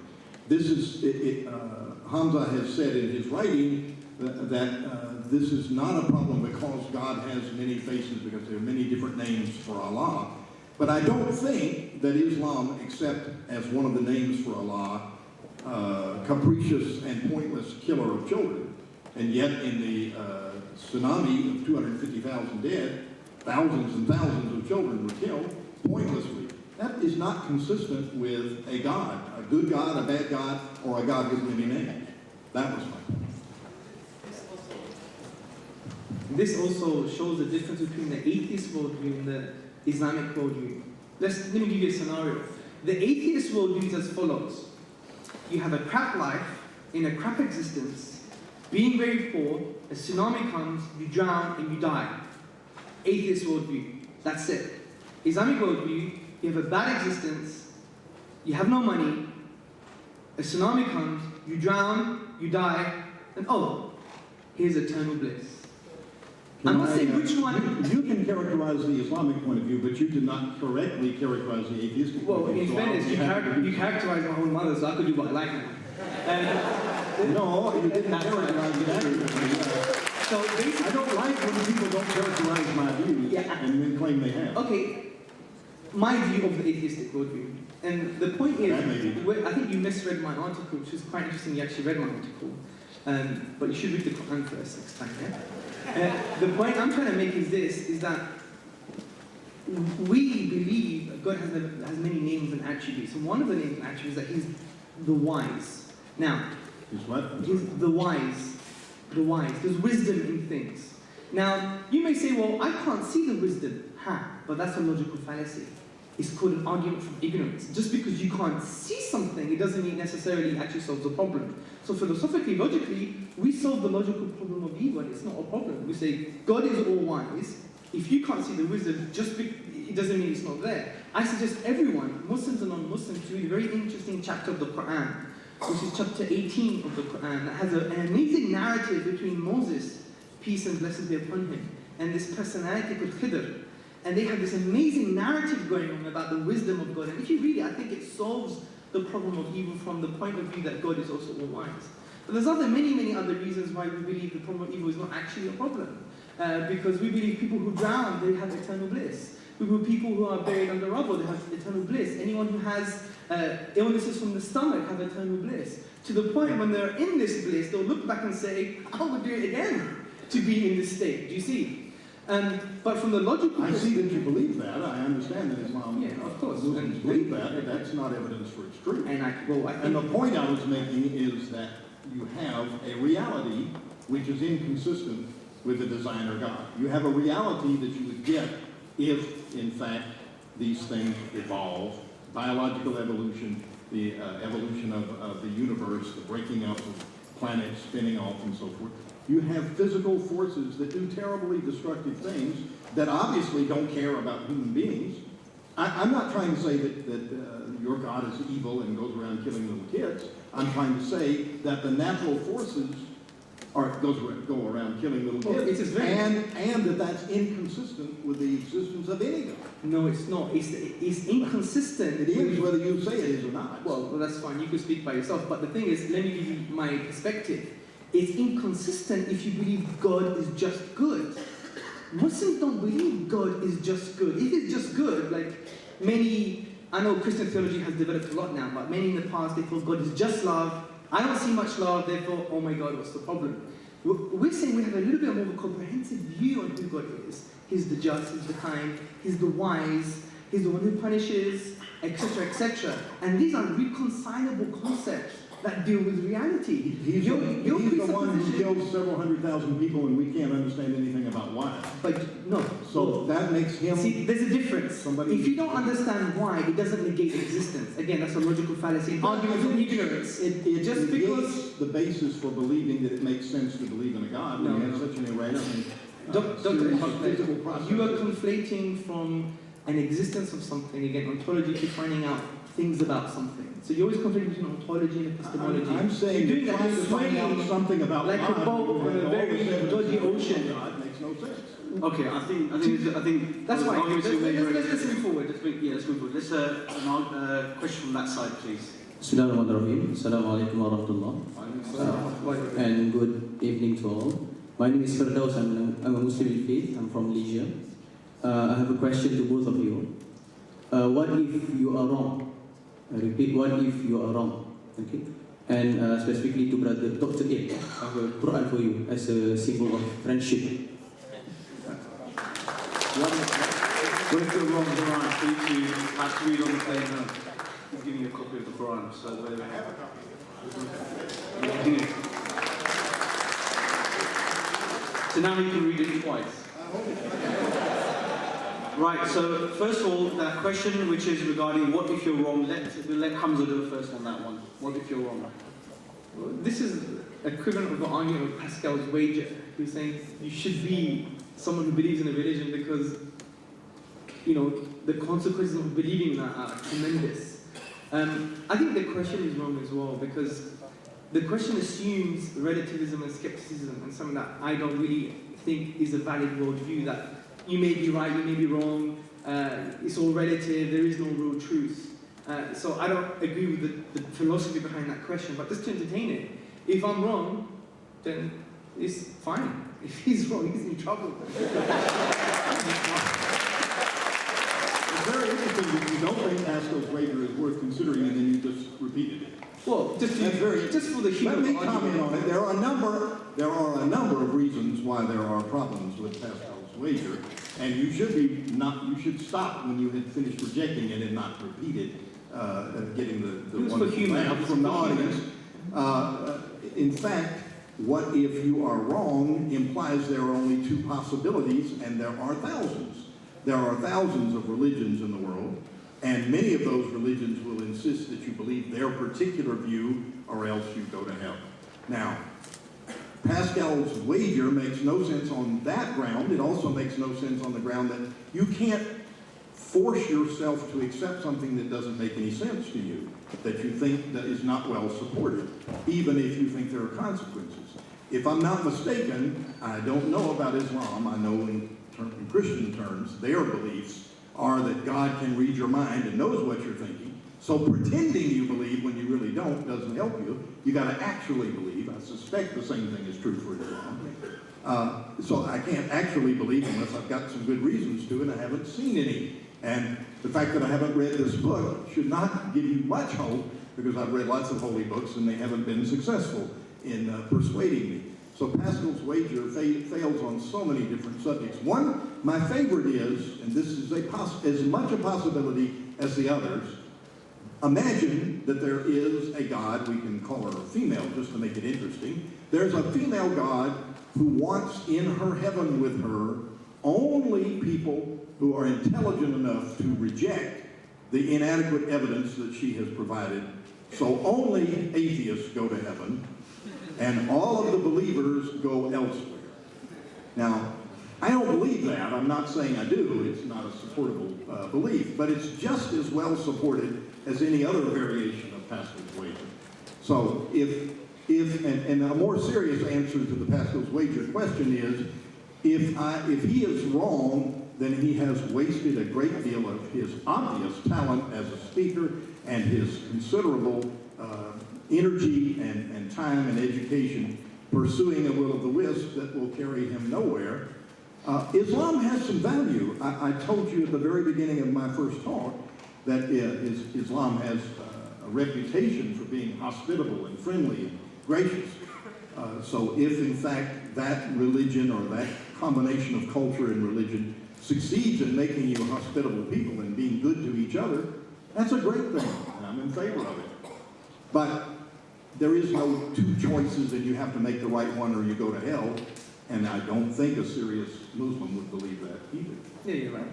This is, Hamza has said in his writing that this is not a problem because God has many faces, because there are many different names for Allah. But I don't think that Islam, except as one of the names for Allah, capricious and pointless killer of children. And yet in the tsunami of 250,000 dead, thousands and thousands of children were killed pointlessly. That is not consistent with a God, a good God, a bad God, or a God with many names. That was my point. This also shows the difference between the atheist worldview and the Islamic worldview. Let me give you a scenario. The atheist worldview is as follows. You have a crap life, in a crap existence, being very poor, a tsunami comes, you drown and you die. Atheist worldview. That's it. Islamic worldview, you have a bad existence, you have no money, a tsunami comes, you drown, you die, and oh, here's eternal bliss. I'm not saying which one. You can characterize the Islamic point of view, but you did not correctly characterize the atheistic point of view. Well, in fairness, you characterize my own mother, so I could do what I like now. No, you didn't characterize it accurately. So basically, I don't like when people don't characterize my views and then claim they have. okay, my view of the atheistic worldview. And the point is, I think you misread my article, which is quite interesting. You actually read my article. But you should read the Quran first next time, yeah? The point I'm trying to make is this, is that we believe God has many names and attributes. And one of the names and attributes is that He's the wise. Now, He's what? He's the wise. The wise. There's wisdom in things. Now, you may say, well, I can't see the wisdom. But that's a logical fallacy. It's called an argument from ignorance. Just because you can't see something, it doesn't mean necessarily it actually solves the problem. So philosophically, logically, we solve the logical problem of evil, and it's not a problem. We say, God is all wise. If you can't see the wisdom, it doesn't mean it's not there. I suggest everyone, Muslims and non-Muslims, to read a very interesting chapter of the Quran, which is chapter 18 of the Quran, that has an amazing narrative between Moses, peace and blessings be upon him, and this personality called Khidr. And they have this amazing narrative going on about the wisdom of God. And if you read it, I think it solves the problem of evil from the point of view that God is also all wise. But there's many other reasons why we believe the problem of evil is not actually a problem. Because we believe people who drown, they have eternal bliss. We believe people who are buried under rubble, they have eternal bliss. Anyone who has illnesses from the stomach have eternal bliss. To the point when they're in this bliss, they'll look back and say, I would do it again to be in this state. Do you see? But from the logical I see that you believe that. I understand that Islam of course. Muslims believe that, but that's not evidence for its truth. And the point I was making is that you have a reality which is inconsistent with the designer God. You have a reality that you would get if, in fact, these things evolve. Biological evolution, the evolution of the universe, the breaking up of planets, spinning off, and so forth. You have physical forces that do terribly destructive things that obviously don't care about human beings. I'm not trying to say that your God is evil and goes around killing little kids. I'm trying to say that the natural forces go around killing little kids, and that's inconsistent with the existence of any God. No, it's not. It's inconsistent. It is, whether you say it is or not. Well, that's fine. You can speak by yourself. But the thing is, let me give you my perspective. It's inconsistent if you believe God is just good. Muslims don't believe God is just good. If it's just good, like I know Christian theology has developed a lot now, but many in the past, they thought God is just love. I don't see much love, therefore, oh my God, what's the problem? We're saying we have a little bit more of a comprehensive view on who God is. He's the just, He's the kind, He's the wise, He's the one who punishes, etc., etc. And these are reconcilable concepts that deal with reality. He's the one who kills several 100,000 people and we can't understand anything about why. But no. So that makes him... See, there's a difference. If you don't understand why, it doesn't negate existence. Again, that's a logical fallacy. An argument of ignorance. It just because the basis for believing that it makes sense to believe in a God when you have such an irrational you are conflating from an existence of something, again, ontology, to finding out things about something. So you're always conflicting between ontology and epistemology. I'm saying you're doing that that, trying to find out swaying something about like God a boat on a and all very this evidence dodgy about ocean. God makes no sense. Okay, I think That's the fine. arguments you made are- Let's move forward. Let's move forward. Let's question from that side, please. Bismillahirrahmanirrahim. Assalamualaikum warahmatullah. And good evening to all. My name is Firdaus. I'm a Muslim in faith. I'm from Malaysia. I have a question to both of you. What if you are wrong? I repeat, what if you are wrong? Okay. And specifically to Brother Dr. A, I have a Quran for you as a symbol of friendship. What if you're wrong, Quran? Please have to read on the plane home. He's giving you a copy of the Quran, so where do we have it? So now you can read it twice. Right, so first of all, that question which is regarding what if you're wrong, let Hamza do it first on that one. What if you're wrong? This is equivalent of the argument of Pascal's wager. He was saying you should be someone who believes in a religion because, you know, the consequences of believing that are tremendous. I think the question is wrong as well because the question assumes relativism and skepticism and something that I don't really think is a valid worldview, that you may be right, you may be wrong, it's all relative, there is no real truth. So I don't agree with the philosophy behind that question, but just to entertain it, if I'm wrong, then it's fine. If he's wrong, he's in trouble. It's very interesting that you don't think Pascal's wager is worth considering and then you just repeated it. Well, just for the Let human me comment on it. There are a number of reasons why there are problems with Pascal's wager, and you should stop when you had finished rejecting it and not repeat it, getting the wonderful laugh from the audience. In fact, what if you are wrong implies there are only two possibilities, and there are thousands. There are thousands of religions in the world, and many of those religions will insist that you believe their particular view or else you go to hell. Now, Pascal's wager makes no sense on that ground. It also makes no sense on the ground that you can't force yourself to accept something that doesn't make any sense to you, that you think that is not well supported, even if you think there are consequences. If I'm not mistaken, I don't know about Islam. I know in Christian terms, their beliefs are that God can read your mind and knows what you're thinking. So pretending you believe when you really don't doesn't help you. You got to actually believe. I suspect the same thing is true for Islam. So I can't actually believe unless I've got some good reasons to, and I haven't seen any. And the fact that I haven't read this book should not give you much hope, because I've read lots of holy books and they haven't been successful in persuading me. So Pascal's wager fails on so many different subjects. One, my favorite is, and this is as much a possibility as the others, imagine that there is a God, we can call her a female just to make it interesting. There's a female God who wants in her heaven with her only people who are intelligent enough to reject the inadequate evidence that she has provided. So only atheists go to heaven, and all of the believers go elsewhere. Now, I don't believe that. I'm not saying I do. It's not a supportable belief, but it's just as well supported as any other variation of Pascal's wager. So and a more serious answer to the Pascal's wager question is, if he is wrong, then he has wasted a great deal of his obvious talent as a speaker and his considerable energy and time and education pursuing a will of the wisp that will carry him nowhere. Islam has some value. I told you at the very beginning of my first talk that Islam has a reputation for being hospitable and friendly and gracious. So if in fact that religion or that combination of culture and religion succeeds in making you hospitable people and being good to each other, that's a great thing, and I'm in favor of it. But there is no two choices and you have to make the right one or you go to hell, and I don't think a serious Muslim would believe that either. Yeah, you're right.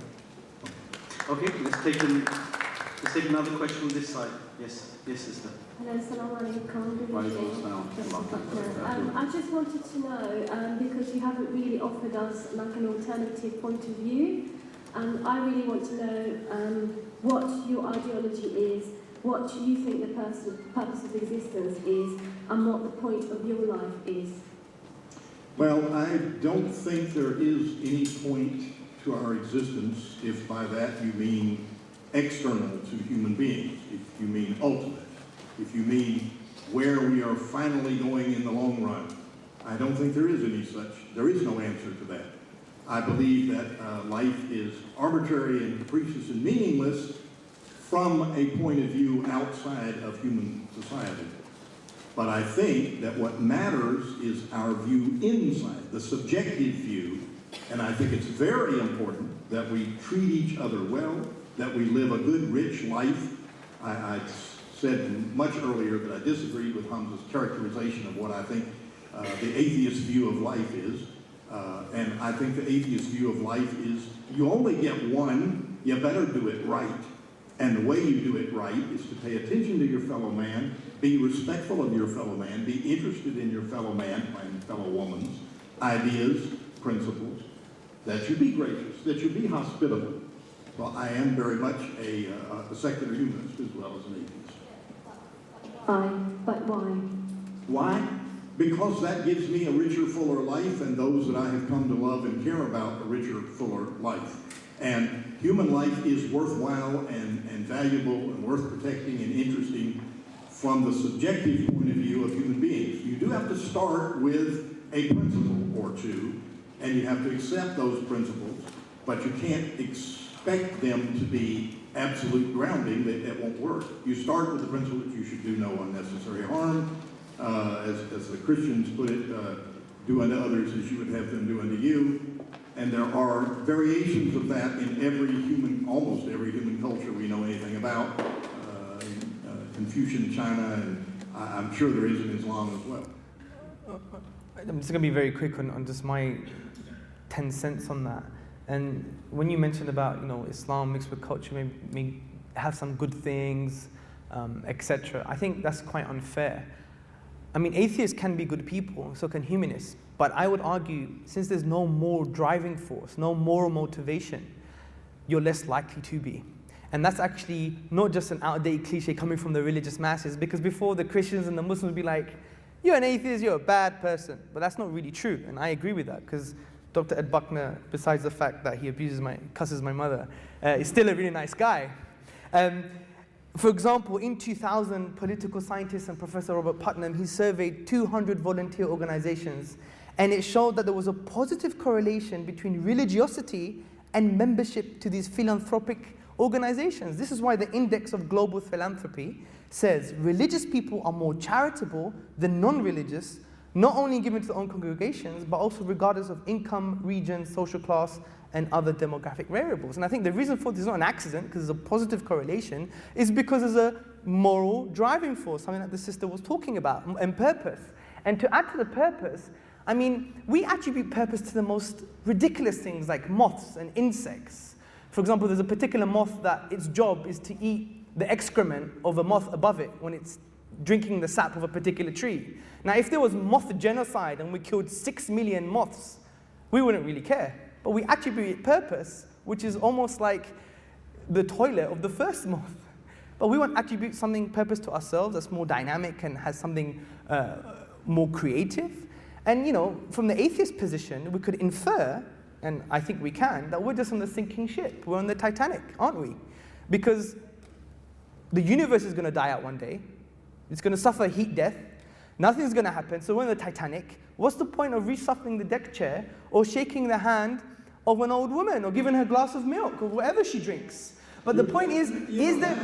Okay, let's take another question from this side. Yes, sister. Hello, Sallallahu, good Wa evening. alaikum assalam. Dr. Buckner. I just wanted to know, because you haven't really offered us like an alternative point of view, I really want to know what your ideology is what do you think the purpose of existence is, and what the point of your life is? Well, I don't think there is any point to our existence if by that you mean external to human beings, if you mean ultimate, if you mean where we are finally going in the long run. I don't think there is any such, there is no answer to that. I believe that life is arbitrary and capricious and meaningless from a point of view outside of human society. But I think that what matters is our view inside, the subjective view, and I think it's very important that we treat each other well, that we live a good, rich life. I said much earlier that I disagreed with Hamza's characterization of what I think the atheist view of life is. And I think the atheist view of life is you only get one, you better do it right. And the way you do it right is to pay attention to your fellow man, be respectful of your fellow man, be interested in your fellow man and fellow woman's ideas, principles, that you be gracious, that you be hospitable. Well, I am very much a secular humanist as well as an atheist. But why? Why? Because that gives me a richer, fuller life, and those that I have come to love and care about a richer, fuller life. And human life is worthwhile and valuable and worth protecting and interesting from the subjective point of view of human beings. You do have to start with a principle or two, and you have to accept those principles, but you can't expect them to be absolute grounding. That won't work. You start with the principle that you should do no unnecessary harm, as the Christians put it, do unto others as you would have them do unto you. And there are variations of that in almost every human culture we know anything about. Confucian China, and I'm sure there is in Islam as well. I'm just going to be very quick on just my 10 cents on that. And when you mentioned about, Islam mixed with culture may have some good things, etc., I think that's quite unfair. I mean, atheists can be good people, so can humanists. But I would argue, since there's no moral driving force, no moral motivation, you're less likely to be. And that's actually not just an outdated cliche coming from the religious masses, because before the Christians and the Muslims would be like, you're an atheist, you're a bad person. But that's not really true, and I agree with that, because Dr. Ed Buckner, besides the fact that he cusses my mother, is still a really nice guy. For example, in 2000, political scientist and Professor Robert Putnam, he surveyed 200 volunteer organizations, and it showed that there was a positive correlation between religiosity and membership to these philanthropic organizations. This is why the Index of Global Philanthropy says religious people are more charitable than non-religious, not only given to their own congregations, but also regardless of income, region, social class, and other demographic variables. And I think the reason for this is not an accident, because there's a positive correlation, is because there's a moral driving force, something that the sister was talking about, and purpose. And to add to the purpose, I mean, we attribute purpose to the most ridiculous things like moths and insects. For example, there's a particular moth that its job is to eat the excrement of a moth above it when it's drinking the sap of a particular tree. Now, if there was moth genocide and we killed 6 million moths, we wouldn't really care. But we attribute purpose, which is almost like the toilet of the first moth. But we want to attribute something purpose to ourselves that's more dynamic and has something more creative. And from the atheist position, we could infer, and I think we can, that we're just on the sinking ship. We're on the Titanic, aren't we? Because the universe is going to die out one day. It's going to suffer heat death. Nothing's going to happen. So we're on the Titanic. What's the point of reshuffling the deck chair or shaking the hand of an old woman or giving her a glass of milk or whatever she drinks? But the point is there...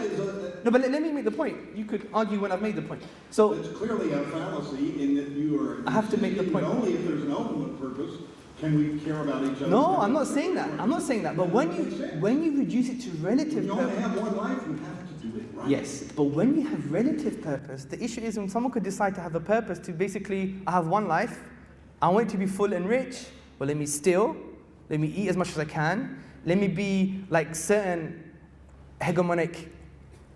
No, but let me make the point. You could argue when I've made the point. So it's clearly a fallacy in that you are... I have to make the point. Only if there's an ultimate purpose can we care about each other. No, I'm not saying that. I'm not saying that. But when you reduce it to relative purpose... You only have one life, you have to do it right. Yes, but when you have relative purpose, the issue is when someone could decide to have a purpose to basically, I have one life, I want it to be full and rich, well, let me steal, let me eat as much as I can, let me be like certain hegemonic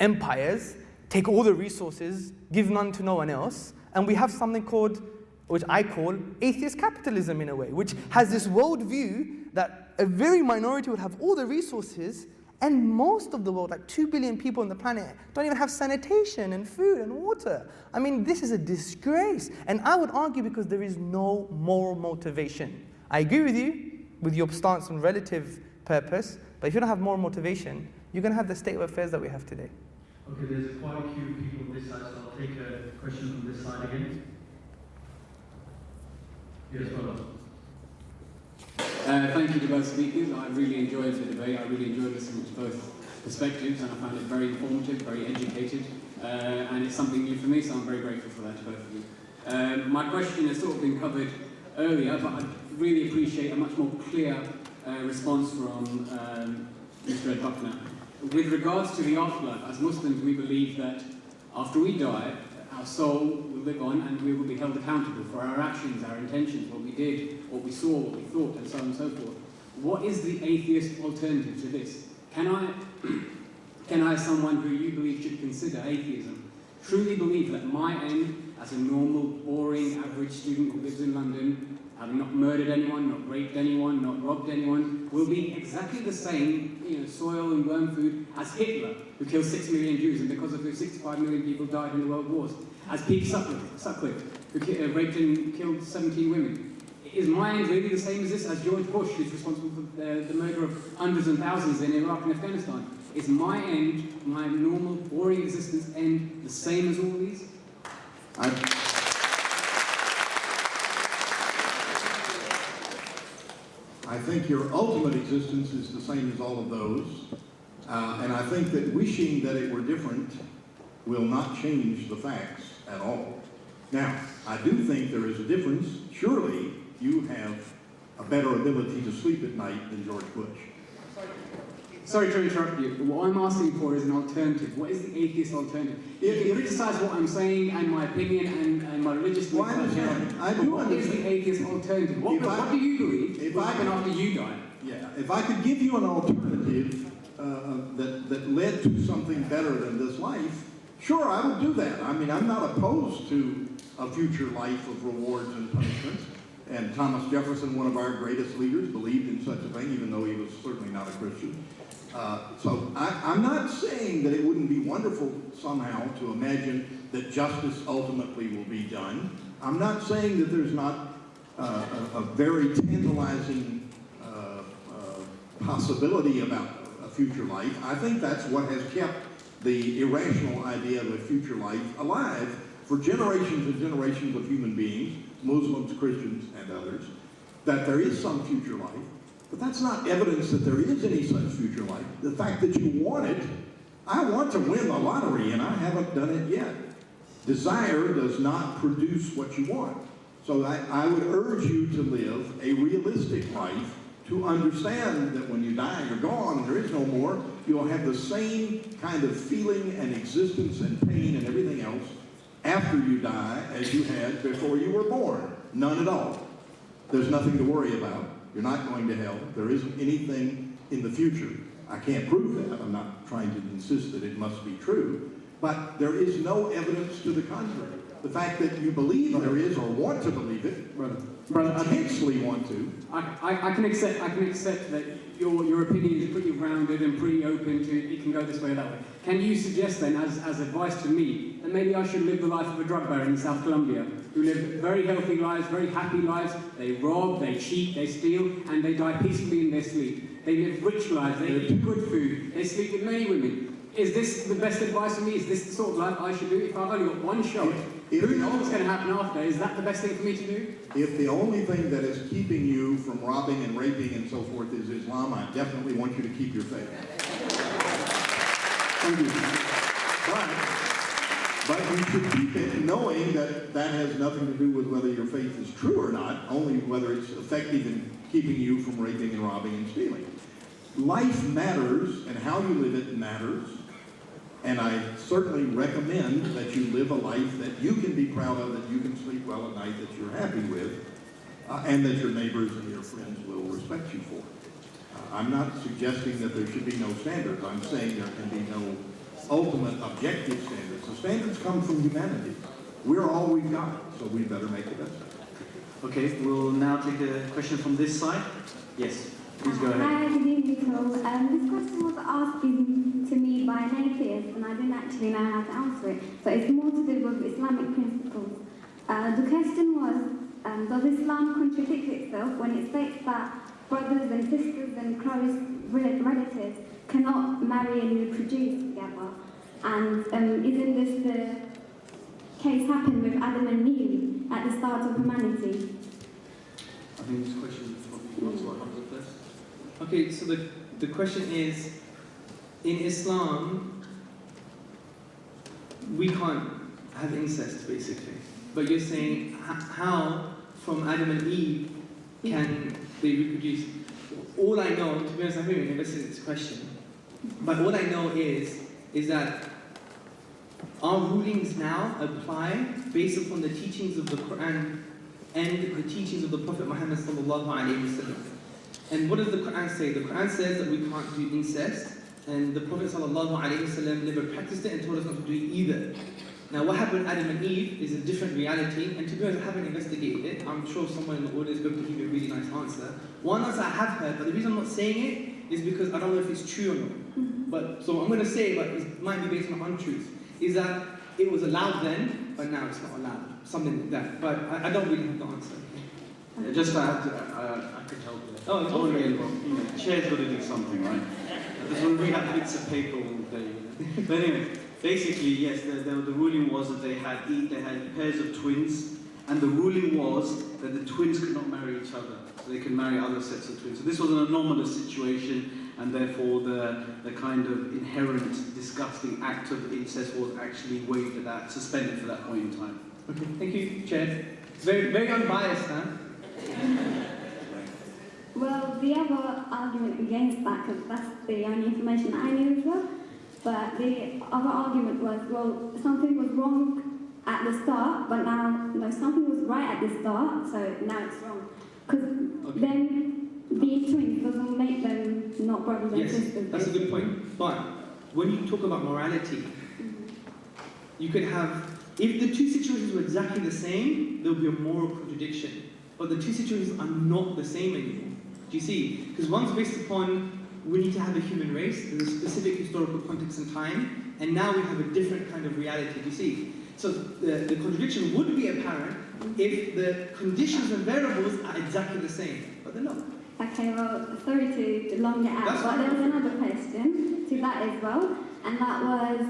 empires, take all the resources, give none to no one else, and we have something called, which I call atheist capitalism in a way, which has this worldview that a very minority would have all the resources And most of the world, like 2 billion people on the planet, don't even have sanitation and food and water. I mean, this is a disgrace. And I would argue because there is no moral motivation. I agree with you, with your stance on relative purpose, but if you don't have moral motivation, you're going to have the state of affairs that we have today. Okay, there's quite a few people on this side, so I'll take a question from this side again. Yes, brother. Thank you to both speakers. I really enjoyed the debate. I really enjoyed listening to both perspectives, and I found it very informative, very educated, and it's something new for me, so I'm very grateful for that to both of you. My question has sort of been covered earlier, but I really appreciate a much more clear response from Mr. Buckner. With regards to the afterlife, as Muslims, we believe that after we die, our soul will live on and we will be held accountable for our actions, our intentions, what we did, what we saw, what we thought, and so on and so forth. What is the atheist alternative to this? Can I, as someone who you believe should consider atheism, truly believe that my end, as a normal, boring, average student who lives in London, having not murdered anyone, not raped anyone, not robbed anyone, will be exactly the same, soil and worm food as Hitler, who killed 6 million Jews, and because of whom 65 million people died in the world wars, as Pete Sutcliffe, who raped and killed 17 women. Is my end really the same as this, as George Bush, who's responsible for the murder of hundreds and thousands in Iraq and Afghanistan? Is my end, my normal, boring existence end, the same as all these? I think your ultimate existence is the same as all of those, and I think that wishing that it were different will not change the facts at all. Now, I do think there is a difference. Surely you have a better ability to sleep at night than George Bush. Sorry to interrupt you, but what I'm asking for is an alternative. What is the atheist alternative? You can criticize what I'm saying and my opinion and my religious beliefs. I do what is the atheist alternative? What do you believe will happen after you die? Yeah, if I could give you an alternative that led to something better than this life, sure, I would do that. I mean, I'm not opposed to a future life of rewards and punishments. And Thomas Jefferson, one of our greatest leaders, believed in such a thing, even though he was certainly not a Christian. So I'm not saying that it wouldn't be wonderful somehow to imagine that justice ultimately will be done. I'm not saying that there's not a very tantalizing possibility about a future life. I think that's what has kept the irrational idea of a future life alive for generations and generations of human beings, Muslims, Christians, and others, that there is some future life. But that's not evidence that there is any such future life. The fact that you want it, I want to win the lottery and I haven't done it yet. Desire does not produce what you want. So I would urge you to live a realistic life, to understand that when you die, you're gone and there is no more. You'll have the same kind of feeling and existence and pain and everything else after you die as you had before you were born. None at all. There's nothing to worry about. You're not going to hell. There isn't anything in the future. I can't prove that. I'm not trying to insist that it must be true. But there is no evidence to the contrary. The fact that you believe there is or want to believe it, intensely want to. I can accept that your opinion is pretty rounded and pretty open to it can go this way or that way. Can you suggest then, as advice to me, that maybe I should live the life of a drug baron in South Colombia, who live very healthy lives, very happy lives, they rob, they cheat, they steal, and they die peacefully in their sleep. They live rich lives, they eat good food, they sleep with many women. Is this the best advice for me? Is this the sort of life I should do? If I've only got one shot, who knows what's going to happen after? Is that the best thing for me to do? If the only thing that is keeping you from robbing and raping and so forth is Islam, I definitely want you to keep your faith. Thank you. But you should keep it knowing that that has nothing to do with whether your faith is true or not, only whether it's effective in keeping you from raping and robbing and stealing. Life matters, and how you live it matters. And I certainly recommend that you live a life that you can be proud of, that you can sleep well at night, that you're happy with, and that your neighbors and your friends will respect you for. I'm not suggesting that there should be no standards. I'm saying there can be no ultimate objective standards. The standards come from humanity. We're all we've got, so we better make the best of it. Okay, we'll now take a question from this side. Yes. Please go ahead. Hi, good evening to all. This question was asked to me by an atheist, and I didn't actually know how to answer it. So it's more to do with Islamic principles. The question was, does Islam contradict itself when it states that brothers and sisters and close relatives cannot marry and reproduce together? And isn't this the case happened with Adam and Eve at the start of humanity? I think this question is probably answered by Hamza first. Okay, so the question is, in Islam, we can't have incest, basically. But you're saying, how from Adam and Eve can they reproduce? All I know, to be honest, I haven't even invested in this question, but all I know is that our rulings now apply based upon the teachings of the Quran and the teachings of the Prophet Muhammad Sallallahu, Alayhi. And what does the Quran say? The Quran says that we can't do incest, and the Prophet Sallallahu, Alayhi never practiced it and told us not to do it either. Now, what happened with Adam and Eve is a different reality, and to be honest, I haven't investigated it. I'm sure someone in the audience will be able to give you a really nice answer. One answer I have heard, but the reason I'm not saying it is because I don't know if it's true or not. But so I'm going to say, but it might be based on untruth, is that it was allowed then, but now it's not allowed. Something like that. But I don't really have the answer. Yeah, just to add, I could help you. Oh, it's all really well. You know, chair's got to do something, right? I just want to read out bits of paper all day. You know? But anyway, basically, yes, the ruling was that they had pairs of twins, and the ruling was that the twins could not marry each other, so they could marry other sets of twins. So this was an anomalous situation, and therefore the kind of inherent disgusting act of incest was actually waived at that, suspended for that point in time. Okay, thank you, Chair. Very, very unbiased, huh? Well, the other argument against that, because that's the only information I knew as well, but the other argument was, well, something was wrong at the start, but now, no, something was right at the start, so now it's wrong. Because then being twins doesn't make them not brothers and sisters. Yes, that's a good point. But when you talk about morality, you could have, if the two situations were exactly the same, there would be a moral contradiction. But the two situations are not the same anymore. Do you see? Because one's based upon we need to have a human race, there's a specific historical context and time, and now we have a different kind of reality. Do you see? So the contradiction would be apparent if the conditions and variables are exactly the same, but they're not. Okay, well, sorry to long it out, but there was another question to that as well, and that was,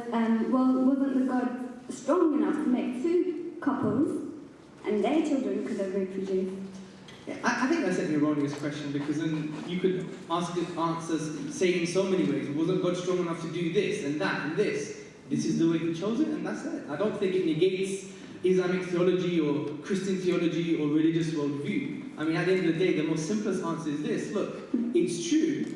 well, wasn't the God strong enough to make two couples, and their children could have reproduced? Yeah, I think that's an erroneous question, because then you could answers say in so many ways. Wasn't God strong enough to do this and that and this? This is the way He chose it, and that's it. I don't think it negates Islamic theology or Christian theology or religious worldview. I mean, at the end of the day, the most simplest answer is this. Look, it's true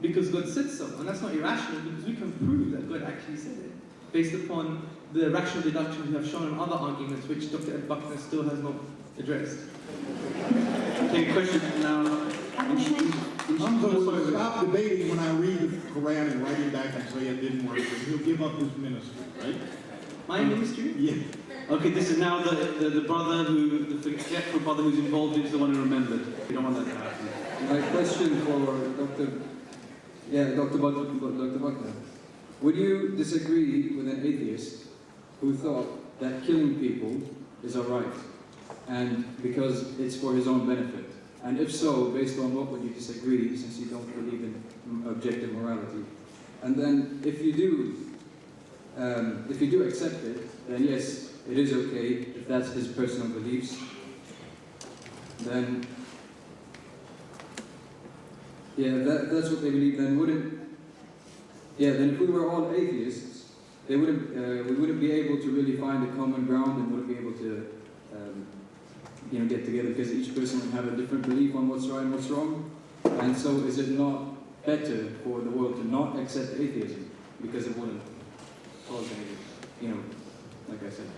because God said so, and that's not irrational because we can prove that God actually said it based upon the rational deduction we have shown in other arguments, which Dr. Buckner still has not addressed. Okay, question now. Hamza will stop debating when I read the Quran and writing back and say it didn't work, and he'll give up his ministry, right? My ministry? Yeah. Okay, this is now the brother the forgetful brother who's involved is the one who remembered. We don't want that to happen. My question for Dr. Buckner. Would you disagree with an atheist who thought that killing people is alright, and because it's for his own benefit? And if so, based on what would you disagree, since you don't believe in objective morality? And then, if you do accept it, then yes, it is okay if that's his personal beliefs. Then, yeah, that's what they believe. Then then if we were all atheists, we wouldn't be able to really find a common ground and wouldn't be able to get together, because each person would have a different belief on what's right and what's wrong. And so is it not better for the world to not accept atheism, because it wouldn't cause any, like I said.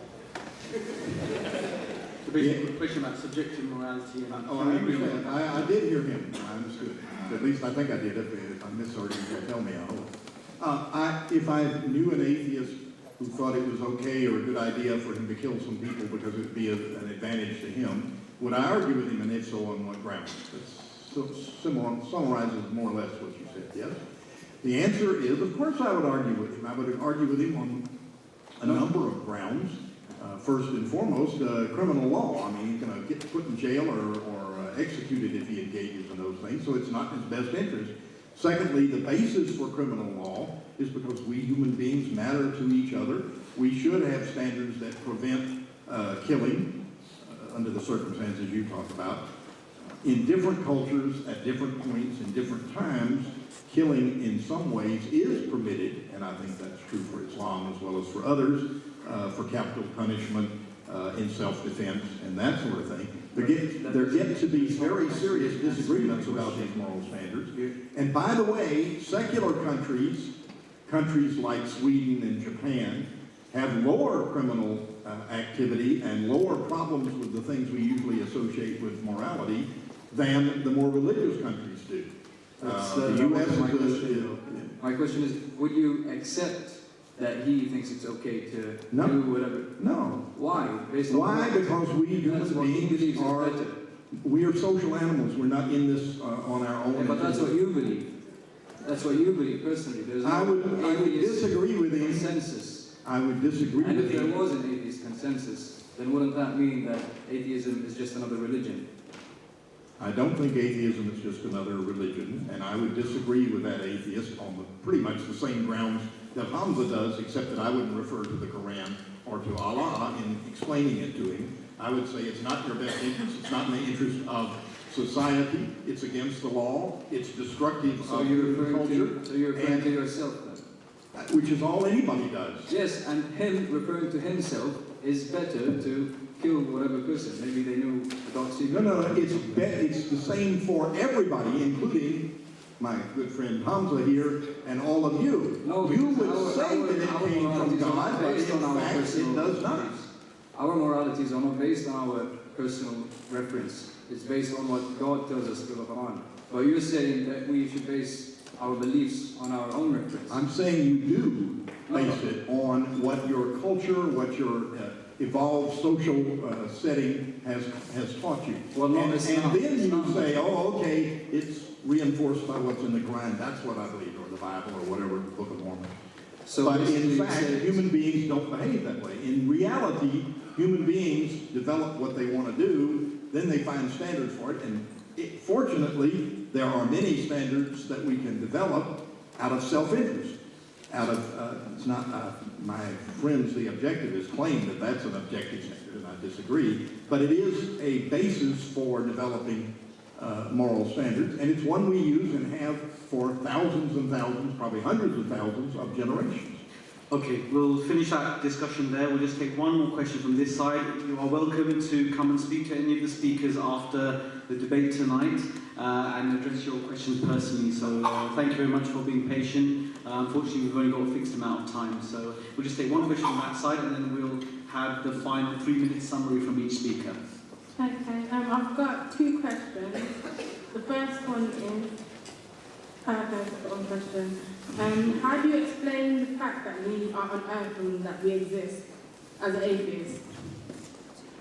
The basic question about subjective morality and I understand. I did hear him. I understood. At least I think I did. If I misheard him, he'll tell me, I hope. If I knew an atheist who thought it was okay or a good idea for him to kill some people because it would be an advantage to him, would I argue with him, and if so, on what grounds? That's summarizes more or less what you said, yes? The answer is, of course I would argue with him. I would argue with him on a number of grounds. First and foremost, criminal law. I mean, he's going to get put in jail or executed if he engages in those things, so it's not in his best interest. Secondly, the basis for criminal law is because we human beings matter to each other. We should have standards that prevent killing under the circumstances you talk about. In different cultures, at different points, in different times, killing in some ways is permitted, and I think that's true for Islam as well as for others, for capital punishment, in self-defense, and that sort of thing. There get to be very serious disagreements about these moral standards. And by the way, secular countries like Sweden and Japan, have lower criminal activity and lower problems with the things we usually associate with morality than the more religious countries do. The US my question is, would you accept that he thinks it's okay to do whatever? No. Why? Why? Because we human beings we are social animals. We're not in this on our own. Yeah, but that's what you believe. That's what you believe personally. There's I would disagree with him. Consensus. I would disagree with him. And if there was an atheist consensus, then wouldn't that mean that atheism is just another religion? I don't think atheism is just another religion, and I would disagree with that atheist on pretty much the same grounds that Hamza does, except that I wouldn't refer to the Quran or to Allah in explaining it to him. I would say it's not your best interest, it's not in the interest of society, it's against the law, it's destructive of culture. So you're referring to yourself then? Which is all anybody does. Yes, and him referring to himself is better to kill whatever person. Maybe they knew the dark secret. No, it's the same for everybody, including my good friend Hamza here and all of you. No, you would say that it came from God, but in fact it does not. Our moralities are not based on our personal reference. It's based on what God tells us through the Quran. But you're saying that we should base our beliefs on our own reference. I'm saying you do base it on what your culture, what your evolved social setting has taught you. Well, no, and then you not. say, oh, okay, it's reinforced by what's in the Quran. That's what I believe, or the Bible, or whatever, the Book of Mormon. So but in fact, human beings don't behave that way. In reality, human beings develop what they want to do, then they find standards for it, and fortunately, there are many standards that we can develop out of self-interest. Out of, it's not, my friends, the objectivists, claim that that's an objective standard, and I disagree, but it is a basis for developing moral standards, and it's one we use and have for thousands and thousands, probably hundreds of thousands of generations. Okay, we'll finish that discussion there. We'll just take one more question from this side. You are welcome to come and speak to any of the speakers after the debate tonight and address your questions personally. So thank you very much for being patient. Unfortunately, we've only got a fixed amount of time. So we'll just take one question from that side and then we'll have the final 3-minute summary from each speaker. Okay, I've got 2 questions. The first one is, one question. How do you explain the fact that we are on Earth and that we exist as atheists?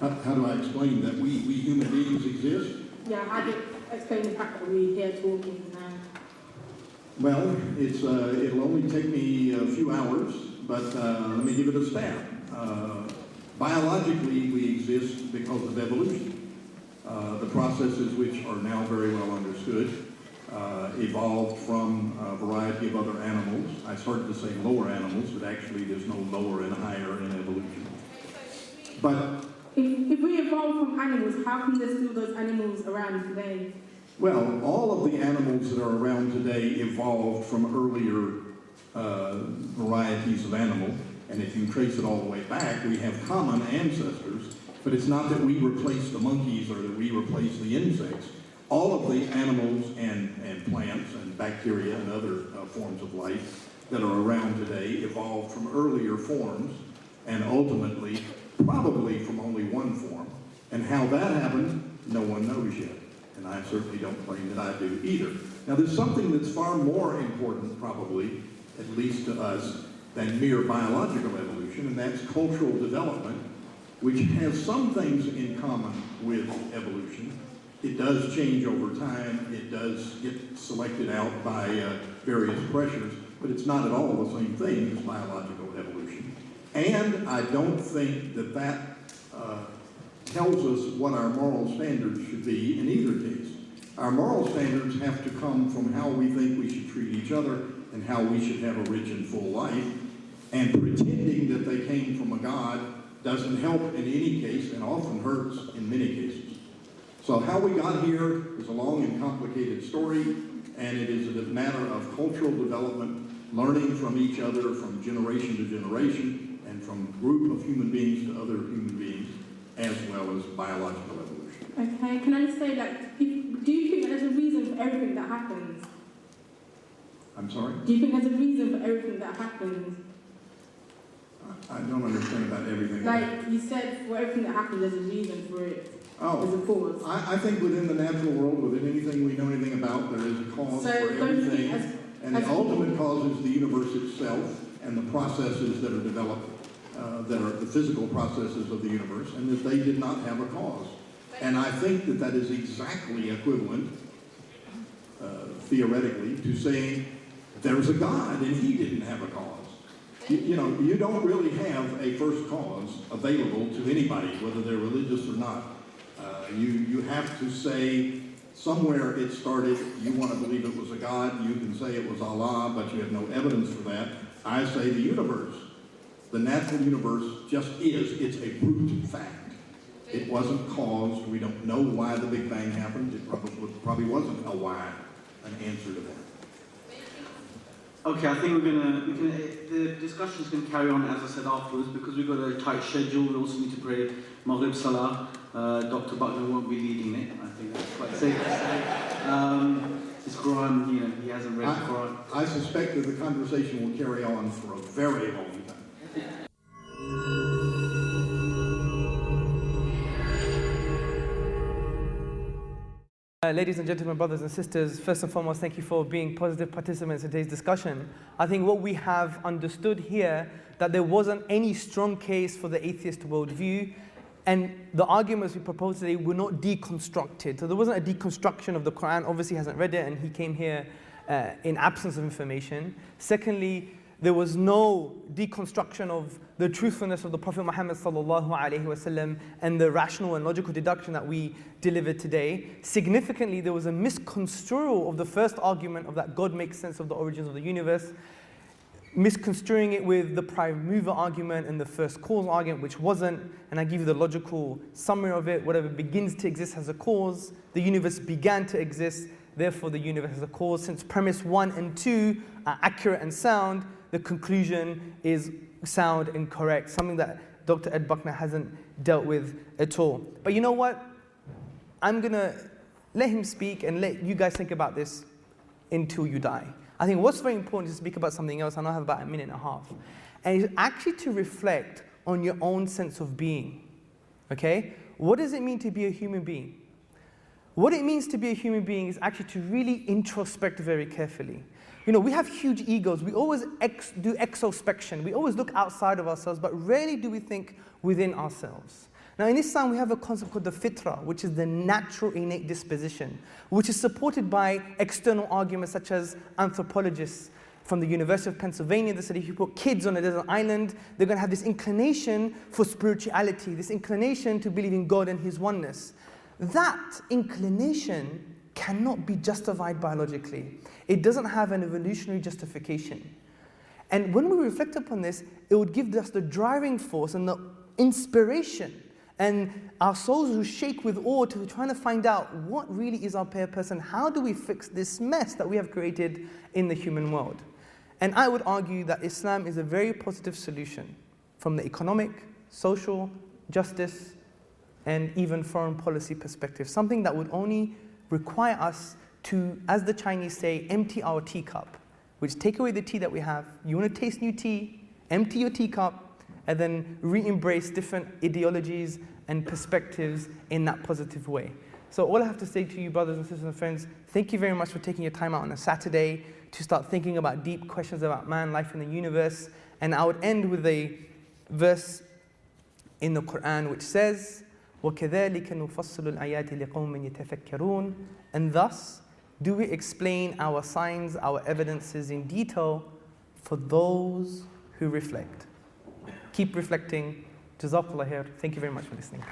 How do I explain that we human beings exist? Yeah, how do you explain the fact that we're here talking now? Well, it'll only take me a few hours, but let me give it a stab. Biologically, we exist because of evolution. The processes which are now very well understood evolved from a variety of other animals. I started to say lower animals, but actually there's no lower and higher in evolution. But if we evolved from animals, how come there's still those animals around today? well, all of the animals that are around today evolved from earlier varieties of animal. And if you trace it all the way back, we have common ancestors, but it's not that we replace the monkeys or that we replace the insects. All of the animals and plants and bacteria and other forms of life that are around today evolved from earlier forms and ultimately, probably from only one form. And how that happened, no one knows yet. And I certainly don't claim that I do either. Now there's something that's far more important, probably, at least to us, than mere biological evolution, and that's cultural development, which has some things in common with evolution, It does change over time. It does get selected out by various pressures, but it's not at all the same thing as biological evolution. And I don't think that that tells us what our moral standards should be in either case. Our moral standards have to come from how we think we should treat each other and how we should have a rich and full life. And pretending that they came from a God doesn't help in any case and often hurts in many cases. So how we got here is a long and complicated story, and it is a matter of cultural development, learning from each other from generation to generation, and from group of human beings to other human beings, as well as biological evolution. Okay, can I just say, like, do you think there's a reason for everything that happens? I'm sorry? Do you think there's a reason for everything that happens? I don't understand about everything. Like you said, for everything that happens, there's a reason for it. There's a cause. I think within the natural world, within anything we know anything about, there is a cause for everything. And the ultimate cause is the universe itself and the processes that are developed, that are the physical processes of the universe, and that they did not have a cause. And I think that that is exactly equivalent, theoretically, to saying there's a God and he didn't have a cause. You know, you don't really have a first cause available to anybody, whether they're religious or not. You have to say somewhere it started. You want to believe it was a God. You can say it was Allah, but you have no evidence for that. I say the universe. The natural universe just is. It's a brute fact. It wasn't caused. We don't know why the Big Bang happened. It probably wasn't a why, an answer to that. Okay, I think the discussion's going to carry on, as I said, afterwards, because we've got a tight schedule. We also need to pray Maghrib Salah. Dr. Buckner won't be leading it. I think that's quite safe to say. His Quran, you know, he hasn't read the Quran. I suspect that the conversation will carry on for a very long time. Ladies and gentlemen, brothers and sisters, first and foremost, thank you for being positive participants in today's discussion. I think what we have understood here, that there wasn't any strong case for the atheist worldview, and the arguments we proposed today were not deconstructed. So there wasn't a deconstruction of the Quran. Obviously, he hasn't read it, and he came here in absence of information. Secondly, there was no deconstruction of the truthfulness of the Prophet Muhammad Sallallahu, Alayhi and the rational and logical deduction that we delivered today. Significantly, there was a misconstrual of the first argument of that God makes sense of the origins of the universe, misconstruing it with the prime mover argument and the first cause argument, which wasn't. And I give you the logical summary of it. Whatever begins to exist has a cause. The universe began to exist, therefore the universe has a cause. Since premise 1 and 2 are accurate and sound, the conclusion is sound and correct, something that Dr. Ed Buckner hasn't dealt with at all. But you know what? I'm going to let him speak and let you guys think about this until you die. I think what's very important is to speak about something else. I know I have about a minute and a half. And it's actually to reflect on your own sense of being. Okay? What does it mean to be a human being? What it means to be a human being is actually to really introspect very carefully. You know, we have huge egos. We always do exospection. We always look outside of ourselves, but rarely do we think within ourselves. Now, in Islam, we have a concept called the Fitrah, which is the natural innate disposition, which is supported by external arguments such as anthropologists from the University of Pennsylvania. They said if you put kids on a desert island, they're going to have this inclination for spirituality, this inclination to believe in God and His oneness. That inclination cannot be justified biologically. It doesn't have an evolutionary justification. And when we reflect upon this, it would give us the driving force and the inspiration, and our souls will shake with awe to trying to find out what really is our purpose and how do we fix this mess that we have created in the human world. And I would argue that Islam is a very positive solution from the economic, social, justice, and even foreign policy perspective, something that would only require us to, as the Chinese say, empty our teacup, which take away the tea that we have. You want to taste new tea, empty your teacup, and then re-embrace different ideologies and perspectives in that positive way. So all I have to say to you, brothers and sisters and friends, thank you very much for taking your time out on a Saturday to start thinking about deep questions about man, life, and the universe. And I would end with a verse in the Quran which says, وَكَذَلِكَ نُفَصِّلُ الْآيَاتِ لِقَوْمٍ يَتَفَكَّرُونَ. And thus do we explain our signs, our evidences in detail for those who reflect. Keep reflecting. Jazakallah khair. Thank you very much for listening.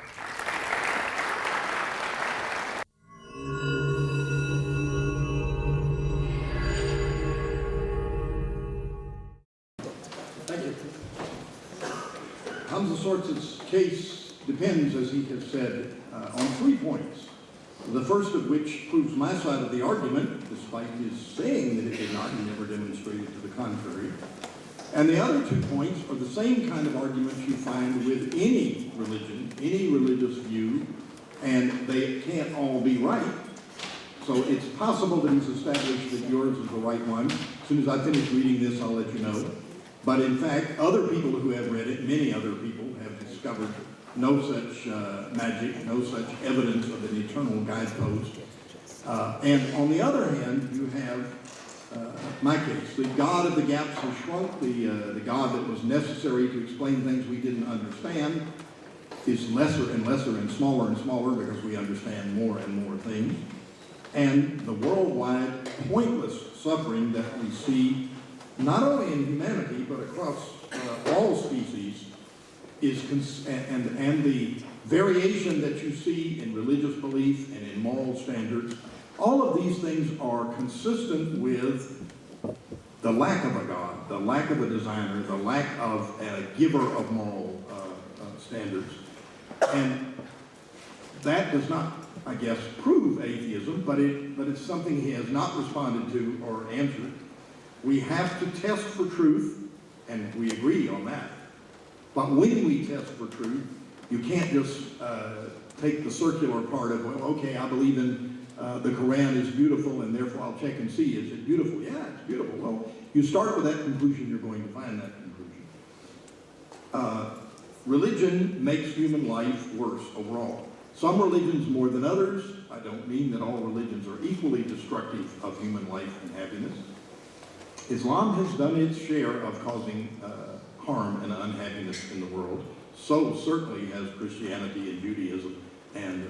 Thank you. Hamza Tzortzis' case depends, as he has said, on 3 points. The first of which proves my side of the argument, despite his saying that it did not. He never demonstrated to the contrary. And the other 2 points are the same kind of arguments you find with any religion, any religious view, and they can't all be right. So it's possible that he's established that yours is the right one. As soon as I finish reading this, I'll let you know. But in fact, other people who have read it, many other people, have discovered no such magic, no such evidence of an eternal guidepost. And on the other hand, you have my case. The God of the gaps has shrunk. The God that was necessary to explain things we didn't understand is lesser and lesser and smaller because we understand more and more things. And the worldwide pointless suffering that we see, not only in humanity, but across all species, and the variation that you see in religious belief and in moral standards, all of these things are consistent with the lack of a God, the lack of a designer, the lack of a giver of moral standards. And that does not, I guess, prove atheism, but it's something he has not responded to or answered. We have to test for truth, and we agree on that. But when we test for truth, you can't just take the circular part of, well, okay, I believe in the Quran is beautiful, and therefore I'll check and see, is it beautiful? Yeah, it's beautiful. Well, you start with that conclusion, you're going to find that conclusion. Religion makes human life worse overall. Some religions more than others. I don't mean that all religions are equally destructive of human life and happiness. Islam has done its share of causing harm and unhappiness in the world. So certainly has Christianity and Judaism and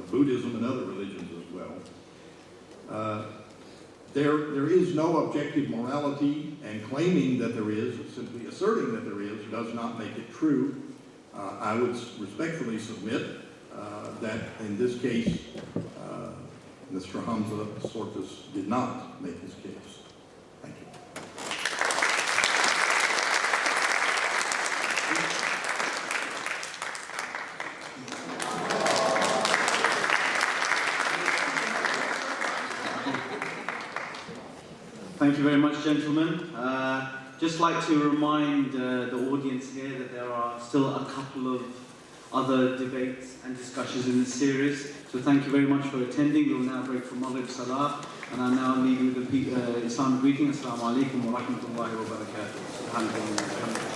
Buddhism and other religions as well. There is no objective morality, and claiming that there is, simply asserting that there is, does not make it true. I would respectfully submit that in this case, Mr. Hamza Tzortzis did not make his case. Thank you. Thank you very much, gentlemen. Just like to remind the audience here that there are still a couple of other debates and discussions in this series. So thank you very much for attending. We will now break for Maghrib Salah, and I now leave you with the Islamic greeting. Assalamu alaikum wa rahmatullahi wa barakatuh.